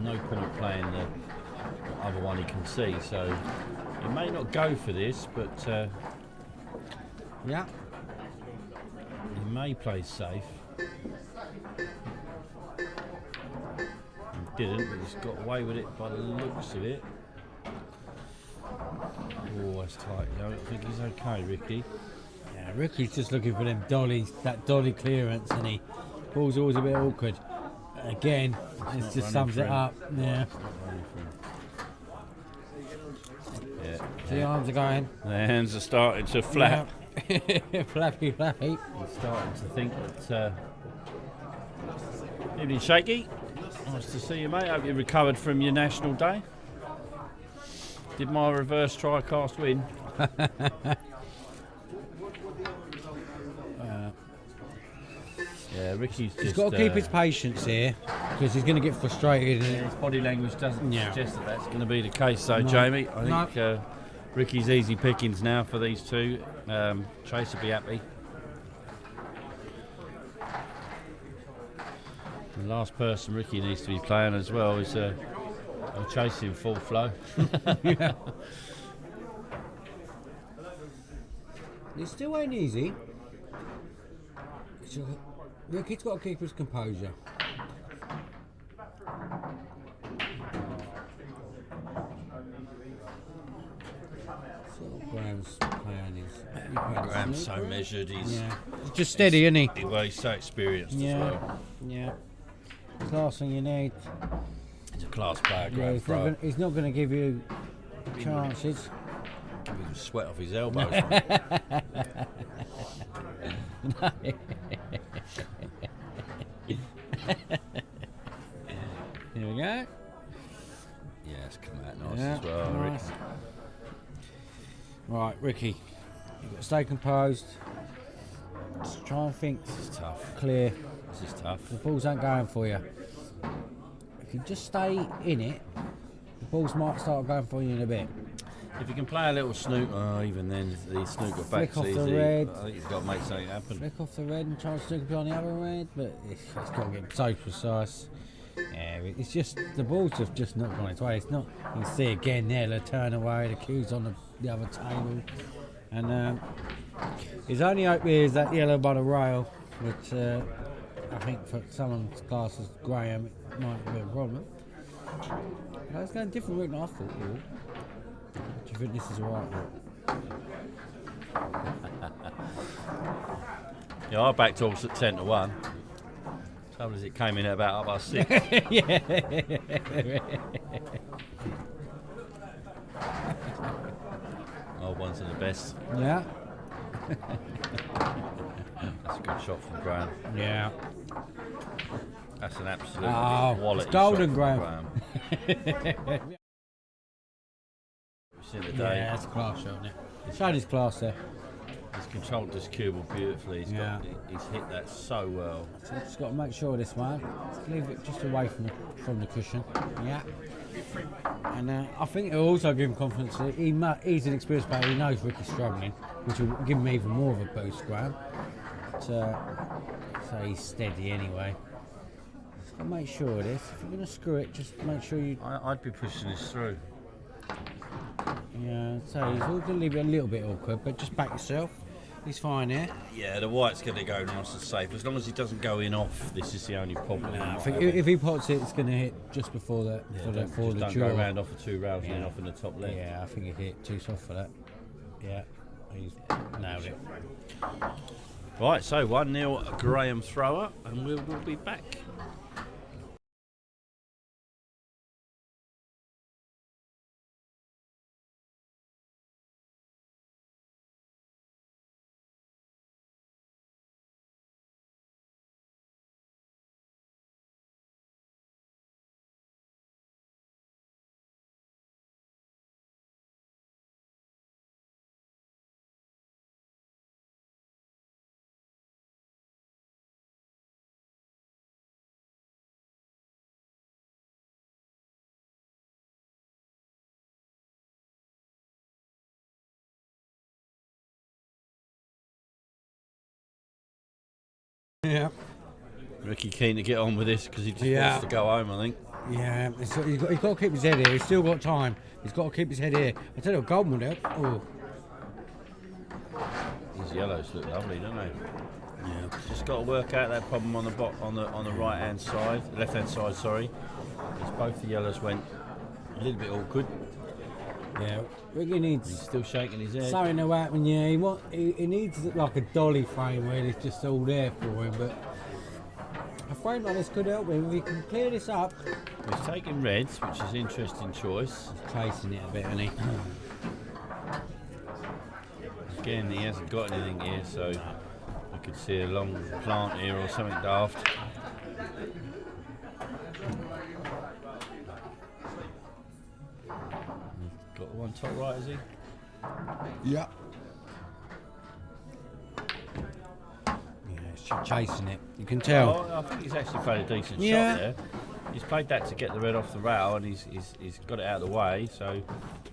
Speaker 1: No point playing the other one he can see. So he may not go for this, but
Speaker 2: Yeah.
Speaker 1: he may play safe. He didn't, but he's got away with it by the looks of it. Oh, that's tight. I don't think he's okay, Ricky.
Speaker 2: Yeah, Ricky's just looking for them dollies, that dolly clearance, and he ball's always a bit awkward. Again, it
Speaker 1: not
Speaker 2: just
Speaker 1: running
Speaker 2: sums it
Speaker 1: through.
Speaker 2: up. Yeah.
Speaker 1: Yeah.
Speaker 2: The arms are going.
Speaker 1: The hands are starting to flap.
Speaker 2: Yeah. Flappy flappy.
Speaker 1: He's starting to think that. Evening, Shaky. Nice to see you, mate. Hope you recovered from your national day. Did my reverse tri-cast win? Yeah, Ricky's just.
Speaker 2: He's got to keep his patience here because he's going to get frustrated.
Speaker 1: Yeah, his body language doesn't
Speaker 2: Yeah.
Speaker 1: suggest that that's going to be the case, though,
Speaker 2: No.
Speaker 1: Jamie. I
Speaker 2: No.
Speaker 1: think Ricky's easy pickings now for these two. Chase will be happy. The last person Ricky needs to be playing as well is chasing full flow.
Speaker 2: Yeah. It still ain't easy. So, Ricky's got to keep his composure. So Graham's playing his.
Speaker 1: Graham's so measured. He's
Speaker 2: Just steady, isn't he?
Speaker 1: well, he's so experienced as well.
Speaker 2: Yeah. It's the last thing you need.
Speaker 1: He's a class player,
Speaker 2: Yeah,
Speaker 1: Graham.
Speaker 2: he's not going to give you chances.
Speaker 1: He can sweat off his elbows.
Speaker 2: Here we go.
Speaker 1: Yeah, it's come out nice
Speaker 2: Yeah,
Speaker 1: as well.
Speaker 2: nice.
Speaker 1: Ricky.
Speaker 2: Right, Ricky, you've got to stay composed. Just try and think
Speaker 1: This is tough.
Speaker 2: clear.
Speaker 1: This is tough.
Speaker 2: The balls ain't going for you. If you just stay in it, the balls might start going for you in a bit.
Speaker 1: If you can play a little snooker, even then, the snooker back's
Speaker 2: Flick off
Speaker 1: easy.
Speaker 2: the red.
Speaker 1: I think you've got to make something happen.
Speaker 2: Flick off the red and try and stick it on the other red, but it's got to get so precise. Yeah, it's just the balls have just not gone its way. It's not. You can see again there, the turn away, the cue's on the other table, and his only hope here is that yellow by the rail, which I think for someone's class as Graham it might be a problem. But it's going a different route than I thought. Really. Do you think this is the right route?
Speaker 1: Yeah, I backed horse at 10-1. Trouble is, it came in at about 6:30.
Speaker 2: Yeah.
Speaker 1: Old ones are the best.
Speaker 2: Yeah.
Speaker 1: That's a good shot from Graham.
Speaker 2: Yeah.
Speaker 1: That's an absolute
Speaker 2: Oh,
Speaker 1: quality
Speaker 2: it's golden,
Speaker 1: shot
Speaker 2: Graham.
Speaker 1: from Graham. We've seen the day.
Speaker 2: Yeah, that's a class shot, isn't it? Showed his class there.
Speaker 1: He's controlled this cue ball beautifully. He's hit that so well.
Speaker 2: So just got to make sure of this one. Just leave it just away from the cushion. Yeah. And I think it'll also give him confidence. He's an experienced player. He knows Ricky's struggling, which will give him even more of a boost, Graham. But, so he's steady anyway. Just got to make sure of this. If you're going to screw it, just make sure you.
Speaker 1: I'd be pushing this through.
Speaker 2: Yeah. So he's all going to leave it a little bit awkward, but just back yourself. He's fine here.
Speaker 1: Yeah, the white's going to go nice and safe. As long as he doesn't go in off, this is the only problem.
Speaker 2: I think if he pots it, it's going to hit just before the
Speaker 1: don't
Speaker 2: jaw.
Speaker 1: go around off for 2 rounds and then off in the top left.
Speaker 2: Yeah, I think he hit too soft for that. Yeah, he's nailed it.
Speaker 1: Right, so 1-0 Graham thrower, and we'll be back.
Speaker 2: Yeah.
Speaker 1: Ricky keen to get on with this because he just
Speaker 2: Yeah.
Speaker 1: wants to go home, I think.
Speaker 2: Yeah, he's got to keep his head here. He's still got time. He's got to keep his head here. I tell you what, Goldman will help. Oh.
Speaker 1: These yellows look lovely, don't they? Yeah. Just got to work out that problem on the on the right hand side, left hand side. Sorry, because both the yellows went a little bit awkward.
Speaker 2: Yeah, Ricky needs
Speaker 1: He's still shaking his head.
Speaker 2: something to happen. Yeah, he needs like a dolly frame where it's just all there for him. But a frame like this could help him if he can clear this up.
Speaker 1: He's taking reds, which is an interesting choice.
Speaker 2: Chasing it a bit, isn't he?
Speaker 1: Again, he hasn't got anything here, so you could see a long plant here or something daft. Got one top right, is he?
Speaker 2: Yeah. Yeah, he's chasing it. You can tell.
Speaker 1: Oh, I think he's actually played a decent
Speaker 2: Yeah.
Speaker 1: shot there. He's played that to get the red off the rail, and he's got it out of the way, so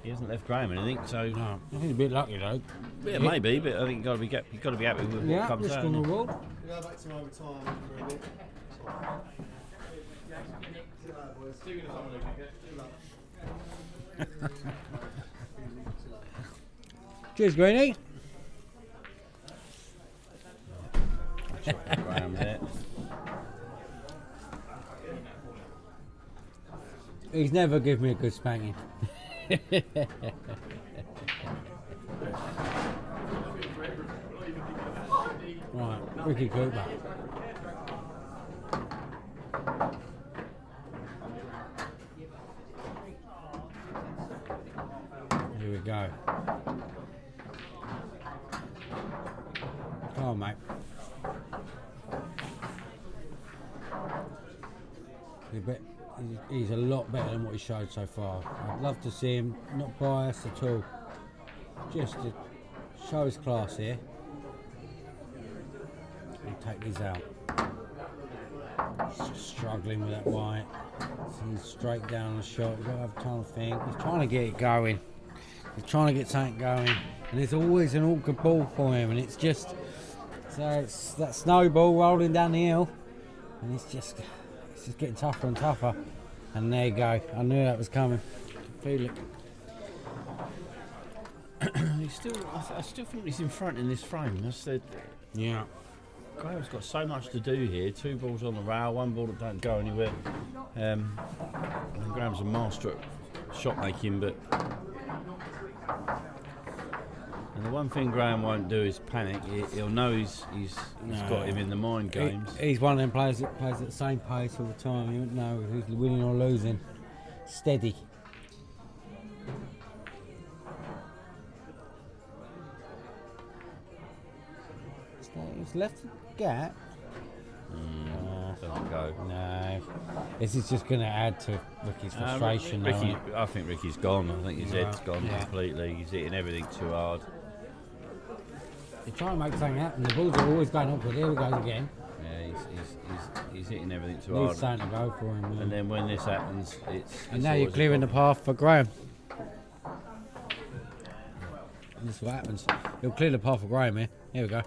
Speaker 1: he hasn't left Graham anything. So
Speaker 2: No, I think he's a bit lucky though.
Speaker 1: yeah, maybe, but I think you've got to be happy with what
Speaker 2: Yeah,
Speaker 1: comes
Speaker 2: risk
Speaker 1: out.
Speaker 2: on the wall.
Speaker 6: Go back to overtime for a bit.
Speaker 2: Cheers, Greenie.
Speaker 1: Graham there.
Speaker 2: He's never given me a good spanking. Right, Ricky Cooper. Here we go. Come on, mate. He's a lot better than what he showed so far. I'd love to see him, not biased at all, just to show his class here. And take these out. He's just struggling with that white. He's straight down on the shot. He's got to have time to think. He's trying to get it going. He's trying to get something going. And it's always an awkward ball for him. And it's just, so it's that snowball rolling down the hill. And it's just getting tougher and tougher. And there you go. I knew that was coming. Feel it.
Speaker 1: He's still, I still think he's in front in this frame. I said,
Speaker 2: Yeah.
Speaker 1: Graham's got so much to do here. 2 balls on the rail, 1 ball that don't go anywhere. And Graham's a master at shot making, but and the one thing Graham won't do is panic. He'll know he's got him in the mind games.
Speaker 2: He's one of them players that plays at the same pace all the time. You don't know who's winning or losing. Steady. He's left the gap.
Speaker 1: Doesn't go.
Speaker 2: No. This is just going to add to Ricky's frustration.
Speaker 1: Ricky, I think Ricky's gone. I think his head's gone
Speaker 2: Yeah.
Speaker 1: completely. He's hitting everything too hard.
Speaker 2: They're trying to make something happen. The balls are always going upward. Here we go again.
Speaker 1: Yeah, he's hitting everything too
Speaker 2: Needs
Speaker 1: hard.
Speaker 2: something to go for him.
Speaker 1: And then when this happens, it's
Speaker 2: And now you're
Speaker 1: always a
Speaker 2: clearing the
Speaker 1: problem.
Speaker 2: path for Graham. And this is what happens. He'll clear the path for Graham here. Here we go.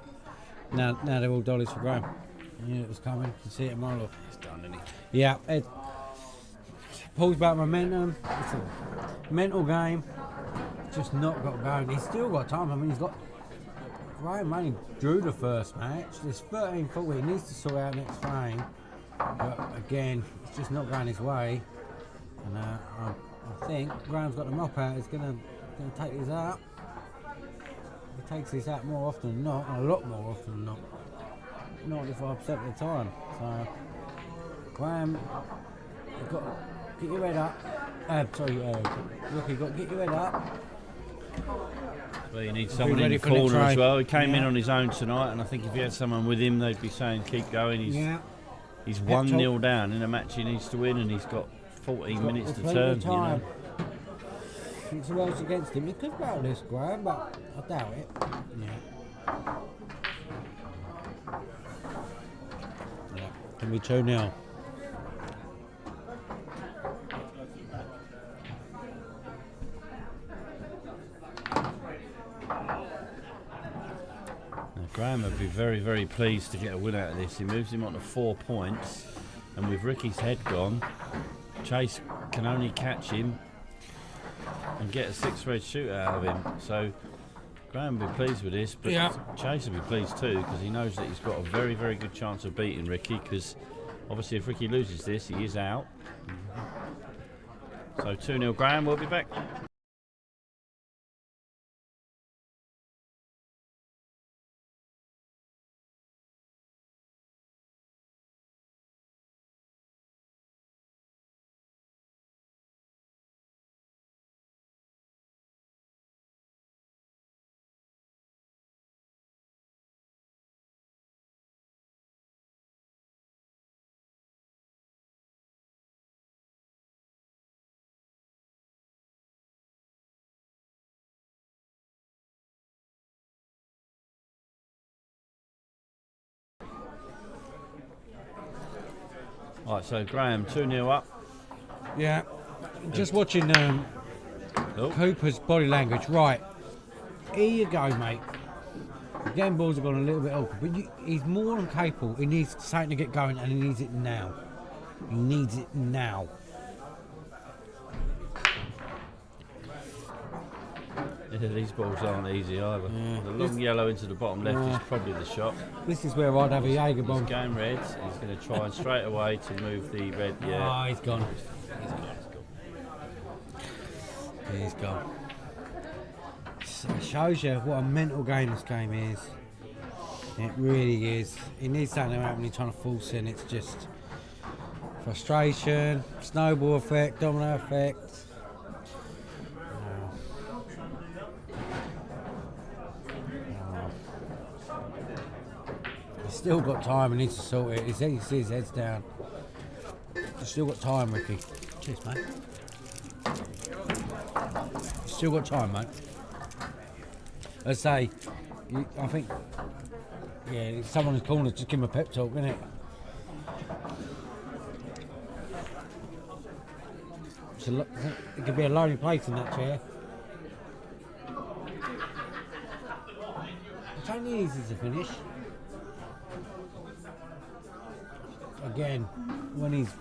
Speaker 2: Now they're all dollies for Graham. I knew it was coming. You can see it a mile off.
Speaker 1: He's done, isn't he?
Speaker 2: Yeah, it pulls back momentum. It's a mental game. Just not got going. He's still got time. I mean, he's got. Graham only drew the first match. There's 13-40. He needs to sort out next frame. But again, it's just not going his way. And I think Graham's got the mop out. He's gonna take these out. He takes these out more often than not, a lot more often than not. 95% of the time. So Graham, you've got to get your head up. Rookie, got to get your head up.
Speaker 1: Well, you need
Speaker 2: Be
Speaker 1: someone in
Speaker 2: ready
Speaker 1: the
Speaker 2: for the
Speaker 1: corner as
Speaker 2: try.
Speaker 1: well. He came in
Speaker 2: Yeah.
Speaker 1: on his own tonight, and I think if he had someone with him, they'd be saying keep going. He's 1-0 down in a match he needs to win, and he's got 14 minutes to
Speaker 2: Plenty
Speaker 1: turn.
Speaker 2: of time. Thinks who else against him? He could battle this, Graham, but I doubt it. Yeah. Can be 2-0.
Speaker 1: Now, Graham would be very, very pleased to get a win out of this. He moves him on to 4 points, and with Ricky's head gone, Chase can only catch him and get a 6-red shoot out of him. So Graham will be pleased with this, but
Speaker 2: Yeah.
Speaker 1: Chase will be pleased too, because he knows that he's got a very, very good chance of beating Ricky, because obviously if Ricky loses this, he is out. So 2-0 Graham. We'll be back. Right, so Graham 2-0 up.
Speaker 2: Yeah. Just watching
Speaker 1: Oh.
Speaker 2: Cooper's body language. Right. Here you go, mate. Again, balls have gone a little bit awkward, but he's more than capable. He needs something to get going, and he needs it now. He needs it now.
Speaker 1: Yeah, these balls aren't easy either.
Speaker 2: Yeah.
Speaker 1: The long yellow into the bottom left
Speaker 2: Yeah.
Speaker 1: is probably the shot.
Speaker 2: This is where I'd have a Jaeger
Speaker 1: He's
Speaker 2: bomb.
Speaker 1: going red. He's going to try and straight away to move the red. Yeah.
Speaker 2: Oh, he's gone.
Speaker 1: He's gone.
Speaker 2: He's gone. So it shows you what a mental game this game is. It really is. He needs something to happen when he's trying to force in. It's just frustration, snowball effect, domino effect. He's still got time and needs to sort it. He's his head's down. He's still got time, Ricky. Cheers, mate. He's still got time, mate. As I say, I think, yeah, if someone in the corner, just give him a pep talk, innit? It could be a lonely place in that chair. It's only easy to finish. Again, when he's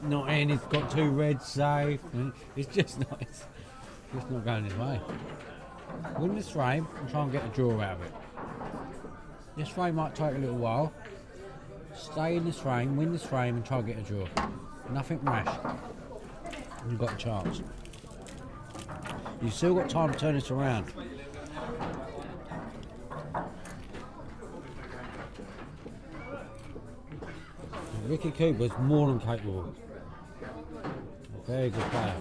Speaker 2: not in, he's got 2 reds safe. And it's just not going his way. Win this frame and try and get a draw out of it. This frame might take a little while. Stay in this frame, win this frame and try and get a draw. Nothing rash. You've got a chance. You've still got time to turn this around. Ricky Cooper's more than capable. A very good player.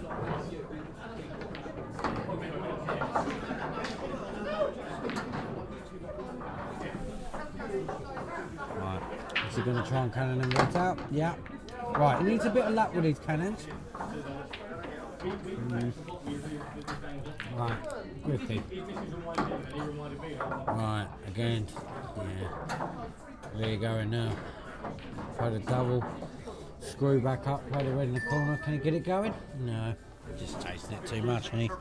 Speaker 2: Right, is he going to try and cannon them reds out? Yeah. Right, he needs a bit of luck with these cannons. Right, Ricky. Right, again. Yeah. There you go now. Try the double. Screw back up, play the red in the corner. Can he get it going? No. Just tasting it too much, ain't he?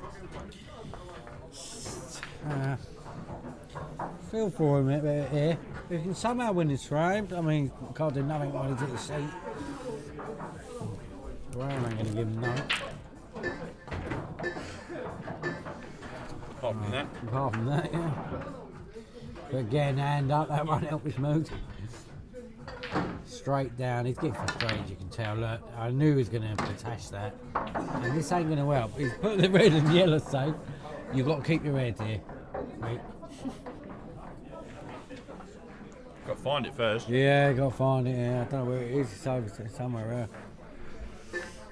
Speaker 2: Feel for him a bit here. If he can somehow win this frame, I mean, can't do nothing while he's at the seat. Brown ain't going to give him nothing.
Speaker 1: Apart from that.
Speaker 2: Apart from that, yeah. But again, hand up, that won't help his mood. Straight down, he's getting frustrated, you can tell. Look, I knew he was going to attach that. And this ain't going to help. He's put the red and yellow safe. You've got to keep your head here. Right.
Speaker 1: Got to find it first.
Speaker 2: Yeah, got to find it, yeah. I don't know where it is, it's over somewhere around.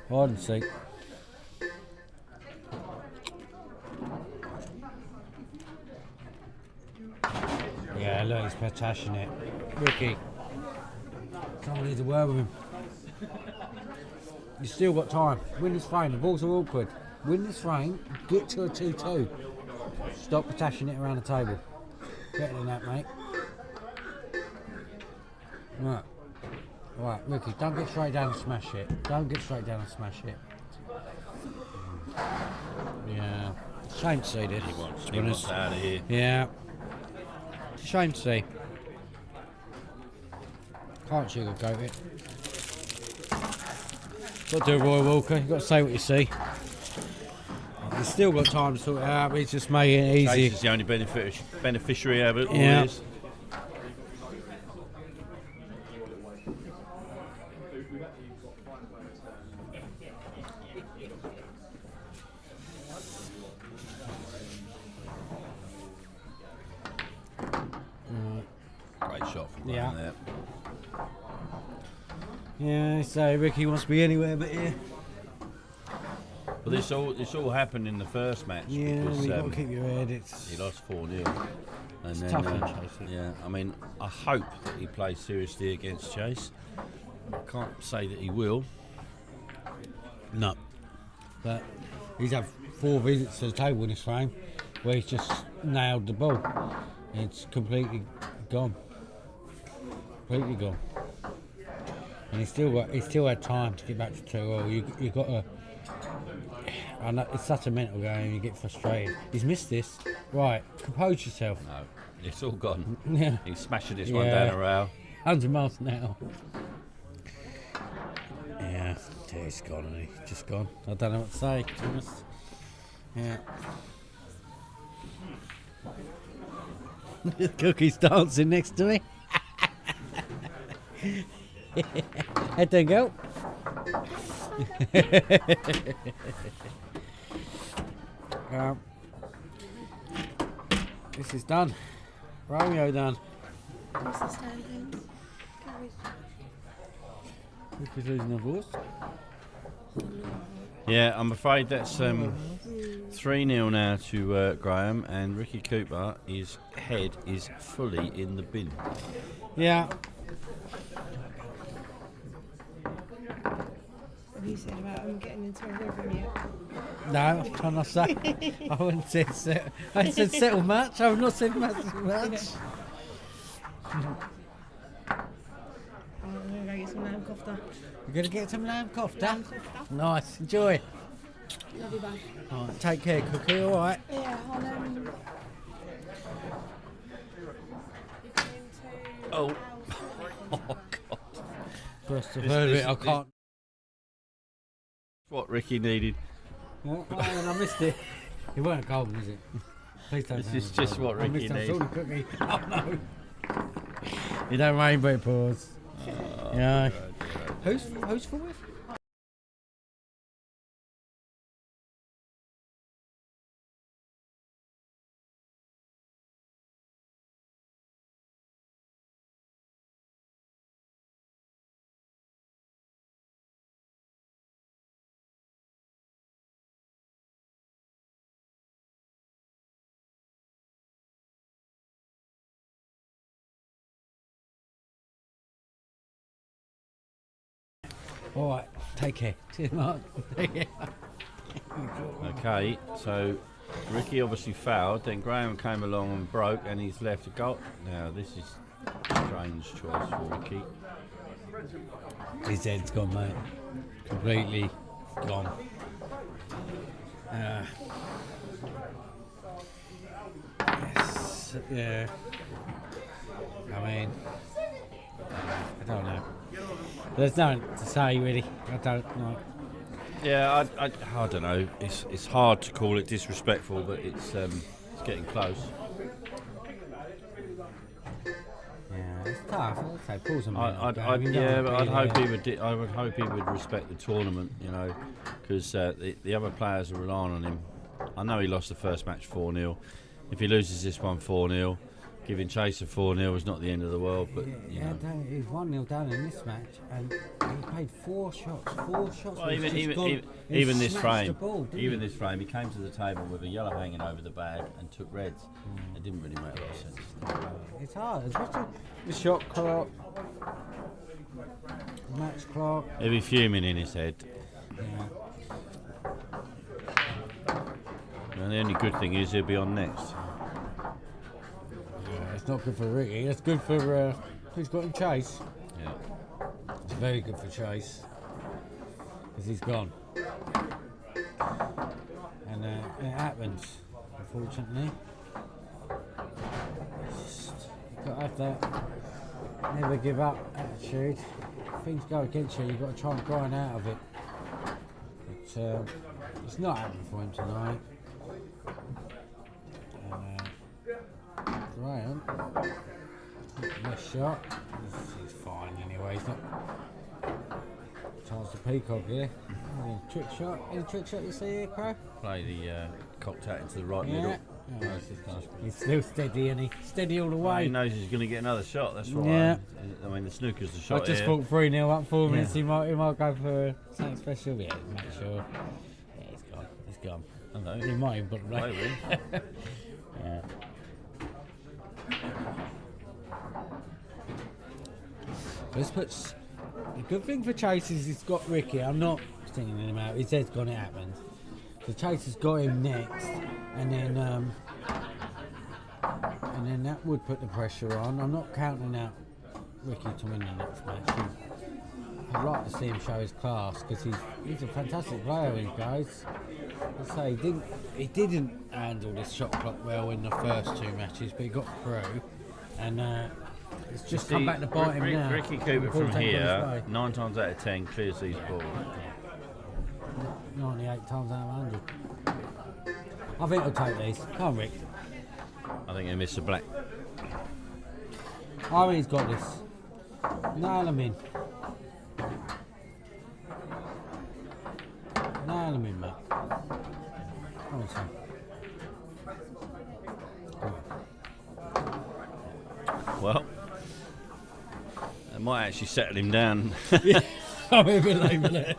Speaker 2: Hide and seek. Yeah, look, he's patashing it. Ricky. Someone needs a word with him. You've still got time. Win this frame. The balls are awkward. Win this frame. Get to a 2-2. Stop patashing it around the table. Better than that, mate. Right. Right, Ricky, don't get straight down and smash it. Don't get straight down and smash it. Yeah. Shame to see this.
Speaker 1: He wants out of here.
Speaker 2: Yeah. Shame to see. Can't sugarcoat it. Got to do a Roy Walker, you've got to say what you see. He's still got time to sort it out, but he's just making it easy.
Speaker 1: Chase is the only beneficiary of it all.
Speaker 2: Yeah.
Speaker 1: Is. Great shot from
Speaker 2: Yeah.
Speaker 1: there.
Speaker 2: Yeah, so Ricky wants to be anywhere but here.
Speaker 1: But this all happened in the first match.
Speaker 2: Yeah,
Speaker 1: because,
Speaker 2: you've got to keep your head. It's
Speaker 1: he lost 4-0. And
Speaker 2: It's
Speaker 1: then,
Speaker 2: tough on Chase, isn't it?
Speaker 1: yeah, I mean, I hope that he plays seriously against Chase. I can't say that he will.
Speaker 2: no. But he's had 4 visits to the table in this frame where he's just nailed the ball. It's completely gone. Completely gone. And he's still had time to get back to 2-0. You got to. I know it's such a mental game. You get frustrated. He's missed this. Right, compose yourself.
Speaker 1: No, it's all gone.
Speaker 2: Yeah,
Speaker 1: He's smashing this one
Speaker 2: Yeah.
Speaker 1: down the rail.
Speaker 2: 100 miles an hour. Yeah, he's gone, isn't he? Just gone. I don't know what to say, to be honest. Yeah. Cookie's dancing next to me. Head there, go. This is done. Romeo done.
Speaker 6: What's the standings?
Speaker 2: Cookie's losing her voice.
Speaker 1: Yeah, I'm afraid that's 3-0 now to Graham, and Ricky Cooper, his head is fully in the bin.
Speaker 2: Yeah.
Speaker 6: Have you said about him getting into a rhythm yet?
Speaker 2: No, I'm trying to say. I wouldn't say settle. I said settle match. I've not said match.
Speaker 6: I'm going to go get some lamb kofta.
Speaker 2: You're going to get some lamb kofta?
Speaker 6: Lamb kofta.
Speaker 2: Nice, enjoy.
Speaker 6: Love you, bye.
Speaker 2: All right, take care, Cookie, all right?
Speaker 6: Yeah, I'll
Speaker 1: Oh. Oh, God.
Speaker 2: First I've
Speaker 1: This-
Speaker 2: heard of
Speaker 1: this-
Speaker 2: it, I can't.
Speaker 1: What Ricky needed.
Speaker 2: Oh, and I missed it. It weren't cold, was it? Please don't
Speaker 1: This
Speaker 2: say
Speaker 1: is
Speaker 2: it was
Speaker 1: just
Speaker 2: cold.
Speaker 1: what
Speaker 2: I
Speaker 1: Ricky
Speaker 2: missed
Speaker 1: needs.
Speaker 2: out, saw the Cookie. Oh, no. You don't rainbow pause. Yeah. Who's for with? All right, take care. Cheers, Mark.
Speaker 1: Okay, so Ricky obviously fouled, then Graham came along and broke, and he's left a goal. Now, this is a strange choice for Ricky.
Speaker 2: His head's gone, mate. Completely gone. Yes, yeah. I mean, I don't know. There's nothing to say, really. I don't know.
Speaker 1: Yeah, I don't know. It's hard to call it disrespectful, but it's getting close.
Speaker 2: Yeah, it's tough. I'd say pause a minute.
Speaker 1: I'd hope he would. I would hope he would respect the tournament, you know, because the other players are relying on him. I know he lost the first match 4-0. If he loses this one 4-0, giving Chase a 4-0 is not the end of the world. But you know.
Speaker 2: He's 1-0 down in this match, and he played 4 shots. 4 shots.
Speaker 1: Well,
Speaker 2: he's just
Speaker 1: even
Speaker 2: gone,
Speaker 1: this
Speaker 2: smashed
Speaker 1: frame,
Speaker 2: the ball, didn't
Speaker 1: even
Speaker 2: he?
Speaker 1: this frame, he came to the table with a yellow hanging over the bag and took reds. It didn't really make a lot of sense.
Speaker 2: It's hard, especially the shot clock, match clock.
Speaker 1: He'll be fuming in his head.
Speaker 2: Yeah.
Speaker 1: And the only good thing is he'll be on next.
Speaker 2: Yeah, it's not good for Ricky. It's good for who's got him, Chase.
Speaker 1: Yeah.
Speaker 2: It's very good for Chase because he's gone, and it happens, unfortunately. You've got to have that never give up attitude. If things go against you, you've got to try and grind out of it. But it's not happening for him tonight. Graham, nice shot. He's fine anyway. He's not Charles the Peacock here. Trick shot. Any trick shot you see here, Crow?
Speaker 1: Play the cocked out into the right middle. Nice, nice.
Speaker 2: He's still steady, and he steady all the
Speaker 1: Well, he
Speaker 2: way.
Speaker 1: knows he's going to get another shot. That's right.
Speaker 2: Yeah.
Speaker 1: I mean, the snooker's the
Speaker 2: I
Speaker 1: shot
Speaker 2: just
Speaker 1: here.
Speaker 2: thought 3-0 up 4 minutes.
Speaker 1: Yeah.
Speaker 2: He might go for something special. Yeah, make sure. Yeah, he's gone. He's gone.
Speaker 1: I know.
Speaker 2: He might even put
Speaker 1: Play
Speaker 2: right.
Speaker 1: with.
Speaker 2: Yeah. This puts the good thing for Chase is he's got Ricky. I'm not singing him out. His head's gone. It happened. So Chase has got him next, and then that would put the pressure on. I'm not counting out Ricky to win the next match. I'd like to see him show his class because he's a fantastic player. He goes. I say he didn't handle this shot clock well in the first 2 matches, but he got through, and it's just come back to bite him now.
Speaker 1: Ricky Cooper from
Speaker 2: Ball taken on his
Speaker 1: here,
Speaker 2: way.
Speaker 1: 9 times out of 10, clears these balls.
Speaker 2: 98 times out of 100. I think I'll take these. Come on, Rick.
Speaker 1: I think they miss a black.
Speaker 2: I think he's got this. Nail him in. Nail him in, mate. Come on, son.
Speaker 1: Well, that might actually settle him down.
Speaker 2: I'm a bit late for that.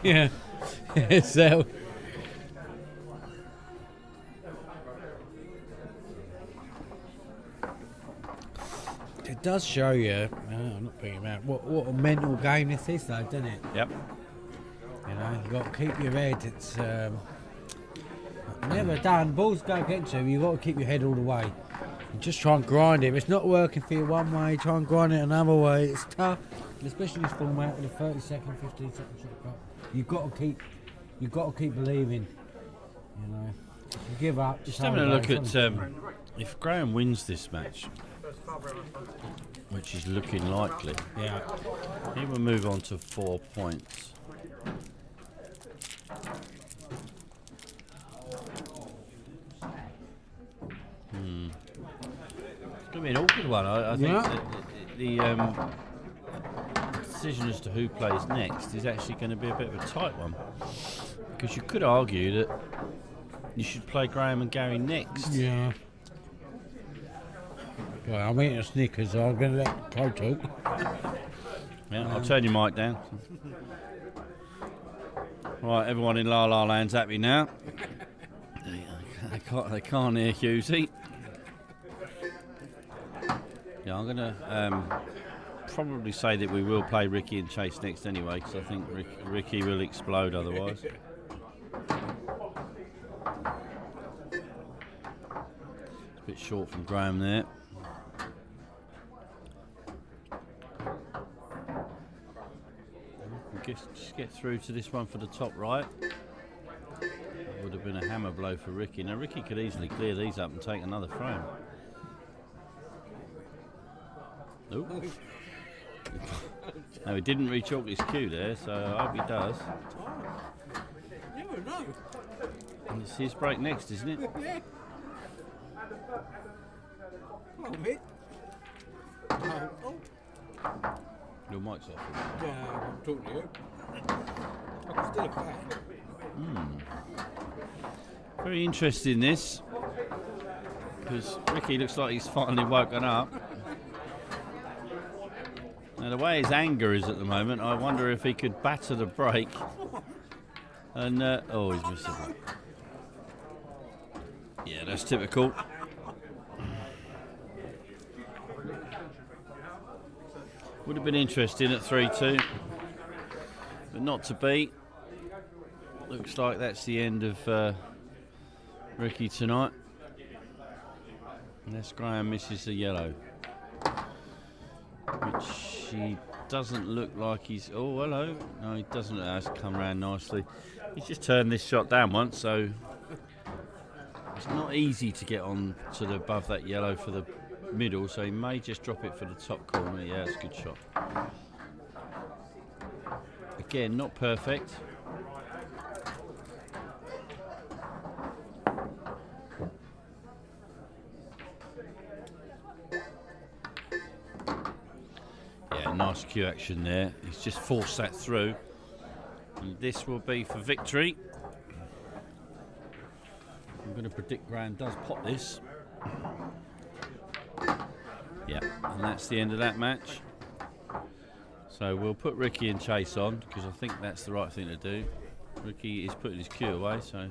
Speaker 2: Yeah. So. It does show you, I'm not picking out, what a mental game this is, though, doesn't it?
Speaker 1: Yep.
Speaker 2: You know, you've got to keep your head. It's never done. Balls go against you, you've got to keep your head all the way. And just try and grind it. If it's not working for you one way, try and grind it another way. It's tough, especially this format with a 30-second, 15-second shot clock. You've got to keep believing. You know, if you give up.
Speaker 1: Just having a look at if Graham wins this match, which is looking likely.
Speaker 2: Yeah.
Speaker 1: He will move on to 4 points. It's going to be an awkward one. I think
Speaker 2: Yeah.
Speaker 1: the decision as to who plays next is actually going to be a bit of a tight one. Because you could argue that you should play Graham and Gary next.
Speaker 2: Yeah. Well, I'm eating a Snickers, so I'm going to let Pro talk.
Speaker 1: Yeah, I'll turn your mic down. Right, everyone in La La Land's happy now. They can't hear Husey. Yeah, I'm going to probably say that we will play Ricky and Chase next anyway, because I think Ricky will explode otherwise. It's a bit short from Graham there. Just get through to this one for the top right. That would have been a hammer blow for Ricky. Now Ricky could easily clear these up and take another frame. Nope. No, he didn't re-chalk his cue there, so I hope he does. And it's his break next, isn't it? Your mic's off.
Speaker 2: Yeah, I'm talking to you. I'm still a fan.
Speaker 1: Very interesting this, because Ricky looks like he's finally woken up. Now the way his anger is at the moment, I wonder if he could batter the break. And oh, he's missed it. Yeah, that's typical. Would have been interesting at 3-2, but not to be. Looks like that's the end of Ricky tonight. Unless Graham misses the yellow, which he doesn't look like he's. Oh, hello. No, he doesn't. That's come round nicely. He's just turned this shot down once, so it's not easy to get on to the above that yellow for the middle, so he may just drop it for the top corner. Yeah, it's a good shot. Again, not perfect. Yeah, nice cue action there. He's just forced that through. And this will be for victory. I'm going to predict Graham does pop this. Yeah, and that's the end of that match. So we'll put Ricky and Chase on, because I think that's the right thing to do. Ricky is putting his cue away, so.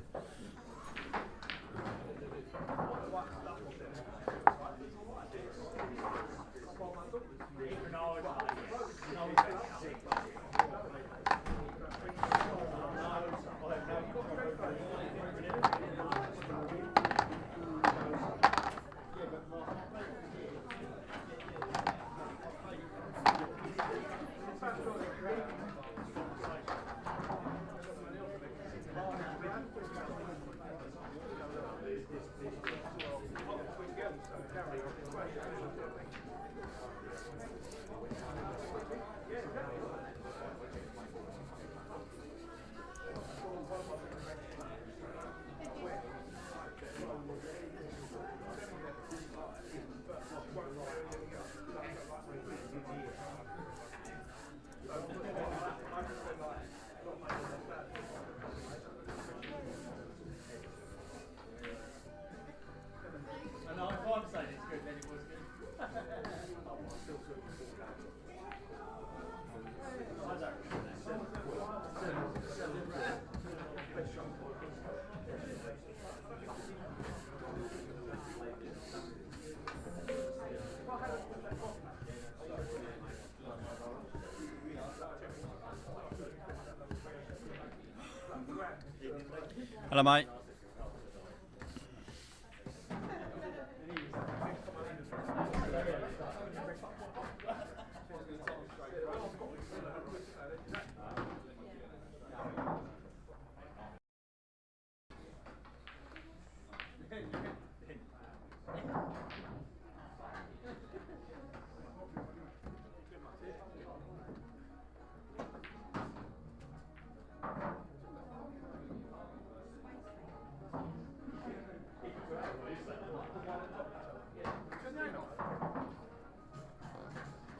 Speaker 1: Hello, mate.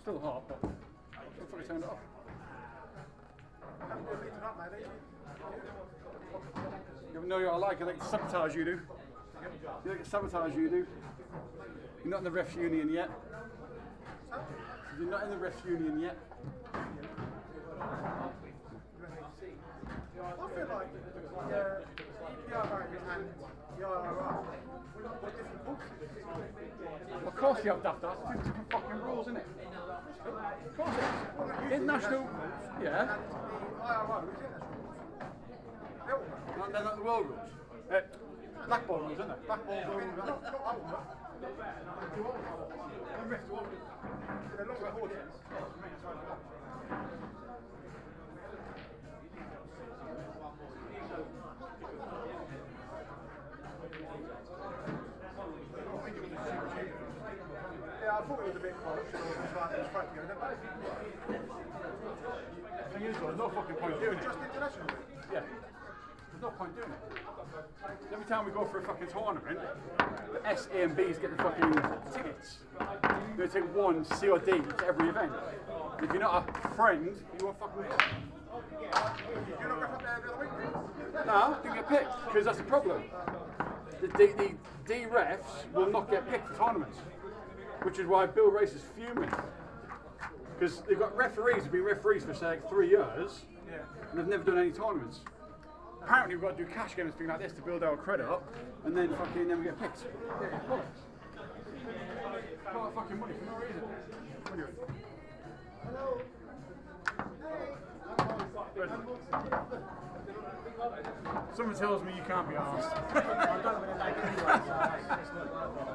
Speaker 7: Still hot, but I've fully turned it off. You know what I like? I like to sabotage you do. You like to sabotage you do. You're not in the refs union yet. You're not in the refs union yet.
Speaker 8: I feel like the EPR and the IRR were different books.
Speaker 7: Of course you have daft ass. It's different fucking rules, isn't it? Of course it is. International, yeah.
Speaker 8: The IRR is international.
Speaker 7: They're not the world rules. Blackball rules, isn't it? Blackball rules.
Speaker 8: Not ultimate. They're not important. Yeah, I thought it was a bit close. It was right to go.
Speaker 7: The thing is, though, there's no fucking point doing it.
Speaker 8: Just international.
Speaker 7: Yeah. There's no point doing it. Every time we go for a fucking tournament, the S, A and B's get the fucking tickets. They take one C or D to every event. If you're not a friend, you won't fucking go.
Speaker 8: You're not going up there the other week?
Speaker 7: No, you get picked, because that's the problem. The D refs will not get picked for tournaments, which is why Bill Race is fuming. Because they've got referees who've been referees for say like 3 years, and they've never done any tournaments. Apparently we've got to do cash games and things like this to build our credit up, and then we get picked. Yeah, bollocks. A lot of fucking money for no reason. Anyway. Someone tells me you can't be asked.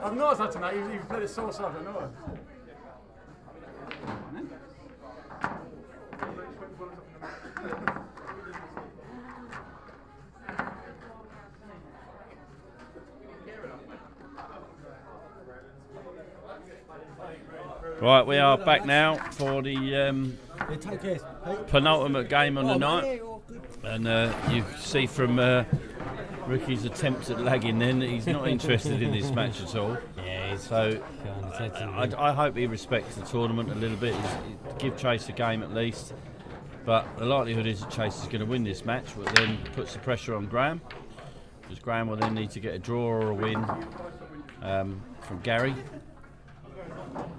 Speaker 7: I've noticed that tonight. You've played it so soft, I know it.
Speaker 1: Right, we are back now for the
Speaker 2: Take care.
Speaker 1: penultimate game on the night. And you see from Ricky's attempts at lagging then that he's not interested in this match at all.
Speaker 2: Yeah,
Speaker 1: So I hope he respects the tournament a little bit. Give Chase a game at least. But the likelihood is that Chase is going to win this match, but then puts the pressure on Graham. Because Graham will then need to get a draw or a win from Gary.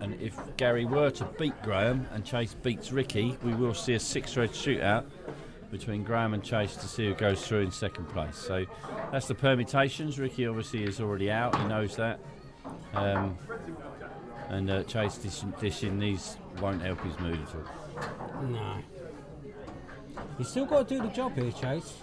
Speaker 1: And if Gary were to beat Graham and Chase beats Ricky, we will see a 6-red shootout between Graham and Chase to see who goes through in second place. So that's the permutations. Ricky obviously is already out, he knows that. And Chase dishing these won't help his mood at all.
Speaker 2: No. You still got to do the job here, Chase.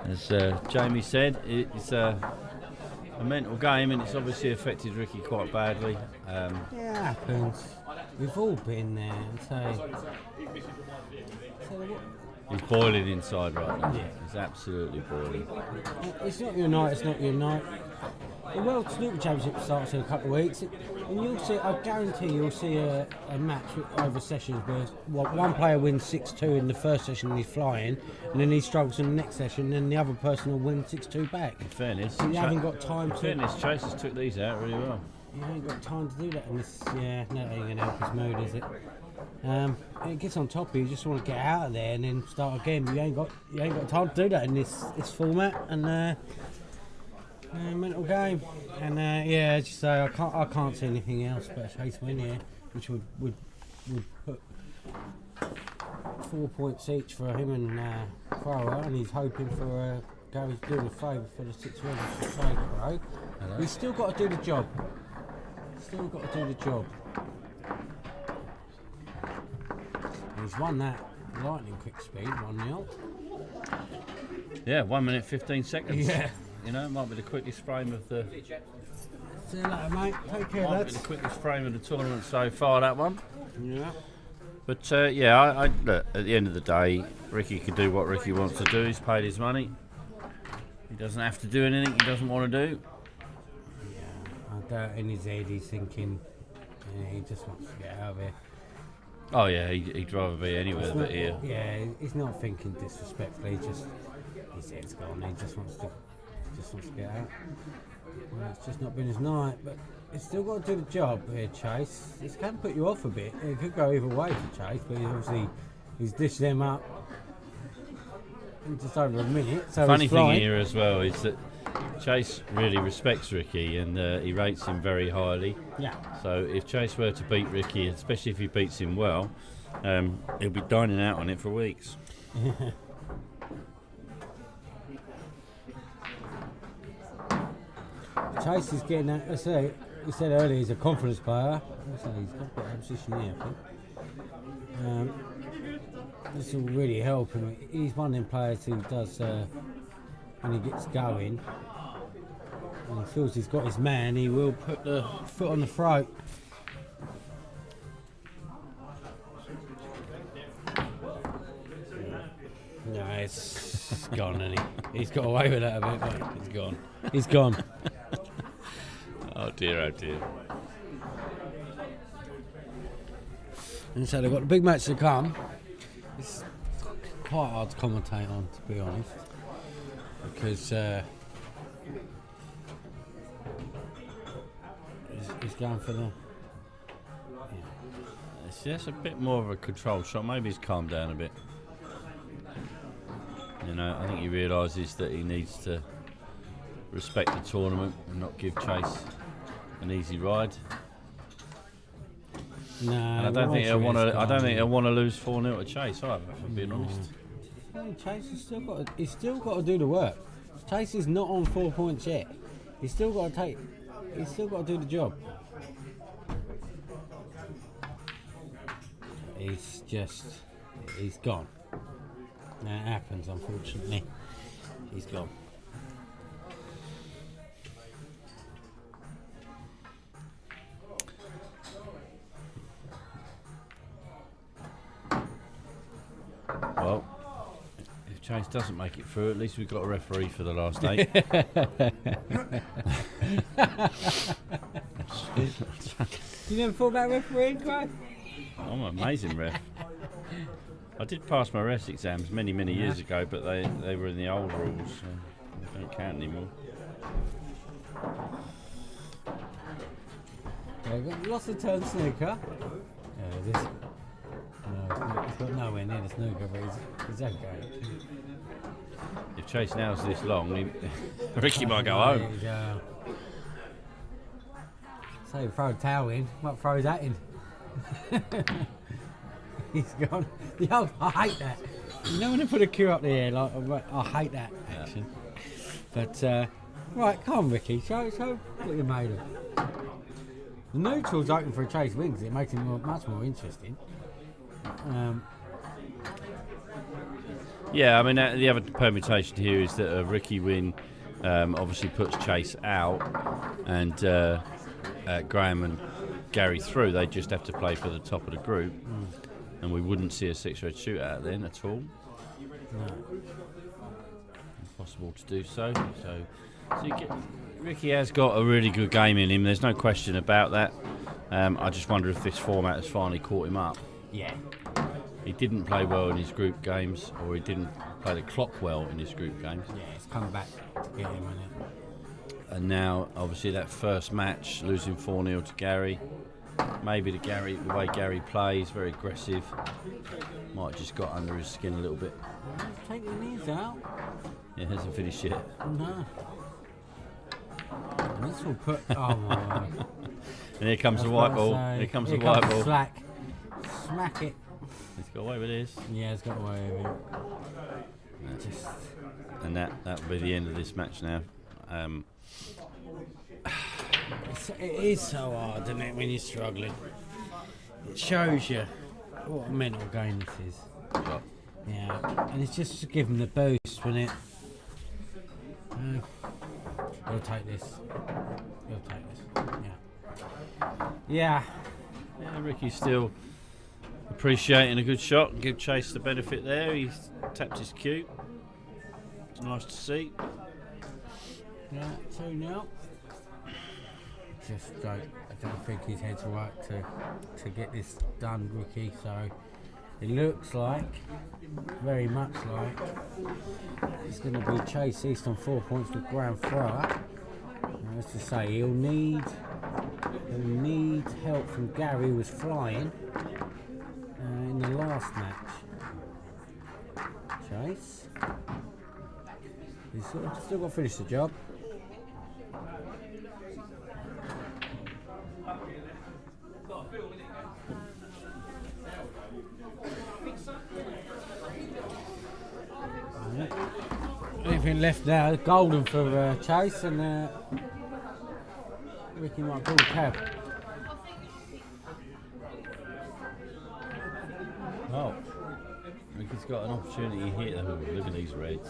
Speaker 1: As Jamie said, it's a mental game and it's obviously affected Ricky quite badly.
Speaker 2: Yeah, it happens. We've all been there.
Speaker 1: He's boiling inside right now.
Speaker 2: Yeah.
Speaker 1: He's absolutely boiling.
Speaker 2: It's not your night, it's not your night. The World Snooker Championship starts in a couple of weeks, and you'll see, I guarantee you'll see a match over sessions where one player wins 6-2 in the first session and he's flying, and then he struggles in the next session, and then the other person will win 6-2 back.
Speaker 1: In fairness,
Speaker 2: So you haven't got time to.
Speaker 1: Chase has took these out really well.
Speaker 2: You ain't got time to do that in this. Yeah, no, ain't gonna help his mood, is it? It gets on top of you. You just want to get out of there and then start again. But you ain't got time to do that in this format. And mental game. And yeah, as you say, I can't see anything else but a Chase win here, which would put 4 points each for him and Farah, and he's hoping for Gary's doing a favour for the 6 registered trade pro. He's still got to do the job. He's won that lightning quick speed, 1-0.
Speaker 1: Yeah, 1 minute 15 seconds.
Speaker 2: Yeah.
Speaker 1: You know, it might be the quickest frame of the.
Speaker 2: See you later, mate. Take care,
Speaker 1: Might be
Speaker 2: lads.
Speaker 1: the quickest frame of the tournament so far. That one.
Speaker 2: Yeah.
Speaker 1: But yeah, I look, at the end of the day, Ricky can do what Ricky wants to do. He's paid his money. He doesn't have to do anything he doesn't want to do.
Speaker 2: Yeah. I doubt in his head he's thinking, he just wants to get out of here.
Speaker 1: Oh yeah, he'd rather be anywhere
Speaker 2: It's
Speaker 1: but
Speaker 2: not-
Speaker 1: here.
Speaker 2: Yeah, he's not thinking disrespectfully. Just his head's gone. He just wants to get out. Well, it's just not been his night, but he's still got to do the job here, Chase. This can put you off a bit. It could go either way for Chase, but he's dished them up in just over a minute. So
Speaker 1: Funny
Speaker 2: he's
Speaker 1: thing
Speaker 2: flying.
Speaker 1: here as well is that Chase really respects Ricky and he rates him very highly.
Speaker 2: Yeah.
Speaker 1: So if Chase were to beat Ricky, especially if he beats him well, he'll be dining out on it for weeks.
Speaker 2: Chase is getting that. I say, we said earlier he's a confidence player. I say he's got a bit of position here, I think. This will really help him. He's one of them players who does, when he gets going, and he feels he's got his man, he will put the foot on the throat. No, it's gone, isn't he? He's got away with that a bit, but he's gone. He's gone.
Speaker 1: Oh dear, oh dear.
Speaker 2: And so they've got the big match to come. It's quite hard to commentate on, to be honest, because he's going for the.
Speaker 1: It's just a bit more of a controlled shot. Maybe he's calmed down a bit. You know, I think he realises that he needs to respect the tournament and not give Chase an easy ride.
Speaker 2: No,
Speaker 1: And I don't think he'll want to. I don't think he'll want to lose 4-0 to Chase either. If I'm being honest.
Speaker 2: No, Chase has still got to do the work. Chase is not on 4 points yet. He's still got to do the job. He's gone. Now it happens, unfortunately. He's gone.
Speaker 1: Well, if Chase doesn't make it through, at least we've got a referee for the last 8.
Speaker 2: You never thought about refereeing, Craig?
Speaker 1: I'm an amazing ref. I did pass my refs exams many years ago, but they were in the old rules, so they don't count anymore.
Speaker 2: Yeah, we've got lots of turn snooker. This. No, he's got nowhere near the snooker, but he's okay.
Speaker 1: If Chase nails this long, Ricky might go home.
Speaker 2: So throw a towel in, might throw his hat in. He's gone. I hate that. You know when they put a cue up the air, like I hate that action. But right, come on, Ricky, show what you're made of. The neutral's open for a Chase win because it makes it much more interesting.
Speaker 1: Yeah, I mean the other permutation here is that a Ricky win obviously puts Chase out, and Graham and Gary through. They just have to play for the top of the group, and we wouldn't see a 6-red shootout then at all.
Speaker 2: No.
Speaker 1: Impossible to do so. So you get, Ricky has got a really good game in him. There's no question about that. I just wonder if this format has finally caught him up.
Speaker 2: Yeah.
Speaker 1: He didn't play well in his group games, or he didn't play the clock well in his group games.
Speaker 2: Yeah, it's coming back to get him, isn't it?
Speaker 1: And now, obviously, that first match, losing 4-0 to Gary. Maybe the way Gary plays, very aggressive. Might have just got under his skin a little bit.
Speaker 2: Take your knees out.
Speaker 1: Yeah, hasn't finished yet.
Speaker 2: No. And this will put. Oh my God.
Speaker 1: And here comes the white ball. Here comes the white ball.
Speaker 2: Slack. Smack it.
Speaker 1: He's got away with this.
Speaker 2: Yeah, it's got away with it. Just.
Speaker 1: And that will be the end of this match now.
Speaker 2: It is so hard, isn't it, when you're struggling? It shows you. what a mental game this is.
Speaker 1: Shot.
Speaker 2: Yeah, and it's just to give him the boost when it. He'll take this. He'll take this. Yeah. Yeah.
Speaker 1: Yeah, Ricky's still appreciating a good shot and give Chase the benefit there. He's tapped his cue. It's nice to see.
Speaker 2: Yeah, 2-0. Just I don't think his head's right to get this done, Ricky. So it looks like, very much like, it's going to be Chase East on 4 points with Graham Fryer. As to say, he'll need help from Gary, who was flying in the last match. Chase, he's still got to finish the job. Anything left now? Golden for Chase, and Ricky might call a cab.
Speaker 1: Oh, Ricky's got an opportunity here. Look at these reds.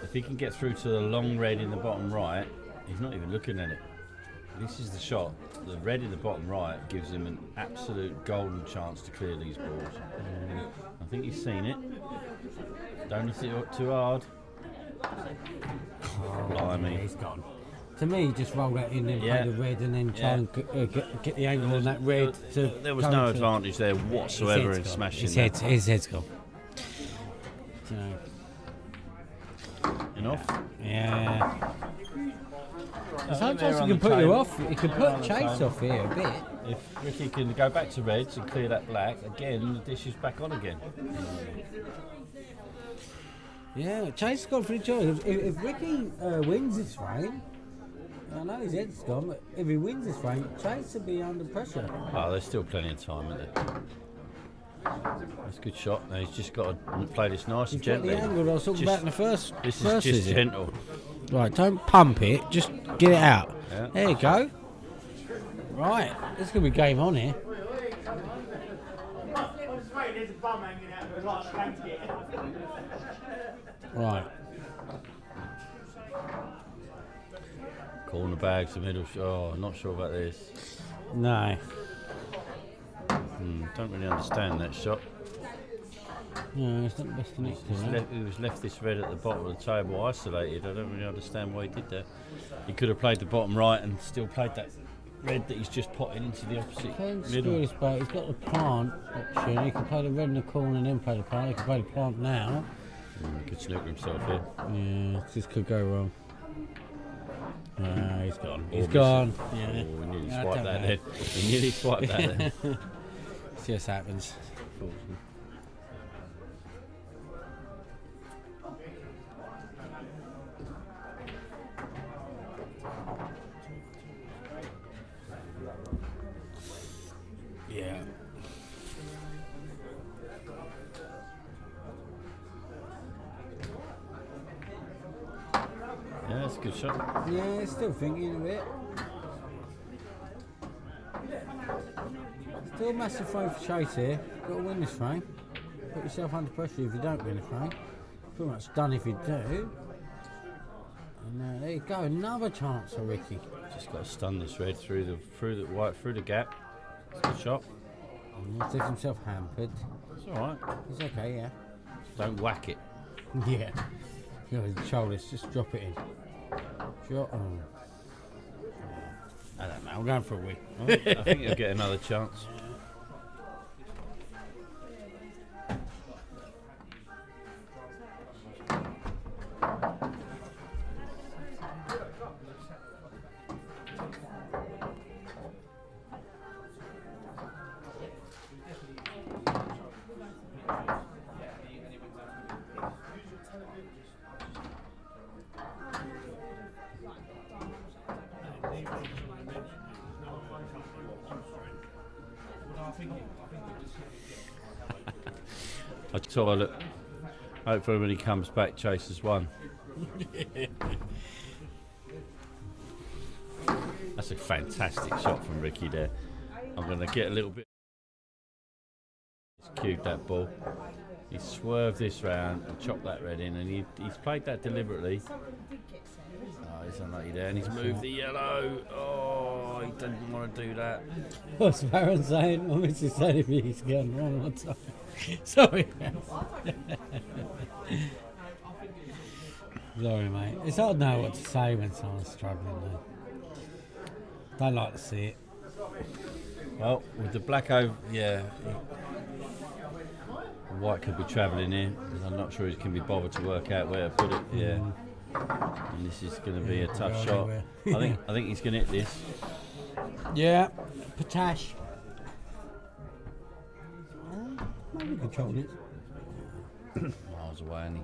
Speaker 1: If he can get through to the long red in the bottom right, he's not even looking at it. This is the shot. The red in the bottom right gives him an absolute golden chance to clear these balls. I think he's seen it. Don't hit it too hard. Blimey.
Speaker 2: He's gone. To me, just roll that in and play the red, and then try and get the angle on that red.
Speaker 1: There was no advantage there whatsoever in smashing that.
Speaker 2: His head's gone.
Speaker 1: Enough?
Speaker 2: Yeah. Sometimes he can put you off. He can put Chase off here a bit.
Speaker 1: If Ricky can go back to reds and clear that black, again, the dish is back on again.
Speaker 2: Yeah, Chase has gone for the choice. If Ricky wins this frame, I know his head's gone, but if he wins this frame, Chase will be under pressure.
Speaker 1: Oh, there's still plenty of time, isn't there? That's a good shot. Now he's just got to play this nice and
Speaker 2: He's got
Speaker 1: gently.
Speaker 2: the angle I was talking about in the first.
Speaker 1: This is
Speaker 2: first
Speaker 1: just
Speaker 2: visit.
Speaker 1: gentle.
Speaker 2: Right, don't pump it, just get it out.
Speaker 1: Yeah.
Speaker 2: There you go. Right, this could be game on here.
Speaker 8: There's a bum hanging out, but like a blanket.
Speaker 2: Right.
Speaker 1: Corner bags, the middle. Oh, not sure about this.
Speaker 2: No.
Speaker 1: Don't really understand that shot.
Speaker 2: No, it's not the best connector.
Speaker 1: He was left this red at the bottom of the table isolated. I don't really understand why he did that. He could have played the bottom right and still played that red that he's just potting into the opposite
Speaker 2: Can't screw
Speaker 1: middle.
Speaker 2: this back. He's got the plant option. He can play the red in the corner and then play the plant. He can play the plant now.
Speaker 1: He could snooker himself here.
Speaker 2: Yeah, this could go wrong. He's gone. He's
Speaker 1: Or
Speaker 2: gone.
Speaker 1: Oh,
Speaker 2: Yeah.
Speaker 1: we nearly
Speaker 2: I
Speaker 1: swiped
Speaker 2: don't
Speaker 1: that
Speaker 2: know.
Speaker 1: then. We nearly swiped that then.
Speaker 2: It just happens. Yeah.
Speaker 1: Yeah, that's a good shot.
Speaker 2: Yeah, still thinking of it. Still a massive frame for Chase here. Got to win this frame. Put yourself under pressure if you don't win the frame. Pretty much done if you do. And there you go, another chance for Ricky.
Speaker 1: Just got to stun this red through the gap. It's a good shot.
Speaker 2: And he's left himself hampered.
Speaker 1: It's all right.
Speaker 2: It's okay, yeah.
Speaker 1: Don't whack it.
Speaker 2: Yeah. You know, the shoulders, just drop it in. Drop. Oh. I don't know. I'm going for a win.
Speaker 1: I think he'll get another chance. I tell you, look, hopefully when he comes back, Chase has won. That's a fantastic shot from Ricky there. I'm going to get a little bit. cued that ball. He swerved this round and chopped that red in, and he's played that deliberately. Oh, he's unlucky there, and he's moved the yellow. Oh, he didn't want to do that.
Speaker 2: What's Baron saying? My missus said if he's going wrong all the time. Sorry. Sorry, mate. It's hard to know what to say when someone's struggling, though. Don't like to see it.
Speaker 1: Well, with the black over, yeah. White could be travelling here, because I'm not sure he can be bothered to work out where to put it. Yeah. And this is going to be a tough shot. I think he's going to hit this.
Speaker 2: Yeah. Potash. Maybe control it.
Speaker 1: Miles away, and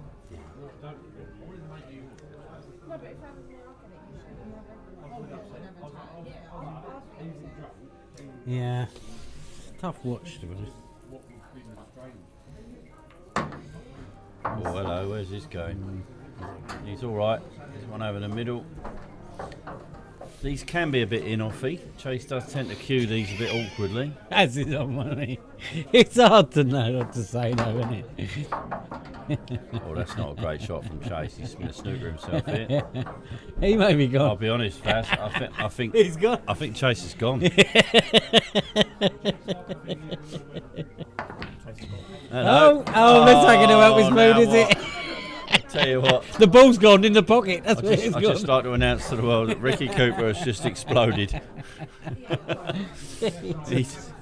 Speaker 2: Yeah. Tough watch, to be honest.
Speaker 1: oh, hello, where's this going? He's all right. There's one over the middle. These can be a bit in-offy. Chase does tend to cue these a bit awkwardly.
Speaker 2: As is on money. It's hard to know what to say, though, isn't it?
Speaker 1: Oh, that's not a great shot from Chase. He's going to snooker himself here.
Speaker 2: He may be
Speaker 1: I'll
Speaker 2: gone.
Speaker 1: be honest, Faz. I think
Speaker 2: He's gone.
Speaker 1: I think Chase is gone. Hello.
Speaker 2: Oh, let's take it out his
Speaker 1: now
Speaker 2: mood, is
Speaker 1: what?
Speaker 2: it?
Speaker 1: Tell you what.
Speaker 2: The ball's gone in the pocket. That's where it's
Speaker 1: I'd
Speaker 2: gone.
Speaker 1: just like to announce to the world that Ricky Cooper has just exploded.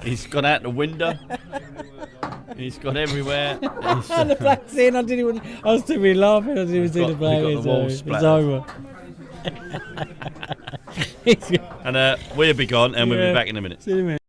Speaker 1: he's gone out the window. He's gone everywhere.
Speaker 2: And the black's in. I was too busy laughing. I didn't even see the black.
Speaker 1: we've got the wall
Speaker 2: It's
Speaker 1: splattered.
Speaker 2: over. He's gone.
Speaker 1: And we'll be gone, and we'll
Speaker 2: Yeah.
Speaker 1: be back in a minute.
Speaker 2: See you in a minute.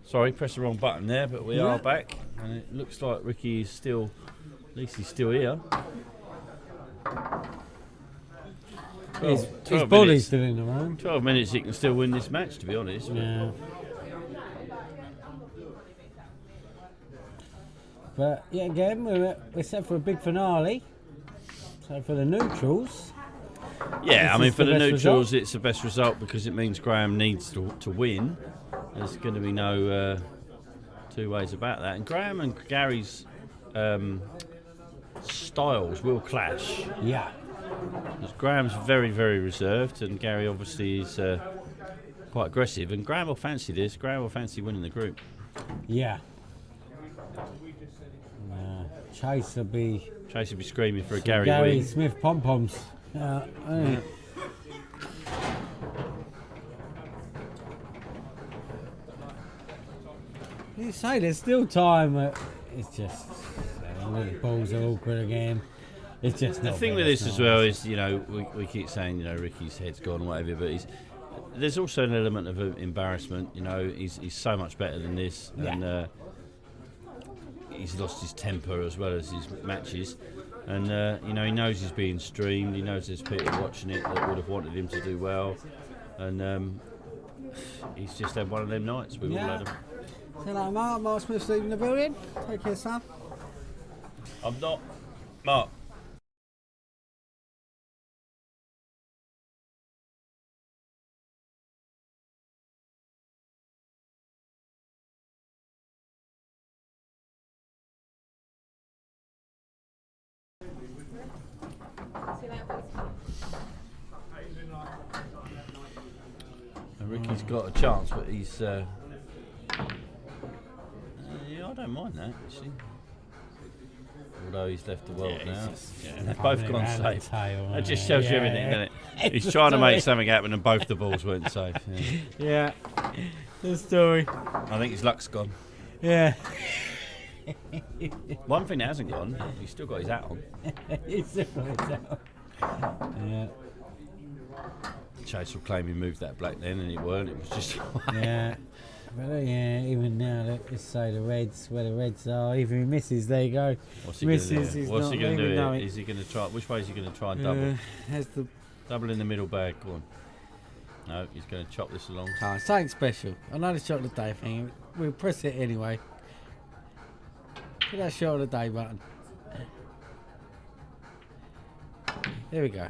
Speaker 1: Sorry, pressed the wrong button there, but we are back, and it looks like Ricky is still, at least he's still here.
Speaker 2: His
Speaker 1: 12
Speaker 2: body's
Speaker 1: minutes.
Speaker 2: still in the room.
Speaker 1: 12 minutes, he can still win this match, to be honest.
Speaker 2: Yeah. But yeah, again, we're set for a big finale. So for the neutrals,
Speaker 1: Yeah, I
Speaker 2: This
Speaker 1: mean,
Speaker 2: is
Speaker 1: for
Speaker 2: the
Speaker 1: the
Speaker 2: best
Speaker 1: neutrals,
Speaker 2: result?
Speaker 1: it's the best result because it means Graham needs to win. There's going to be no two ways about that. And Graham and Gary's styles will clash.
Speaker 2: yeah.
Speaker 1: Because Graham's very, very reserved, and Gary obviously is quite aggressive. And Graham will fancy this. Graham will fancy winning the group.
Speaker 2: Yeah. Chase will be
Speaker 1: Chase will be screaming for a Gary
Speaker 2: Gary
Speaker 1: win.
Speaker 2: Smith pom poms. You say there's still time. It's just the balls are awkward again. It's just
Speaker 1: The
Speaker 2: not
Speaker 1: thing
Speaker 2: fair,
Speaker 1: with this
Speaker 2: it's
Speaker 1: as
Speaker 2: not.
Speaker 1: well is, you know, we keep saying, you know, Ricky's head's gone, whatever, but there's also an element of embarrassment. You know, he's so much better than this, and he's lost his temper as well as his matches. And you know, he knows he's being streamed. He knows there's people watching it that would have wanted him to do well, and he's just had one of them nights. We've all had them.
Speaker 2: Hello, Mark. Mark Smith's leaving the building. Take care, son.
Speaker 1: I'm not, Mark. And Ricky's got a chance, but he's. Yeah, I don't mind that actually. Although he's left the world now. They've both gone safe. That just tells you everything, doesn't it? He's trying to make something happen, and both the balls weren't safe. Yeah.
Speaker 2: Yeah. The story.
Speaker 1: I think his luck's gone.
Speaker 2: Yeah.
Speaker 1: One thing that hasn't gone, he's still got his hat on.
Speaker 2: Yeah.
Speaker 1: Chase will claim he moved that black then, and it weren't. It was just.
Speaker 2: Yeah. But yeah, even now, let's say the Reds, where the Reds are, even if he misses, there you go.
Speaker 1: What's he going to
Speaker 2: Misses,
Speaker 1: do?
Speaker 2: he's
Speaker 1: What's
Speaker 2: not
Speaker 1: he going to
Speaker 2: even
Speaker 1: do?
Speaker 2: knowing.
Speaker 1: Is he going to try? Which way is he going to try and double?
Speaker 2: Has the
Speaker 1: Double in the middle bag. Go on. No, he's going to chop this along.
Speaker 2: something special. I know the shot of the day thing. We'll press it anyway. Hit that shot of the day button. There we go.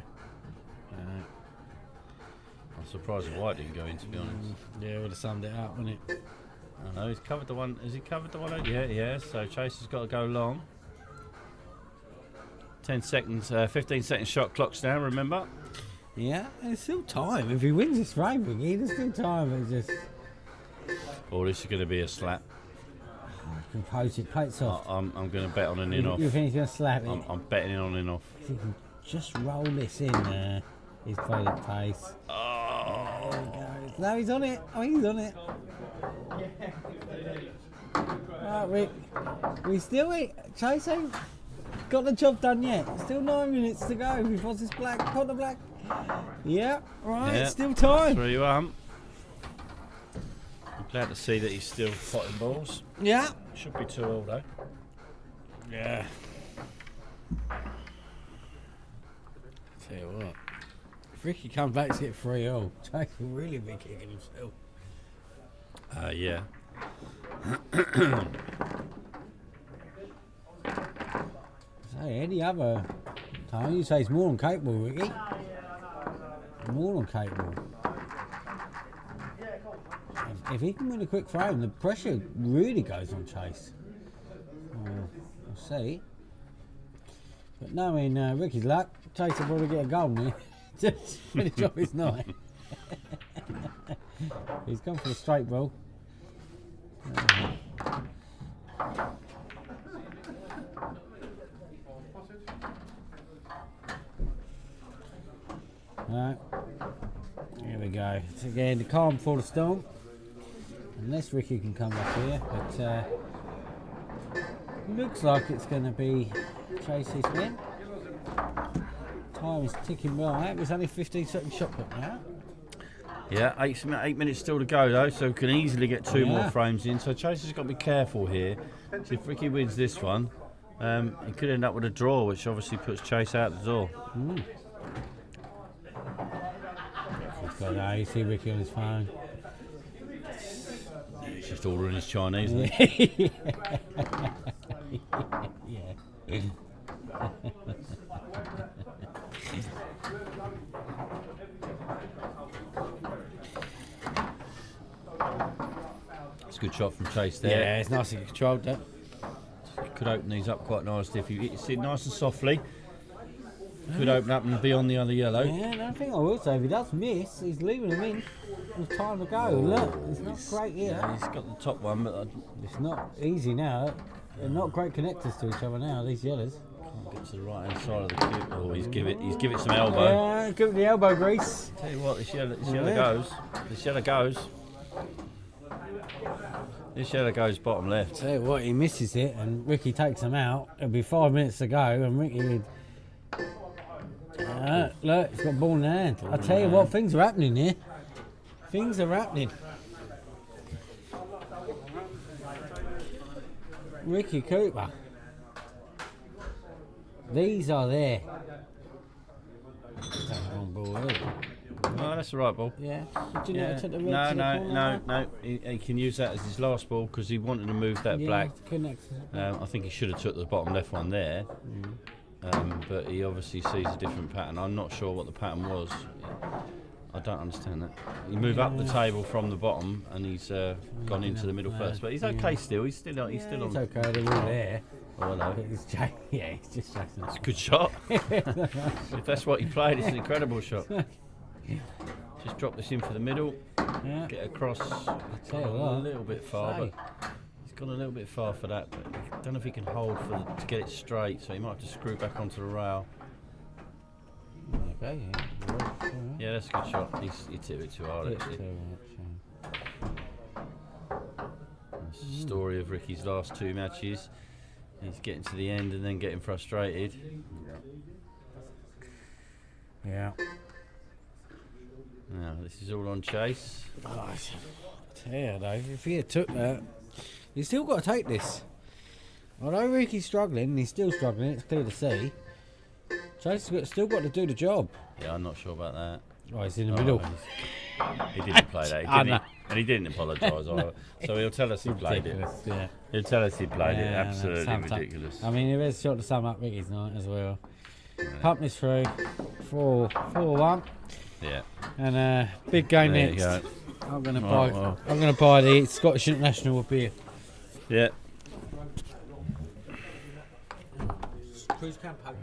Speaker 1: I'm surprised the white didn't go in, to be honest.
Speaker 2: Yeah, would have summed it up, wouldn't it?
Speaker 1: I know he's covered the one. Has he covered the one? Yeah, yeah. So Chase has got to go long. 10 seconds, 15 second shot clocks now. Remember.
Speaker 2: Yeah, and it's still time. If he wins this frame, Ricky, there's still time. It's just
Speaker 1: Oh, this is going to be a slap.
Speaker 2: compose it, play it soft.
Speaker 1: I'm going to bet on an in off.
Speaker 2: You think he's going to slap it?
Speaker 1: I'm betting on an in off.
Speaker 2: If he can just roll this in, he's played at pace.
Speaker 1: Oh.
Speaker 2: There he goes. No, he's on it. Oh, he's on it. Right, Rick. We still Chase ain't got the job done yet. Still 9 minutes to go before this black. Pot the black. Yeah, right.
Speaker 1: Yeah.
Speaker 2: Still time.
Speaker 1: 3-1. I'm glad to see that he's still potting balls.
Speaker 2: Yeah.
Speaker 1: Should be 2-all though.
Speaker 2: Yeah. Tell you what. If Ricky comes back to get 3-all, Chase will really be kicking himself.
Speaker 1: Yeah.
Speaker 2: So any other time you say he's more than capable, Ricky. More than capable. If he can win a quick frame, the pressure really goes on Chase. We'll see. But knowing Ricky's luck, Chase will probably get a goal now. Just finish off his night. He's gone for the straight ball. Right. Here we go. So again, the calm before the storm. Unless Ricky can come back here, but looks like it's going to be Chase's win. Time is ticking by. It was only 15-second shot clock now.
Speaker 1: Yeah, 8 minutes still to go though, so we can easily get two
Speaker 2: Yeah.
Speaker 1: more frames in. So Chase has got to be careful here. So if Ricky wins this one, he could end up with a draw, which obviously puts Chase out the door.
Speaker 2: He's got that. You see Ricky on his phone.
Speaker 1: He's just ordering his Chinese. Isn't he?
Speaker 2: Yeah.
Speaker 1: It's a good shot from Chase there.
Speaker 2: Yeah, it's nicely controlled that.
Speaker 1: Could open these up quite nicely if you hit it nice and softly. Could open up and be on the other yellow.
Speaker 2: Yeah, and I think I will say if he does miss, he's leaving him in with time to go. Look, it's not great here.
Speaker 1: Yeah, he's got the top one, but
Speaker 2: It's not easy now. They're not great connectors to each other now, these yellows.
Speaker 1: I can't get to the right hand side of the cube. Oh, he's give it some elbow.
Speaker 2: Yeah, give it the elbow grease.
Speaker 1: Tell you what, this yellow
Speaker 2: Yeah.
Speaker 1: goes. This yellow goes. This yellow goes bottom left.
Speaker 2: Tell you what, he misses it and Ricky takes him out. It'll be 5 minutes to go and Ricky... look, he's got ball in hand. I tell you what, things are happening here. Things are happening. Ricky Cooper. These are there. That's the wrong ball, isn't it?
Speaker 1: No, that's the right ball.
Speaker 2: Yeah. Did you
Speaker 1: Yeah.
Speaker 2: not take the red
Speaker 1: No,
Speaker 2: to the corner?
Speaker 1: no. He can use that as his last ball because he wanted to move that
Speaker 2: Yeah,
Speaker 1: black.
Speaker 2: connect.
Speaker 1: I think he should have took the bottom left one there. But he obviously sees a different pattern. I'm not sure what the pattern was. I don't understand that. You move up the table from the bottom, and he's gone into the middle first. But he's okay still. He's still on.
Speaker 2: It's okay, they're all there.
Speaker 1: Oh, hello.
Speaker 2: But it's yeah, it's just Jackson.
Speaker 1: It's a good shot. If that's what he played, it's an incredible shot. Just drop this in for the middle.
Speaker 2: Yeah.
Speaker 1: Get across.
Speaker 2: tell you
Speaker 1: A
Speaker 2: what,
Speaker 1: little bit far,
Speaker 2: say.
Speaker 1: but he's gone a little bit far for that. But I don't know if he can hold to get it straight, so he might have to screw back onto the rail.
Speaker 2: Okay, yeah.
Speaker 1: Yeah, that's a good shot. He's hit it a bit too hard,
Speaker 2: It's
Speaker 1: actually.
Speaker 2: too much,
Speaker 1: That's the story of Ricky's last 2 matches. He's getting to the end and then getting frustrated.
Speaker 2: yeah.
Speaker 1: Now, this is all on Chase.
Speaker 2: Oh, I tell you though, if he had took that, he's still got to take this. Although Ricky's struggling, and he's still struggling, it's clear to see. Chase has still got to do the job.
Speaker 1: Yeah, I'm not sure about that.
Speaker 2: Oh, he's in the middle.
Speaker 1: He didn't play that,
Speaker 2: I
Speaker 1: didn't
Speaker 2: know.
Speaker 1: he? And he didn't apologise either. So he'll tell us he played it.
Speaker 2: Ridiculous, yeah.
Speaker 1: He'll tell us he played it.
Speaker 2: Yeah,
Speaker 1: Absolutely
Speaker 2: sometimes-
Speaker 1: ridiculous.
Speaker 2: I mean, there's a shot to sum up Ricky's night as well. Pump this through, 4-1,
Speaker 1: Yeah.
Speaker 2: and big game
Speaker 1: There you
Speaker 2: next.
Speaker 1: go.
Speaker 2: I'm gonna
Speaker 1: Oh,
Speaker 2: buy.
Speaker 1: well.
Speaker 2: I'm gonna buy the Scottish International beer.
Speaker 1: Yeah.
Speaker 2: Cruise campaign.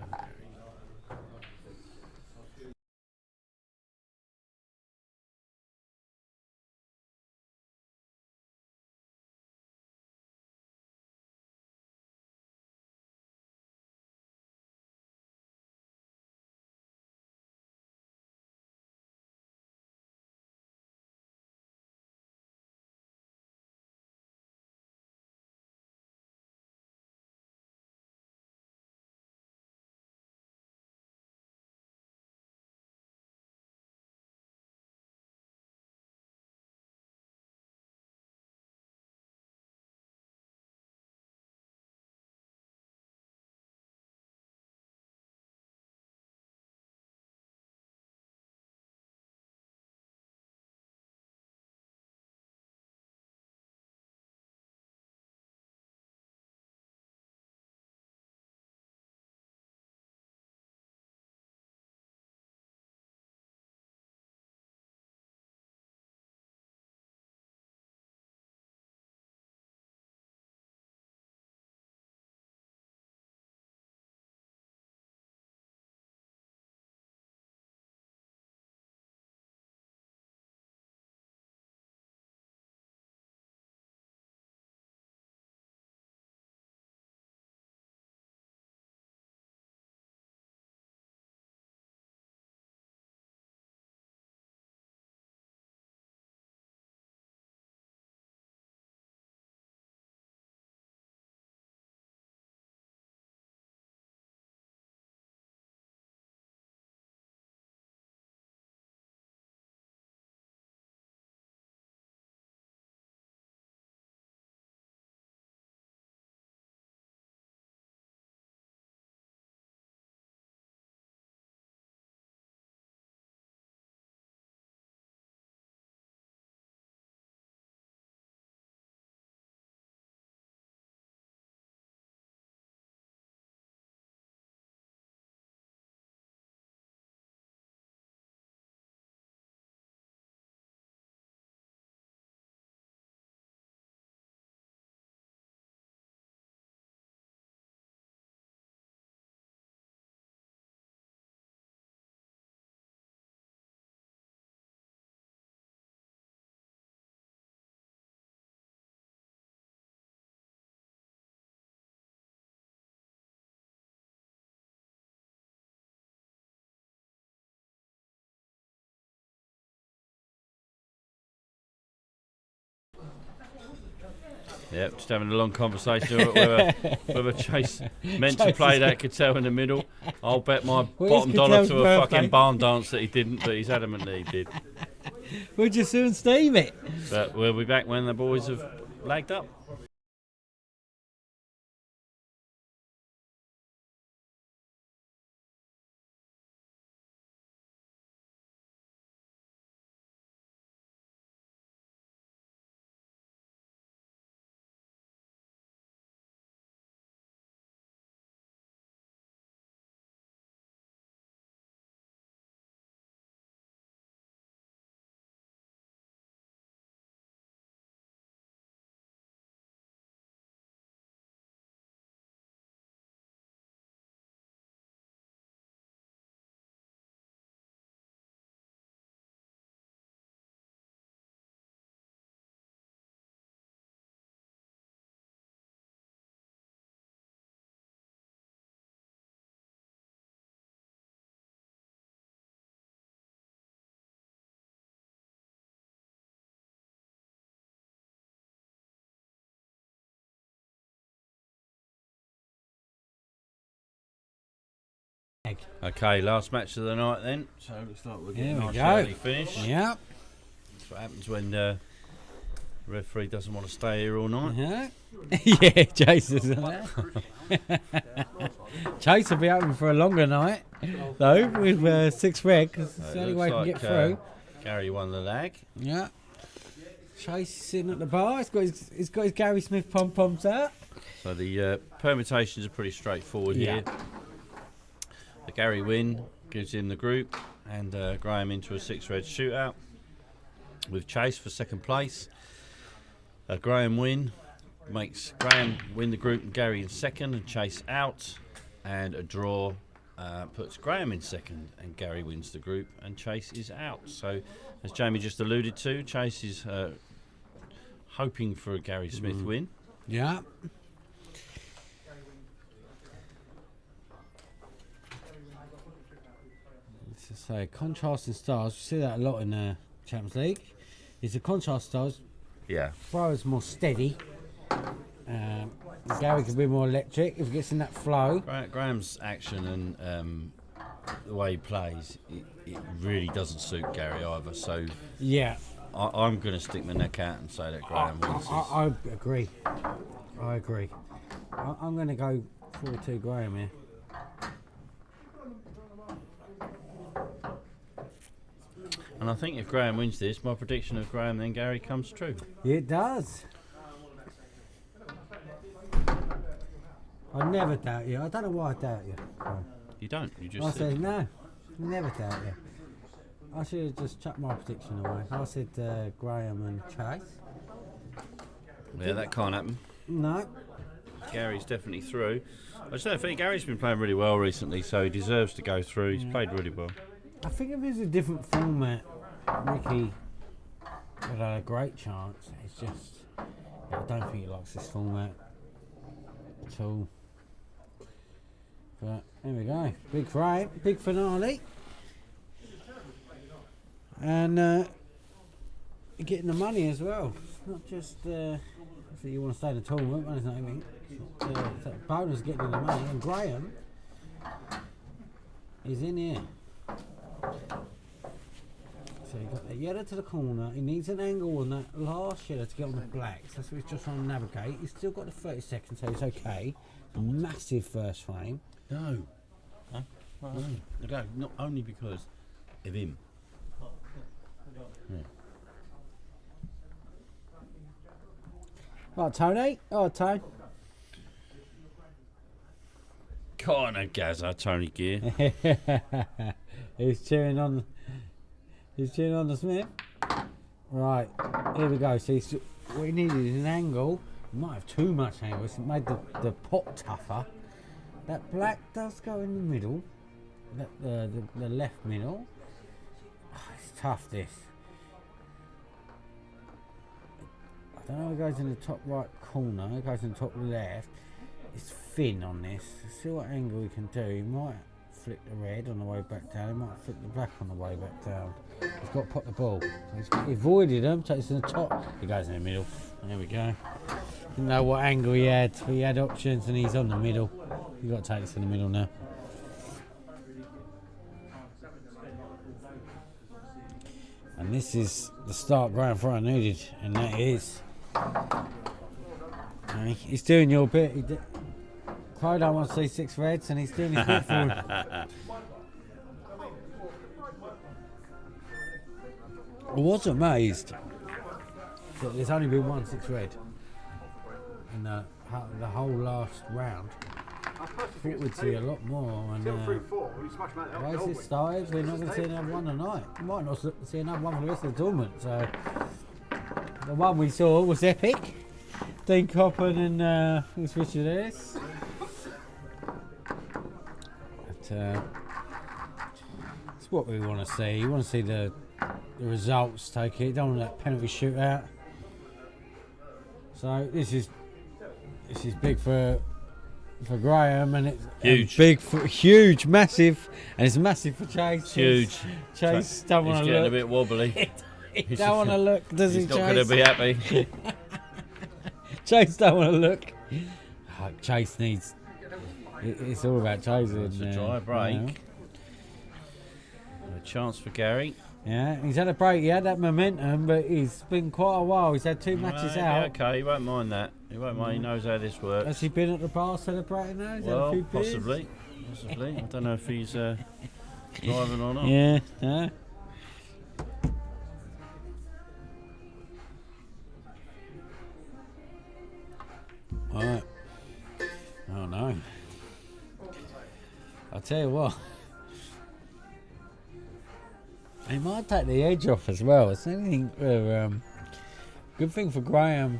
Speaker 1: Yeah, just having a long conversation whether Chase meant to play that Cattell in the middle. I'll bet my
Speaker 2: Well,
Speaker 1: bottom
Speaker 2: it's
Speaker 1: dollar
Speaker 2: Cattell's
Speaker 1: to a
Speaker 2: birthday.
Speaker 1: fucking barn dance that he didn't, but he's adamant that he did.
Speaker 2: We'll just soon steam it.
Speaker 1: But we'll be back when the boys have lagged up. Okay, last match of the night then. So it looks like we're getting
Speaker 2: Here
Speaker 1: a
Speaker 2: we
Speaker 1: nice
Speaker 2: go.
Speaker 1: early finish.
Speaker 2: Yep.
Speaker 1: That's what happens when the referee doesn't want to stay here all night.
Speaker 2: Yeah. Yeah, Chase is Chase will be open for a longer night, though, with 6 red, because it's
Speaker 1: So
Speaker 2: the
Speaker 1: it
Speaker 2: only
Speaker 1: looks
Speaker 2: way he can
Speaker 1: like,
Speaker 2: get through.
Speaker 1: Gary won the lag.
Speaker 2: Yeah. Chase is sitting at the bar. He's got his Gary Smith pom-poms out.
Speaker 1: So the permutations are pretty straightforward here. The Gary win gives him the group, and Graham into a 6 red shootout with Chase for second place. Graham win makes Graham win the group and Gary in second and Chase out, and a draw puts Graham in second and Gary wins the group and Chase is out. So as Jamie just alluded to, Chase is hoping for a Gary Smith win.
Speaker 2: Yeah. Let's just say contrasting styles. We see that a lot in the Champions League. Is the contrast styles.
Speaker 1: Yeah.
Speaker 2: Thrower's more steady. Gary can be more electric if he gets in that flow.
Speaker 1: Graham's action and the way he plays, it really doesn't suit Gary either. So
Speaker 2: Yeah,
Speaker 1: I'm going to stick my neck out and say that Graham wins this.
Speaker 2: I agree. I agree. I'm going to go 4-2 Graham here.
Speaker 1: And I think if Graham wins this, my prediction of Graham then Gary comes true.
Speaker 2: It does. I never doubt you. I don't know why I doubt you.
Speaker 1: You don't, you
Speaker 2: I
Speaker 1: just
Speaker 2: said
Speaker 1: said.
Speaker 2: no. Never doubt you. I should have just chucked my prediction away. I said Graham and Chase.
Speaker 1: Yeah, that can't happen.
Speaker 2: No.
Speaker 1: Gary's definitely through. I just don't think Gary's been playing really well recently, so he deserves to go through. He's played really well.
Speaker 2: I think if it's a different format, Ricky would have a great chance. It's just, I don't think he likes this format at all. But there we go. Big frame, big finale. And you're getting the money as well. It's not just that you want to stay in the tournament, money's not everything. It's that bonus getting in the money. And Graham is in here. So you've got the yellow to the corner. He needs an angle on that last yellow to get on the blacks. That's what he's just trying to navigate. He's still got the 30 seconds, so it's okay. Massive first frame.
Speaker 1: No. Huh? No, not only because of him.
Speaker 2: Right, Tony. Oh, Tony.
Speaker 1: Corner Gaza, Tony Gear.
Speaker 2: He's cheering on. He's cheering on the Smith. Right, here we go. See, so what he needed is an angle. He might have too much angle. It's made the pot tougher. That black does go in the middle. The left middle. Oh, it's tough. This. I don't know. It goes in the top right corner. It goes in the top left. It's thin on this. Let's see what angle he can do. He might flick the red on the way back down. He might flick the black on the way back down. He's got to pop the ball. So he avoided them. Takes in the top. He goes in the middle. There we go. Didn't know what angle he had. But he had options and he's on the middle. You've got to take this in the middle now. And this is the start Graham Fryer needed, and that is. He's doing your bit. Crow don't want to see 6 reds, and he's doing his bit for him. I was amazed that there's only been 1 6 red in the whole last round. I thought we'd see a lot more. And why is this started? We're not going to see another one tonight. We might not see another one for the rest of the tournament. So the one we saw was epic. Dean Coppen and Richard Ellis. But it's what we want to see. You want to see the results take it. You don't want that penalty shootout. So this is big for Graham, and it's
Speaker 1: Huge.
Speaker 2: Big for huge, massive, and it's massive for Chase.
Speaker 1: It's huge.
Speaker 2: Chase don't want
Speaker 1: He's
Speaker 2: to
Speaker 1: getting
Speaker 2: look.
Speaker 1: a bit wobbly.
Speaker 2: He don't want to look, does he,
Speaker 1: He's
Speaker 2: Chase?
Speaker 1: not going to be happy.
Speaker 2: Chase don't want to look. Oh, Chase needs It's all about chasing.
Speaker 1: It's a dry break.
Speaker 2: You know.
Speaker 1: A chance for Gary.
Speaker 2: Yeah, he's had a break. He had that momentum, but he's been quite a while. He's had 2 matches
Speaker 1: Well,
Speaker 2: out.
Speaker 1: okay, he won't mind that. He won't mind. He knows how this works.
Speaker 2: Has he been at the bar celebrating now? He's had a
Speaker 1: Well,
Speaker 2: few beers?
Speaker 1: possibly. I don't know if he's driving or not.
Speaker 2: Yeah, yeah. Alright. Oh no. I'll tell you what. He might take the edge off as well. It's anything good thing for Graham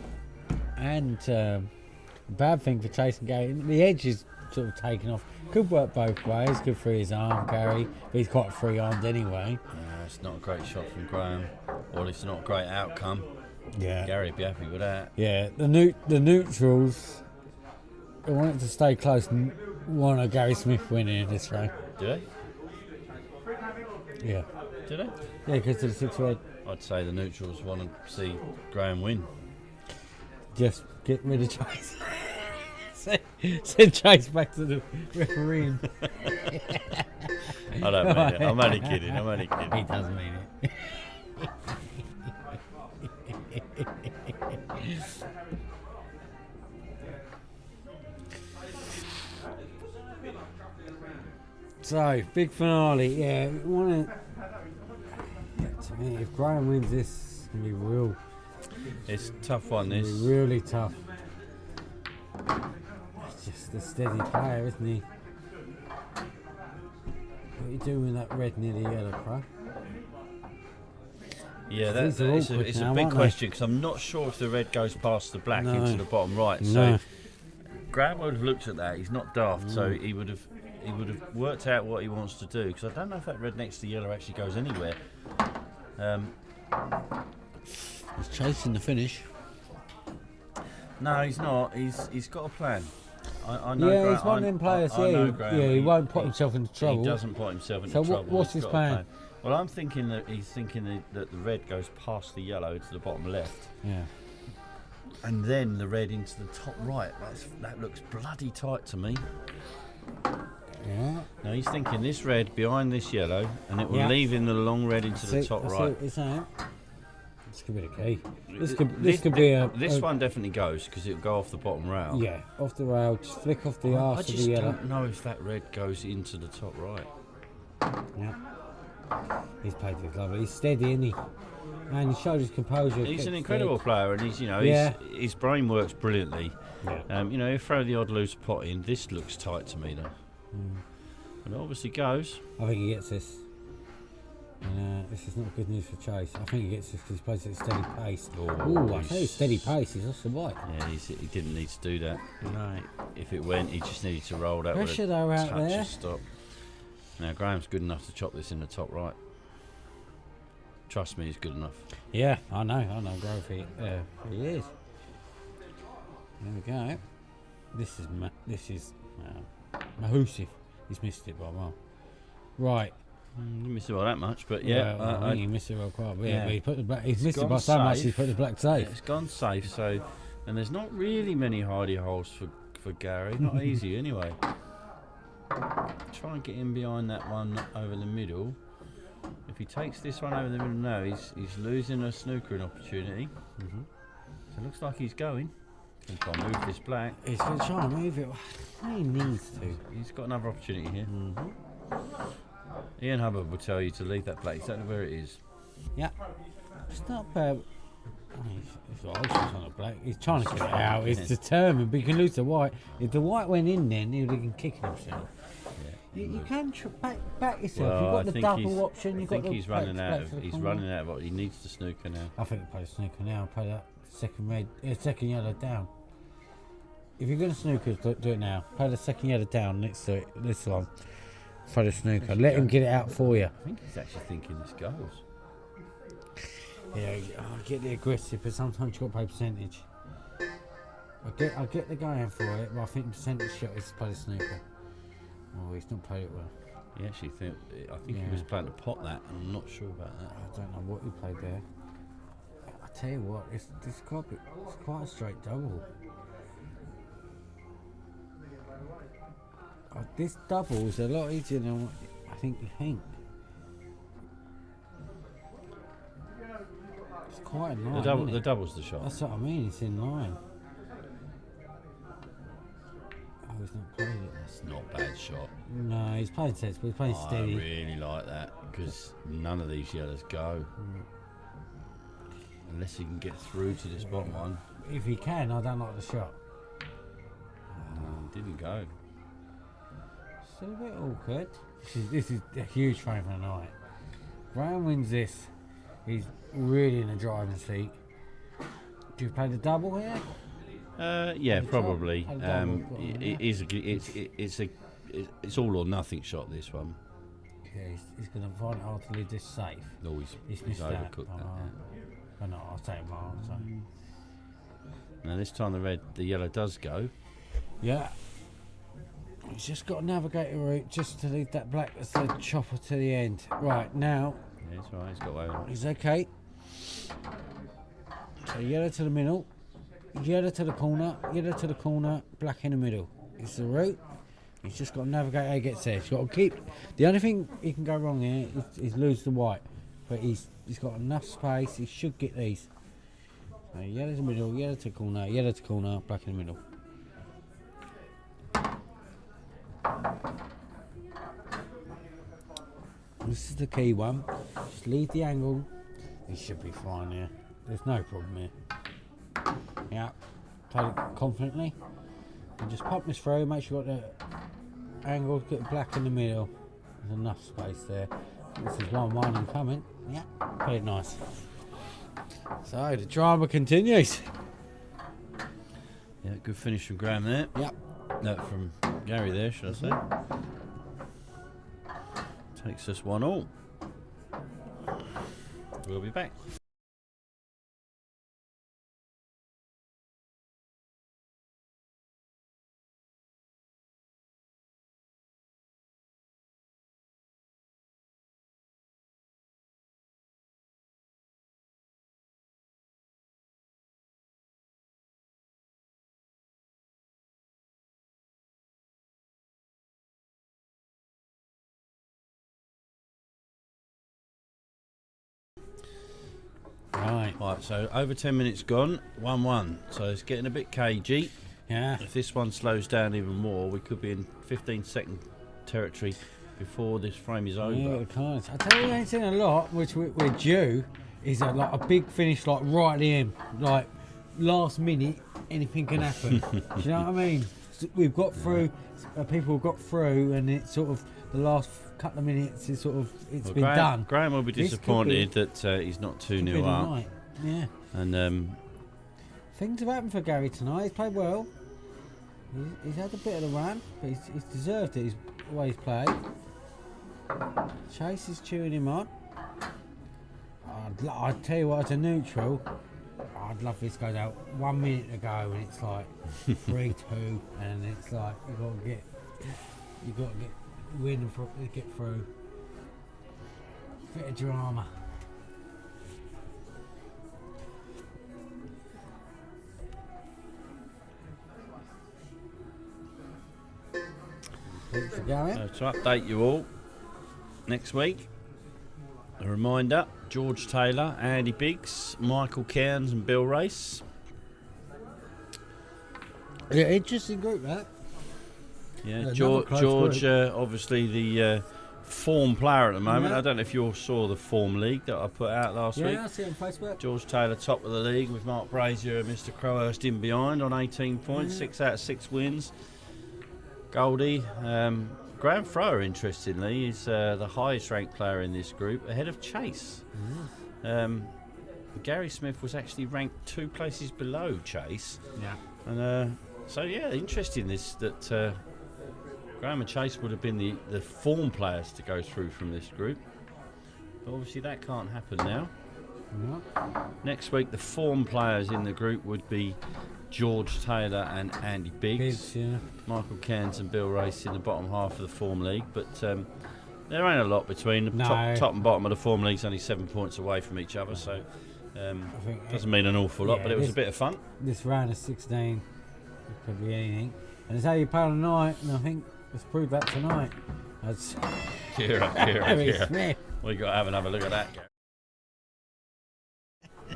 Speaker 2: and bad thing for Chase and Gary. The edge is sort of taken off. Could work both ways. Good for his arm, Gary. But he's quite free-armed anyway.
Speaker 1: Yeah, it's not a great shot from Graham. Or it's not a great outcome.
Speaker 2: Yeah.
Speaker 1: Gary'd be happy with that.
Speaker 2: Yeah. The neutrals. They want it to stay close and want a Gary Smith winning this round.
Speaker 1: Do they?
Speaker 2: Yeah.
Speaker 1: Do they?
Speaker 2: Yeah, because of the 6 red.
Speaker 1: I'd say the neutrals want to see Graham win.
Speaker 2: Just get rid of Chase. Send Chase back to the refereeing.
Speaker 1: I don't mean it. I'm only kidding.
Speaker 2: He does mean it. So, big finale. Yeah, we want to me, if Graham wins this, it's going to be real.
Speaker 1: It's a tough one,
Speaker 2: It's
Speaker 1: this.
Speaker 2: really tough. It's just a steady player, isn't he? What are you doing with that red near the yellow, Pro?
Speaker 1: Yeah,
Speaker 2: These are
Speaker 1: it's
Speaker 2: awkward
Speaker 1: a
Speaker 2: now,
Speaker 1: big
Speaker 2: aren't they?
Speaker 1: question because I'm not sure if the red goes past the black
Speaker 2: No.
Speaker 1: into the bottom right.
Speaker 2: No.
Speaker 1: So Graham would have looked at that. He's not daft, so
Speaker 2: Mm.
Speaker 1: he would have worked out what he wants to do. Because I don't know if that red next to yellow actually goes anywhere.
Speaker 2: He's chasing the finish.
Speaker 1: No, he's not. He's got a plan. I know.
Speaker 2: Yeah,
Speaker 1: Graham,
Speaker 2: he's one of them players.
Speaker 1: I know
Speaker 2: Yeah,
Speaker 1: Graham.
Speaker 2: he won't put himself into trouble.
Speaker 1: He doesn't put himself into
Speaker 2: So
Speaker 1: trouble.
Speaker 2: what's
Speaker 1: He's
Speaker 2: his
Speaker 1: got a
Speaker 2: plan?
Speaker 1: Well, I'm thinking that he's thinking that the red goes past the yellow to the bottom left,
Speaker 2: Yeah.
Speaker 1: and then the red into the top right. That looks bloody tight to me.
Speaker 2: Yeah.
Speaker 1: Now he's thinking this red behind this yellow, and it will
Speaker 2: Yeah.
Speaker 1: leave him the long red into the
Speaker 2: That's
Speaker 1: top
Speaker 2: it,
Speaker 1: right.
Speaker 2: It's that. This could be the key. This could be a.
Speaker 1: This one definitely goes because it'll go off the bottom rail.
Speaker 2: Yeah, off the rail. Just flick off the
Speaker 1: I
Speaker 2: arse of the
Speaker 1: just
Speaker 2: yellow.
Speaker 1: don't know if that red goes into the top right.
Speaker 2: Yeah. He's played this lovely. He's steady, isn't he? And he showed his composure.
Speaker 1: He's
Speaker 2: kept
Speaker 1: an incredible player, and he's
Speaker 2: Yeah.
Speaker 1: his brain works brilliantly.
Speaker 2: Yeah.
Speaker 1: He'll throw the odd loose pot in. This looks tight to me though. But it obviously goes.
Speaker 2: I think he gets this. And, this is not good news for Chase. I think he gets this because he plays at a steady pace.
Speaker 1: Oh,
Speaker 2: I say steady pace. He's off the white.
Speaker 1: Yeah, he didn't need to do that. No. If it went, he just needed to roll that
Speaker 2: Pressure
Speaker 1: with a
Speaker 2: though out
Speaker 1: touch
Speaker 2: there.
Speaker 1: of stop. Now Graham's good enough to chop this in the top right. Trust me, he's good enough.
Speaker 2: Yeah, I know. Grove he is. There we go. This is Mahusif. He's missed it by a mile. Right.
Speaker 1: Didn't miss it by that much, but yeah.
Speaker 2: Well, I think he missed it by quite a bit.
Speaker 1: yeah.
Speaker 2: But he put the black. He's missed it
Speaker 1: gone
Speaker 2: by so much. He
Speaker 1: safe.
Speaker 2: put the black
Speaker 1: Yeah,
Speaker 2: safe.
Speaker 1: it's gone safe. So, and there's not really many hidey holes for Gary. Not easy anyway. Try and get him behind that one over the middle. If he takes this one over the middle now, he's losing a snookering opportunity. So it looks like he's going. He's going to move this black.
Speaker 2: He's going to try and move it. He needs to.
Speaker 1: He's got another opportunity here. Ian Hubbard will tell you to leave that black exactly where it is.
Speaker 2: Yeah. It's not bad. He's on the black. He's trying to get it out. He's determined, but he can lose the white. If the white went in, then he would have been kicking himself. You can back yourself.
Speaker 1: Well,
Speaker 2: You've got
Speaker 1: I
Speaker 2: the
Speaker 1: think
Speaker 2: double option.
Speaker 1: I
Speaker 2: You've
Speaker 1: think
Speaker 2: got the
Speaker 1: he's running
Speaker 2: black
Speaker 1: out of.
Speaker 2: to the
Speaker 1: He's
Speaker 2: corner.
Speaker 1: running out of what he needs to snooker now.
Speaker 2: I think he plays snooker now. Play that second yellow down. If you're going to snooker, do it now. Play the second yellow down next to it. This one. Play the snooker. Let him get it out for you.
Speaker 1: I think he's actually thinking this goes.
Speaker 2: Yeah, I get the aggressive, but sometimes you've got to play percentage. I get the going for it, but I think the percentage shot is to play the snooker. Oh, he's not played it well.
Speaker 1: He actually think. I think he
Speaker 2: Yeah.
Speaker 1: was planning to pot that. I'm not sure about that.
Speaker 2: I don't know what he played there. I tell you what, it's quite a straight double. This double is a lot easier than what I think you think. It's quite in line. isn't
Speaker 1: The
Speaker 2: it?
Speaker 1: double's the shot.
Speaker 2: That's what I mean. It's in line. Oh, he's not played it.
Speaker 1: It's not a bad shot.
Speaker 2: No, he's playing sets, but he's playing
Speaker 1: I
Speaker 2: steady.
Speaker 1: really like that because none of these yellows go unless he can get through to this bottom one.
Speaker 2: If he can, I don't like the shot.
Speaker 1: Didn't go.
Speaker 2: It's a bit awkward. This is a huge frame for the night. Graham wins this. He's really in the driving seat. Do you play the double here?
Speaker 1: Yeah,
Speaker 2: The top
Speaker 1: probably.
Speaker 2: and double,
Speaker 1: It's all or nothing shot. This one.
Speaker 2: Yeah, he's going to find it hard to leave this safe.
Speaker 1: No,
Speaker 2: He's
Speaker 1: he's
Speaker 2: missed that.
Speaker 1: overcooked that.
Speaker 2: But no, I'll take him on. So.
Speaker 1: Now this time the yellow does go.
Speaker 2: Yeah. He's just got to navigate a route just to leave that black as the chopper to the end. Right, now
Speaker 1: Yeah, it's alright. He's got away with it.
Speaker 2: he's okay. So yellow to the middle, yellow to the corner, black in the middle. It's the route. He's just got to navigate how he gets there. He's got to keep. The only thing he can go wrong here is lose the white, but he's got enough space. He should get these. So yellow to the middle, yellow to corner, black in the middle. This is the key one. Just leave the angle. He should be fine here. There's no problem here. Yeah, play it confidently. And just pop this through. Make sure you got the angle. Get it black in the middle. There's enough space there. This is 1-1 and coming. Yeah, play it nice. So the drama continues.
Speaker 1: Yeah, good finish from Graham there.
Speaker 2: Yep.
Speaker 1: No, from Gary there, should I say? Takes us 1-1. We'll be back. Right, so over 10 minutes gone, 1-1. So it's getting a bit cagey.
Speaker 2: Yeah.
Speaker 1: If this one slows down even more, we could be in 15-second territory before this frame is over.
Speaker 2: Yeah, the cards. I tell you, we ain't seen a lot, which we're due, is like a big finish, like right at the end, like last minute, anything can happen. Do you know what I mean? We've got through, people have got through, and it's sort of the last couple of minutes is sort of
Speaker 1: Well,
Speaker 2: been
Speaker 1: Graham,
Speaker 2: done.
Speaker 1: Graham will be
Speaker 2: This could
Speaker 1: disappointed that he's not
Speaker 2: Could be
Speaker 1: 2-0
Speaker 2: the
Speaker 1: up.
Speaker 2: night. Yeah.
Speaker 1: And
Speaker 2: Things have happened for Gary tonight. He's played well. He's had a bit of a run, but he's deserved it. The way he's played. Chase is chewing him on. I'd tell you what, as a neutral, I'd love this goes out 1 minute to go and it's like 3-2, and it's like you got to get win and get through. Bit of drama. Thanks for going.
Speaker 1: so to update you all, next week, a reminder, George Taylor, Andy Biggs, Michael Cairns and Bill Race.
Speaker 2: Yeah, interesting group that.
Speaker 1: Yeah,
Speaker 2: Another
Speaker 1: George,
Speaker 2: close group.
Speaker 1: obviously the form player at the moment.
Speaker 2: Yeah.
Speaker 1: I don't know if you all saw the form league that I put out last week.
Speaker 2: Yeah, I see it on Facebook.
Speaker 1: George Taylor top of the league with Mark Brazier and Mr. Crowhurst in behind on 18 points, 6 out of 6 wins. Goldie, Graham Frower, interestingly, is the highest ranked player in this group, ahead of Chase. Gary Smith was actually ranked 2 places below Chase.
Speaker 2: Yeah.
Speaker 1: And so yeah, interesting that Graham and Chase would have been the form players to go through from this group. But obviously that can't happen now. Next week the form players in the group would be George Taylor and Andy Biggs.
Speaker 2: Yeah.
Speaker 1: Michael Cairns and Bill Race in the bottom half of the form league, but there ain't a lot between them.
Speaker 2: No.
Speaker 1: Top and bottom of the form league's only 7 points away from each other, so
Speaker 2: think
Speaker 1: doesn't mean an awful lot,
Speaker 2: yeah,
Speaker 1: but it was
Speaker 2: this-
Speaker 1: a bit of fun.
Speaker 2: This round of 16, it could be anything. And it's how you play on the night, and I think Let's prove that tonight. That's
Speaker 1: Cheer up,
Speaker 2: Gary
Speaker 1: cheer up.
Speaker 2: Smith.
Speaker 1: We got to have another look at that, Gary.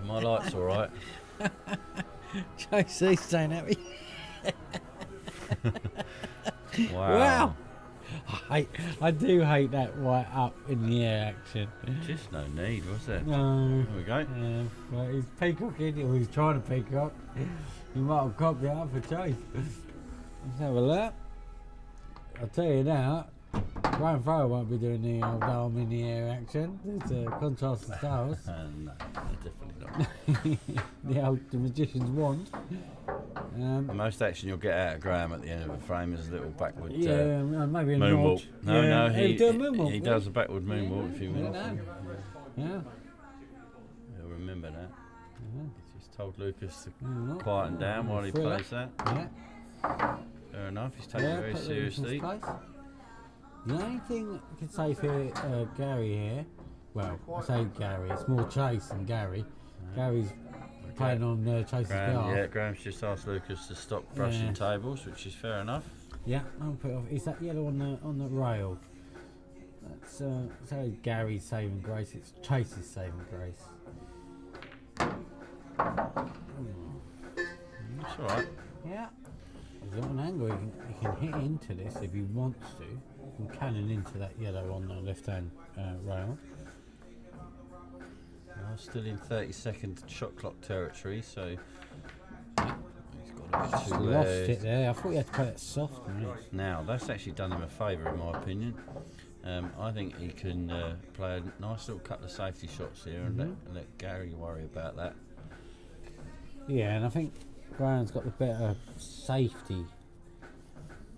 Speaker 1: My light's all right.
Speaker 2: JC's staying happy.
Speaker 1: Wow.
Speaker 2: I do hate that right up in the air action.
Speaker 1: Just no need, was there?
Speaker 2: No.
Speaker 1: There we go.
Speaker 2: Well, he's peacocking, or he's trying to peacock. He might have cocked it up for Chase. Let's have a look. I'll tell you now, Graham Farrell won't be doing the old arm in the air action. There's a contrast of styles.
Speaker 1: No, definitely not.
Speaker 2: The magician's wand.
Speaker 1: The most action you'll get out of Graham at the end of a frame is a little backward
Speaker 2: Maybe a
Speaker 1: moonwalk.
Speaker 2: nod.
Speaker 1: No,
Speaker 2: He'll do a moonwalk.
Speaker 1: he does a backward moonwalk if you want.
Speaker 2: Yeah.
Speaker 1: He'll remember that. He just told Lucas to
Speaker 2: Yeah.
Speaker 1: quieten down while he
Speaker 2: Thriller.
Speaker 1: plays that.
Speaker 2: Yeah.
Speaker 1: Fair enough, he's taking it very
Speaker 2: put that in his
Speaker 1: seriously.
Speaker 2: place. The only thing I could say for Gary here, well, I say Gary, it's more Chase than Gary. Gary's playing on Chase's behalf.
Speaker 1: Graham's just asked Lucas to stop brushing
Speaker 2: Yeah.
Speaker 1: tables, which is fair enough.
Speaker 2: Yeah, I'll put it off. Is that yellow on the rail? That's so Gary's saving grace. It's Chase's saving grace.
Speaker 1: That's all right.
Speaker 2: Yeah. He's got an angle. He can hit into this if he wants to. He can cannon into that yellow on the left-hand rail.
Speaker 1: Well, still in 30-second shot clock territory, so he's got a bit too
Speaker 2: Lost
Speaker 1: late.
Speaker 2: it there. I thought you had to play it soft.
Speaker 1: Now, that's actually done him a favour, in my opinion. I think he can play a nice little couple of safety shots here and let Gary worry about that.
Speaker 2: Yeah, and I think Graham's got the better safety.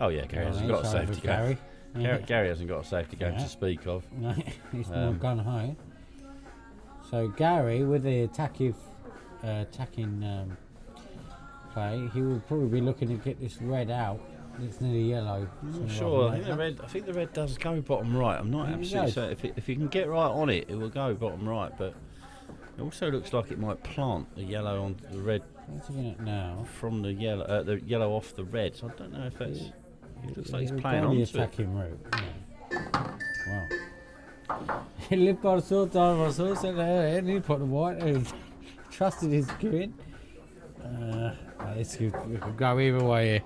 Speaker 1: Oh yeah, Gary hasn't got a safety game.
Speaker 2: Gary.
Speaker 1: Gary hasn't got a safety game
Speaker 2: Yeah.
Speaker 1: to speak of.
Speaker 2: No, he's more gun high. So Gary, with the attacking play, he will probably be looking to get this red out. It's nearly yellow.
Speaker 1: I'm not sure. I think the red does go bottom right. I'm not
Speaker 2: There you
Speaker 1: absolutely
Speaker 2: go.
Speaker 1: certain. If you can get right on it, it will go bottom right. But it also looks like it might plant the yellow on the red
Speaker 2: What's he at now?
Speaker 1: from the yellow off the red. So I don't know if that's. It looks like he's
Speaker 2: He'll
Speaker 1: playing
Speaker 2: go the
Speaker 1: onto it.
Speaker 2: attacking route. Yeah. Wow. He lived by the sword, died by the sword, said and he put the white and trusted his queuing. This could go either way here.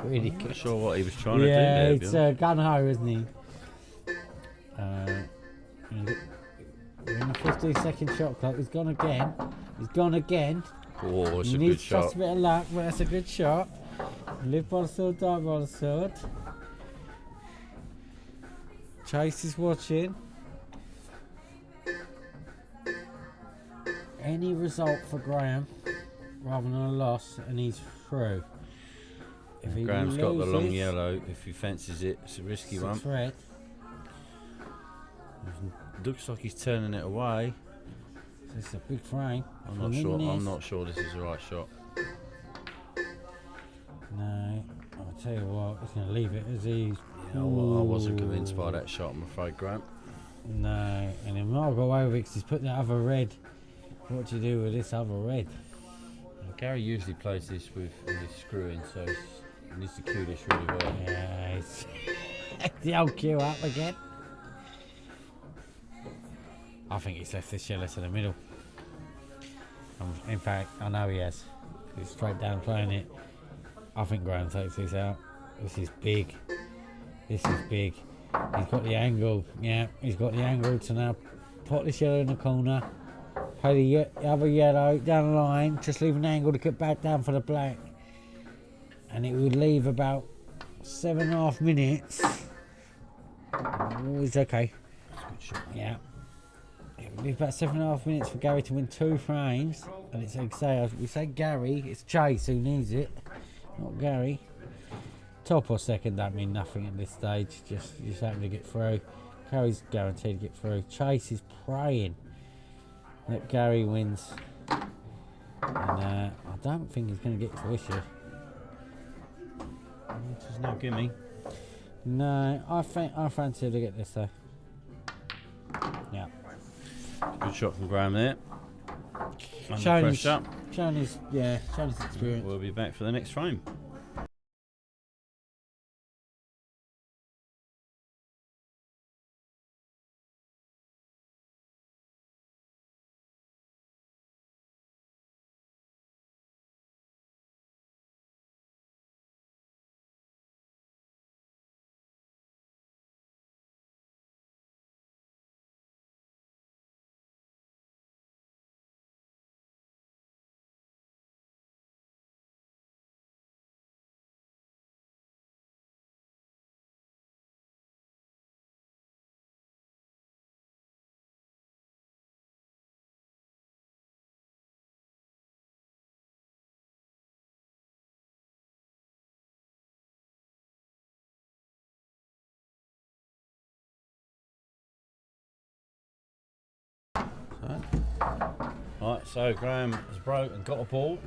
Speaker 2: Really
Speaker 1: I'm
Speaker 2: good.
Speaker 1: not sure what he was trying to do
Speaker 2: Yeah,
Speaker 1: there.
Speaker 2: it's
Speaker 1: Bjorn.
Speaker 2: gun ho, isn't he? We're in the 15-second shot clock. He's gone again. He's gone again.
Speaker 1: Oh, it's
Speaker 2: He
Speaker 1: a
Speaker 2: needs
Speaker 1: good
Speaker 2: to trust
Speaker 1: shot.
Speaker 2: a bit of luck, but that's a good shot. Live by the sword, die by the sword. Chase is watching. Any result for Graham rather than a loss, and he's through. If he
Speaker 1: Graham's got the long
Speaker 2: loses,
Speaker 1: yellow. If he fancies it, it's a risky one.
Speaker 2: it's red.
Speaker 1: Looks like he's turning it away.
Speaker 2: This is a big frame.
Speaker 1: I'm
Speaker 2: From
Speaker 1: not sure.
Speaker 2: in
Speaker 1: I'm
Speaker 2: this.
Speaker 1: not sure this is the right shot.
Speaker 2: No, I'll tell you what, he's going to leave it as he's.
Speaker 1: Yeah, I wasn't convinced by that shot. I'm afraid, Graham.
Speaker 2: No, and then Mark got away with it 'cause he's put that other red. What do you do with this other red?
Speaker 1: Gary usually plays this with his screwing, so he needs to cue this really well.
Speaker 2: Yeah, it's the old cue up again. I think he's left this yellow to the middle. In fact, I know he has. He's straight down playing it. I think Graham takes this out. This is big. This is big. He's got the angle. Yeah, he's got the angle to now put this yellow in the corner. Play the other yellow down the line. Just leave an angle to get back down for the black. And it would leave about 7.5 minutes. Oh, it's okay. Yeah. It would leave about 7.5 minutes for Gary to win 2 frames. And it's like we say Gary, it's Chase who needs it, not Gary. Top or second don't mean nothing at this stage. Just having to get through. Gary's guaranteed to get through. Chase is praying that Gary wins. And I don't think he's going to get to this year.
Speaker 1: There's no gimme.
Speaker 2: No, I fancy him to get this though. Yeah.
Speaker 1: Good shot from Graham there. Under
Speaker 2: Showing his
Speaker 1: pressure.
Speaker 2: experience.
Speaker 1: We'll be back for the next frame. Right, so Graham has got a ball.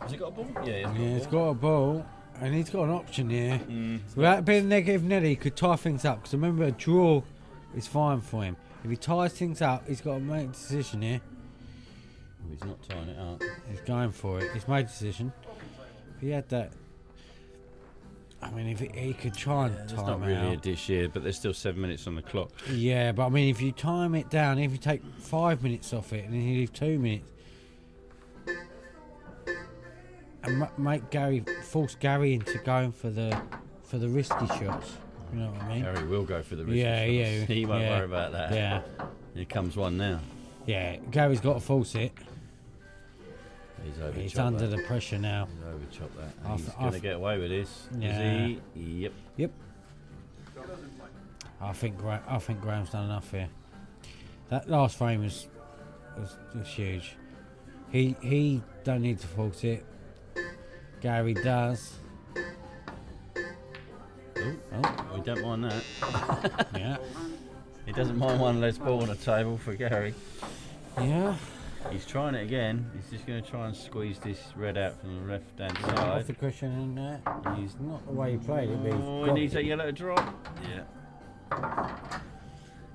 Speaker 1: Has he got a ball? Yeah,
Speaker 2: He's got a ball, and he's got an option here. Without being negative, Nelly he could tie things up. Because remember, a draw is fine for him. If he ties things up, he's got to make a decision here.
Speaker 1: He's not tying it up.
Speaker 2: He's going for it. He's made a decision. If he had that, I mean, if he could try and
Speaker 1: It's
Speaker 2: time
Speaker 1: not
Speaker 2: it
Speaker 1: really a
Speaker 2: out.
Speaker 1: dish here, but there's still 7 minutes on the clock.
Speaker 2: Yeah, but I mean, if you time it down, if you take 5 minutes off it, and then you leave 2 minutes, and make force Gary into going for the risky shots. You know what I mean?
Speaker 1: Gary will go for the risky
Speaker 2: Yeah,
Speaker 1: shots.
Speaker 2: yeah.
Speaker 1: He won't
Speaker 2: yeah,
Speaker 1: worry about that.
Speaker 2: Yeah,
Speaker 1: Here comes one now.
Speaker 2: yeah. Gary's got to force it.
Speaker 1: He's over.
Speaker 2: He's under the pressure now.
Speaker 1: He's overchopped that.
Speaker 2: I
Speaker 1: He's
Speaker 2: th-
Speaker 1: going
Speaker 2: I
Speaker 1: to
Speaker 2: th-
Speaker 1: get away with this.
Speaker 2: Yeah.
Speaker 1: Is he? Yep.
Speaker 2: Yep. I think Graham's done enough here. That last frame was huge. He don't need to force it. Gary does.
Speaker 1: Oh, we don't mind that.
Speaker 2: Yeah.
Speaker 1: He doesn't mind one less ball on the table for Gary.
Speaker 2: Yeah.
Speaker 1: He's trying it again. He's just going to try and squeeze this red out from the left hand
Speaker 2: Off
Speaker 1: side.
Speaker 2: the cushion and that. He's not the way he played it, but
Speaker 1: Oh, he
Speaker 2: got
Speaker 1: needs
Speaker 2: it.
Speaker 1: a yellow to drop. Yeah.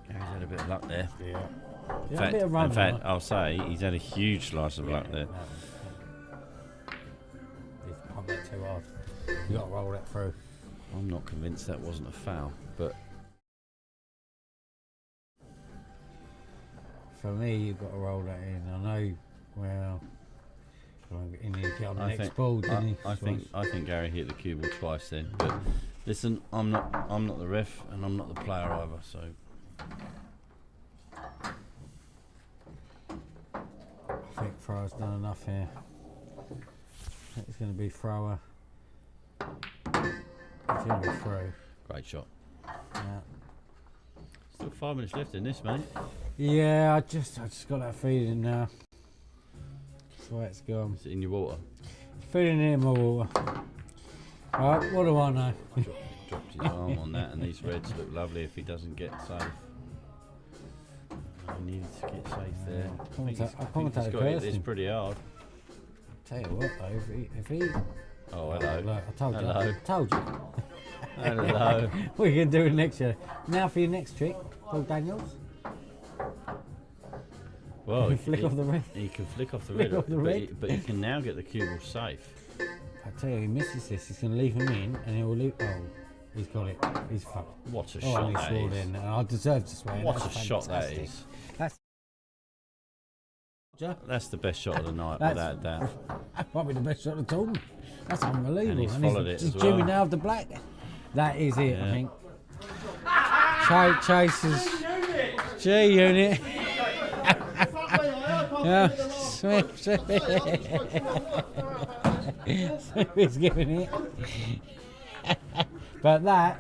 Speaker 1: Gary's had a bit of luck there.
Speaker 2: Yeah.
Speaker 1: In
Speaker 2: Yeah, a bit of run
Speaker 1: in fact,
Speaker 2: on
Speaker 1: I'll say he's had a huge slice of luck there.
Speaker 2: it. He's pumped that too hard. You got to roll that through.
Speaker 1: I'm not convinced that wasn't a foul, but
Speaker 2: For me, you've got to roll that in. I know. Well, he needed to get on the next ball, didn't he?
Speaker 1: I think Gary hit the cue ball twice then. But listen, I'm not the ref and I'm not the player either. So
Speaker 2: I think Thrower's done enough here. I think it's going to be Thrower. It's going to be through.
Speaker 1: great shot.
Speaker 2: Yeah.
Speaker 1: Still 5 minutes left in this, mate.
Speaker 2: Yeah, I just got that feeling now. That's the way it's gone.
Speaker 1: Is it in your water?
Speaker 2: Feeling it in my water. Right, what do I know?
Speaker 1: Dropped his arm on that, and these reds look lovely if he doesn't get safe. He needed to get safe there. I think he's got to hit this pretty hard.
Speaker 2: Tell you what though, if he
Speaker 1: Oh, hello.
Speaker 2: look, I told
Speaker 1: Hello.
Speaker 2: you. Told you.
Speaker 1: Hello.
Speaker 2: We can do it next year. Now for your next trick, Paul Daniels.
Speaker 1: Well,
Speaker 2: Flick off the red.
Speaker 1: He can flick off the
Speaker 2: Flick
Speaker 1: red,
Speaker 2: off the
Speaker 1: but,
Speaker 2: red.
Speaker 1: But he can now get the cue ball safe.
Speaker 2: I tell you, he misses this. He's going to leave him in, and he'll leave. Oh, he's got it. He's fucked.
Speaker 1: What a
Speaker 2: Oh,
Speaker 1: shot
Speaker 2: and he
Speaker 1: that
Speaker 2: swore
Speaker 1: is.
Speaker 2: in. And I deserve to swear.
Speaker 1: What a
Speaker 2: That's
Speaker 1: shot that
Speaker 2: fantastic.
Speaker 1: is. That's the best shot of the night,
Speaker 2: That's-
Speaker 1: without a doubt.
Speaker 2: That might be the best shot of the tournament. That's unbelievable.
Speaker 1: And he's followed it
Speaker 2: he's
Speaker 1: as
Speaker 2: Jimmy
Speaker 1: well.
Speaker 2: now of the black. That is it,
Speaker 1: Yeah.
Speaker 2: I think. Chasers. G unit. Yeah, Smith is giving it. But that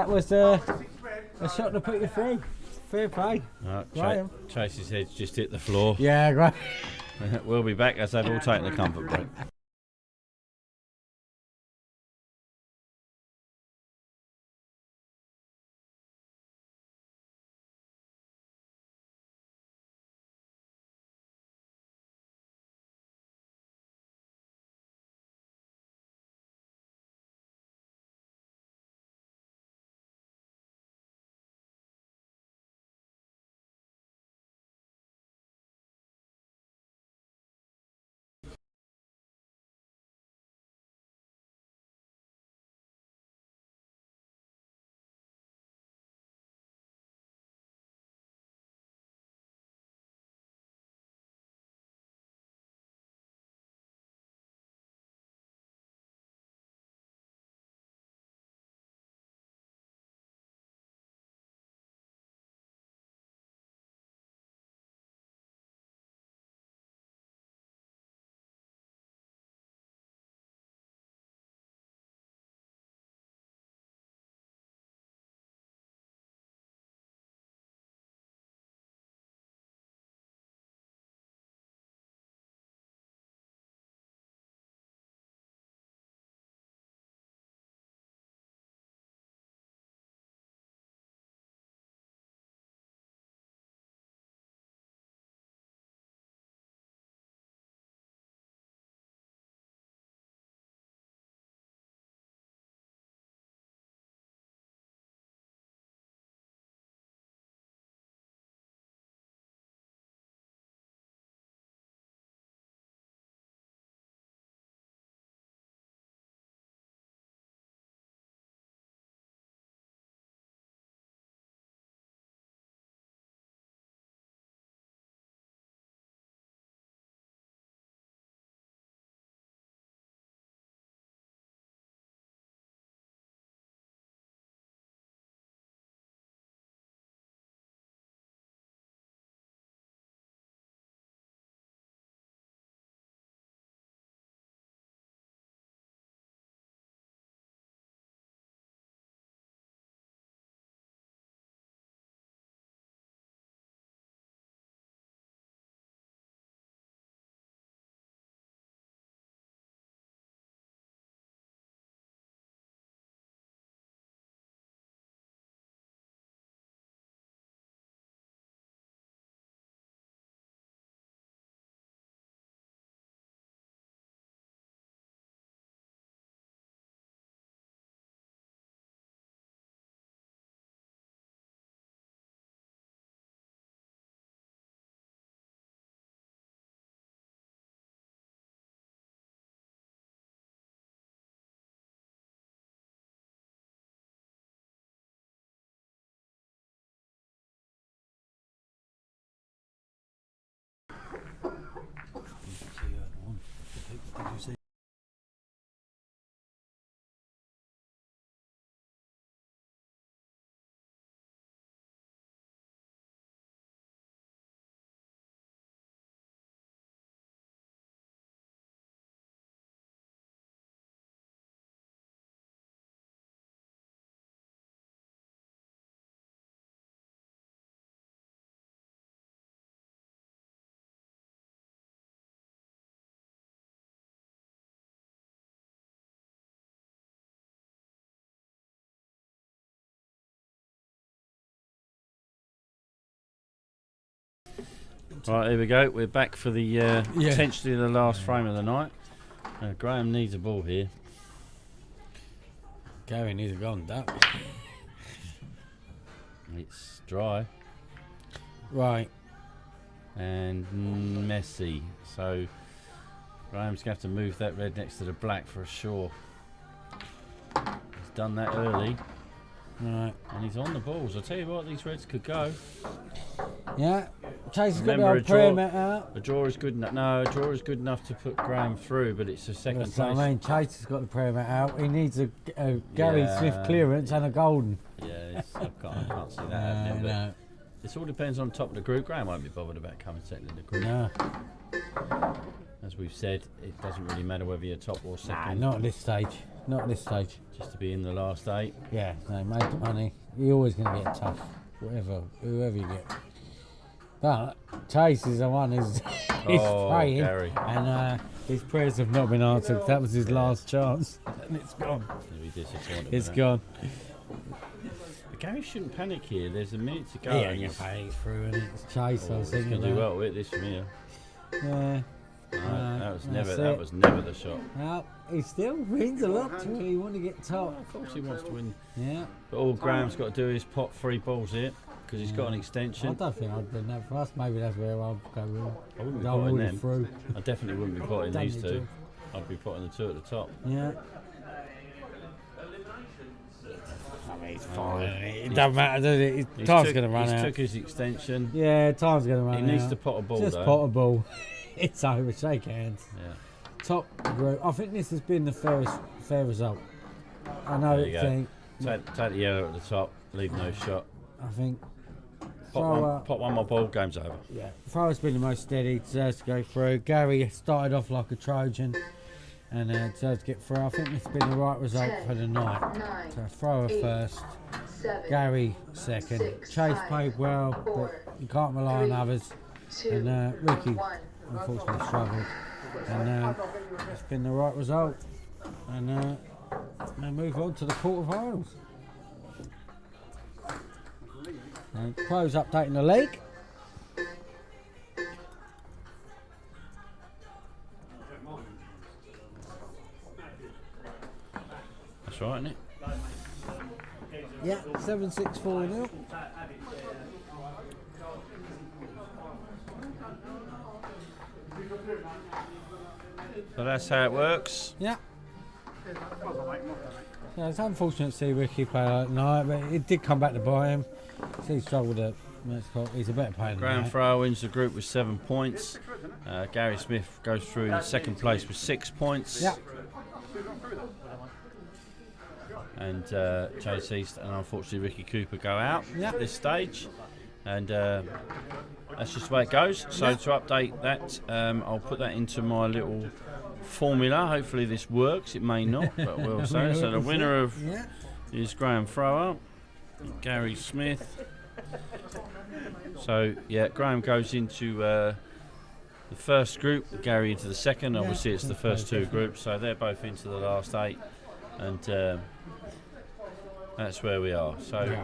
Speaker 2: was a shot to put you through. Fair play. Graham.
Speaker 1: Chase's head's just hit the floor.
Speaker 2: Yeah, great.
Speaker 1: We'll be back as they've all taken the comfort break. Right, here we go. We're back for the potentially the last frame of the night. Graham needs a ball here.
Speaker 2: Gary needs a gone, that.
Speaker 1: It's dry
Speaker 2: Right.
Speaker 1: and messy. So Graham's going to have to move that red next to the black for a sure. He's done that early.
Speaker 2: Right.
Speaker 1: And he's on the balls. I'll tell you what, these reds could go.
Speaker 2: Yeah. Chase has got the
Speaker 1: Remember,
Speaker 2: old prayer mat out.
Speaker 1: A draw is good enough. No, a draw is good enough to put Graham through, but it's a second
Speaker 2: That's
Speaker 1: place.
Speaker 2: what I mean. Chase has got the prayer mat out. He needs a Gary
Speaker 1: Yeah.
Speaker 2: Smith clearance and a golden.
Speaker 1: Yeah, I can't see that happening. But
Speaker 2: No.
Speaker 1: this all depends on top of the group. Graham won't be bothered about coming second in the group.
Speaker 2: No.
Speaker 1: As we've said, it doesn't really matter whether you're top or
Speaker 2: Nah,
Speaker 1: second.
Speaker 2: not at this stage. Not at this stage.
Speaker 1: Just to be in the last 8.
Speaker 2: Yeah, no, made the money. You're always going to get tough, whoever you get. But Chase is the one who's he's
Speaker 1: Oh,
Speaker 2: praying,
Speaker 1: Gary.
Speaker 2: and his prayers have not been answered. That was his last chance, and it's gone.
Speaker 1: He'll be disappointed.
Speaker 2: It's
Speaker 1: with that.
Speaker 2: gone.
Speaker 1: But Gary shouldn't panic here. There's a minute to go.
Speaker 2: Yeah, you pay through, and it's Chase. I was
Speaker 1: He's
Speaker 2: thinking
Speaker 1: going to do
Speaker 2: about.
Speaker 1: well with this from here.
Speaker 2: Yeah.
Speaker 1: No, that was never.
Speaker 2: that's
Speaker 1: That
Speaker 2: it.
Speaker 1: was never the shot.
Speaker 2: Well, he still means a lot to him. He want to get top.
Speaker 1: Of course, he wants to win.
Speaker 2: Yeah.
Speaker 1: But all Graham's got to do is pot 3 balls here because he's got an
Speaker 2: I
Speaker 1: extension.
Speaker 2: don't think I'd been that for us. Maybe that's where I'll go with.
Speaker 1: I wouldn't be
Speaker 2: I'll
Speaker 1: potting
Speaker 2: move it
Speaker 1: them.
Speaker 2: through.
Speaker 1: I definitely wouldn't be potting these
Speaker 2: Definitely
Speaker 1: two. I'd be potting the 2 at the top.
Speaker 2: Yeah. I mean, it's fine. It doesn't matter, does it?
Speaker 1: He's
Speaker 2: Time's
Speaker 1: took-
Speaker 2: going to run
Speaker 1: he's
Speaker 2: out.
Speaker 1: took his extension.
Speaker 2: Yeah, time's going to run
Speaker 1: He
Speaker 2: out.
Speaker 1: needs to pot a ball
Speaker 2: Just
Speaker 1: though.
Speaker 2: pot a ball. It's over. Shake hands.
Speaker 1: Yeah.
Speaker 2: Top group. I think this has been the fair result. I know
Speaker 1: There you
Speaker 2: it's
Speaker 1: go. Take the yellow at the top. Leave no shot.
Speaker 2: I think
Speaker 1: Pot one more ball. Game's over.
Speaker 2: yeah, Thrower's been the most steady. Deserves to go through. Gary started off like a Trojan and deserves to get through. I think it's been the right result for the night.
Speaker 4: 9,
Speaker 2: So Thrower
Speaker 4: 8,
Speaker 2: first,
Speaker 4: 7,
Speaker 2: Gary second.
Speaker 4: 6,
Speaker 2: Chase
Speaker 4: 5,
Speaker 2: played well,
Speaker 4: 4,
Speaker 2: but you can't rely on
Speaker 4: 3,
Speaker 2: others.
Speaker 4: 2,
Speaker 2: And Ricky
Speaker 4: 1.
Speaker 2: unfortunately struggled. And it's been the right result. And we move on to the quarterfinals. Pros updating the league.
Speaker 1: That's right, isn't it?
Speaker 2: Yeah, 7-6-4-0.
Speaker 1: So that's how it works.
Speaker 2: Yeah. Yeah, it's unfortunate to see Ricky play like tonight, but it did come back to bite him. So he struggled at Mexico. He's a better player than
Speaker 1: Graham
Speaker 2: that.
Speaker 1: Thrower wins the group with 7 points. Gary Smith goes through in second place with 6 points.
Speaker 2: Yeah.
Speaker 1: And Chase East and unfortunately Ricky Cooper go out
Speaker 2: Yeah.
Speaker 1: at this stage. And that's just the way it goes. So to update that, I'll put that into my little formula. Hopefully this works. It may not, but we'll say. So the winner of
Speaker 2: Yeah.
Speaker 1: is Graham Thrower, Gary Smith. So yeah, Graham goes into the first group, Gary into the second.
Speaker 2: Yeah.
Speaker 1: Obviously it's the first 2 groups, so they're both into the last 8, and that's where we are. So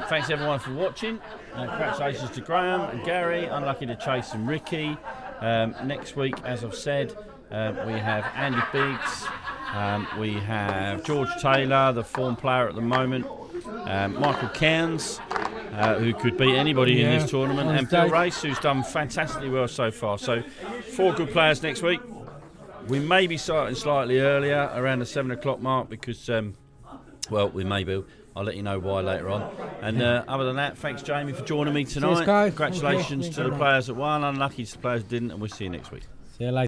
Speaker 1: thanks everyone for watching. Congratulations to Graham and Gary. Unlucky to Chase and Ricky. Next week, as I've said, we have Andy Biggs. We have George Taylor, the form player at the moment. Michael Cairns, who could beat anybody in this tournament.
Speaker 2: on
Speaker 1: And Bill
Speaker 2: stage.
Speaker 1: Race, who's done fantastically well so far. So 4 good players next week. We may be starting slightly earlier, around the 7 o'clock mark, because well, we may be. I'll let you know why later on. And other than that, thanks Jamie for joining me tonight.
Speaker 2: Cheers, guys.
Speaker 1: Congratulations
Speaker 2: Thank
Speaker 1: to
Speaker 2: you.
Speaker 1: the players that won, unlucky to the players who didn't, and we'll see you next week.
Speaker 2: See you later.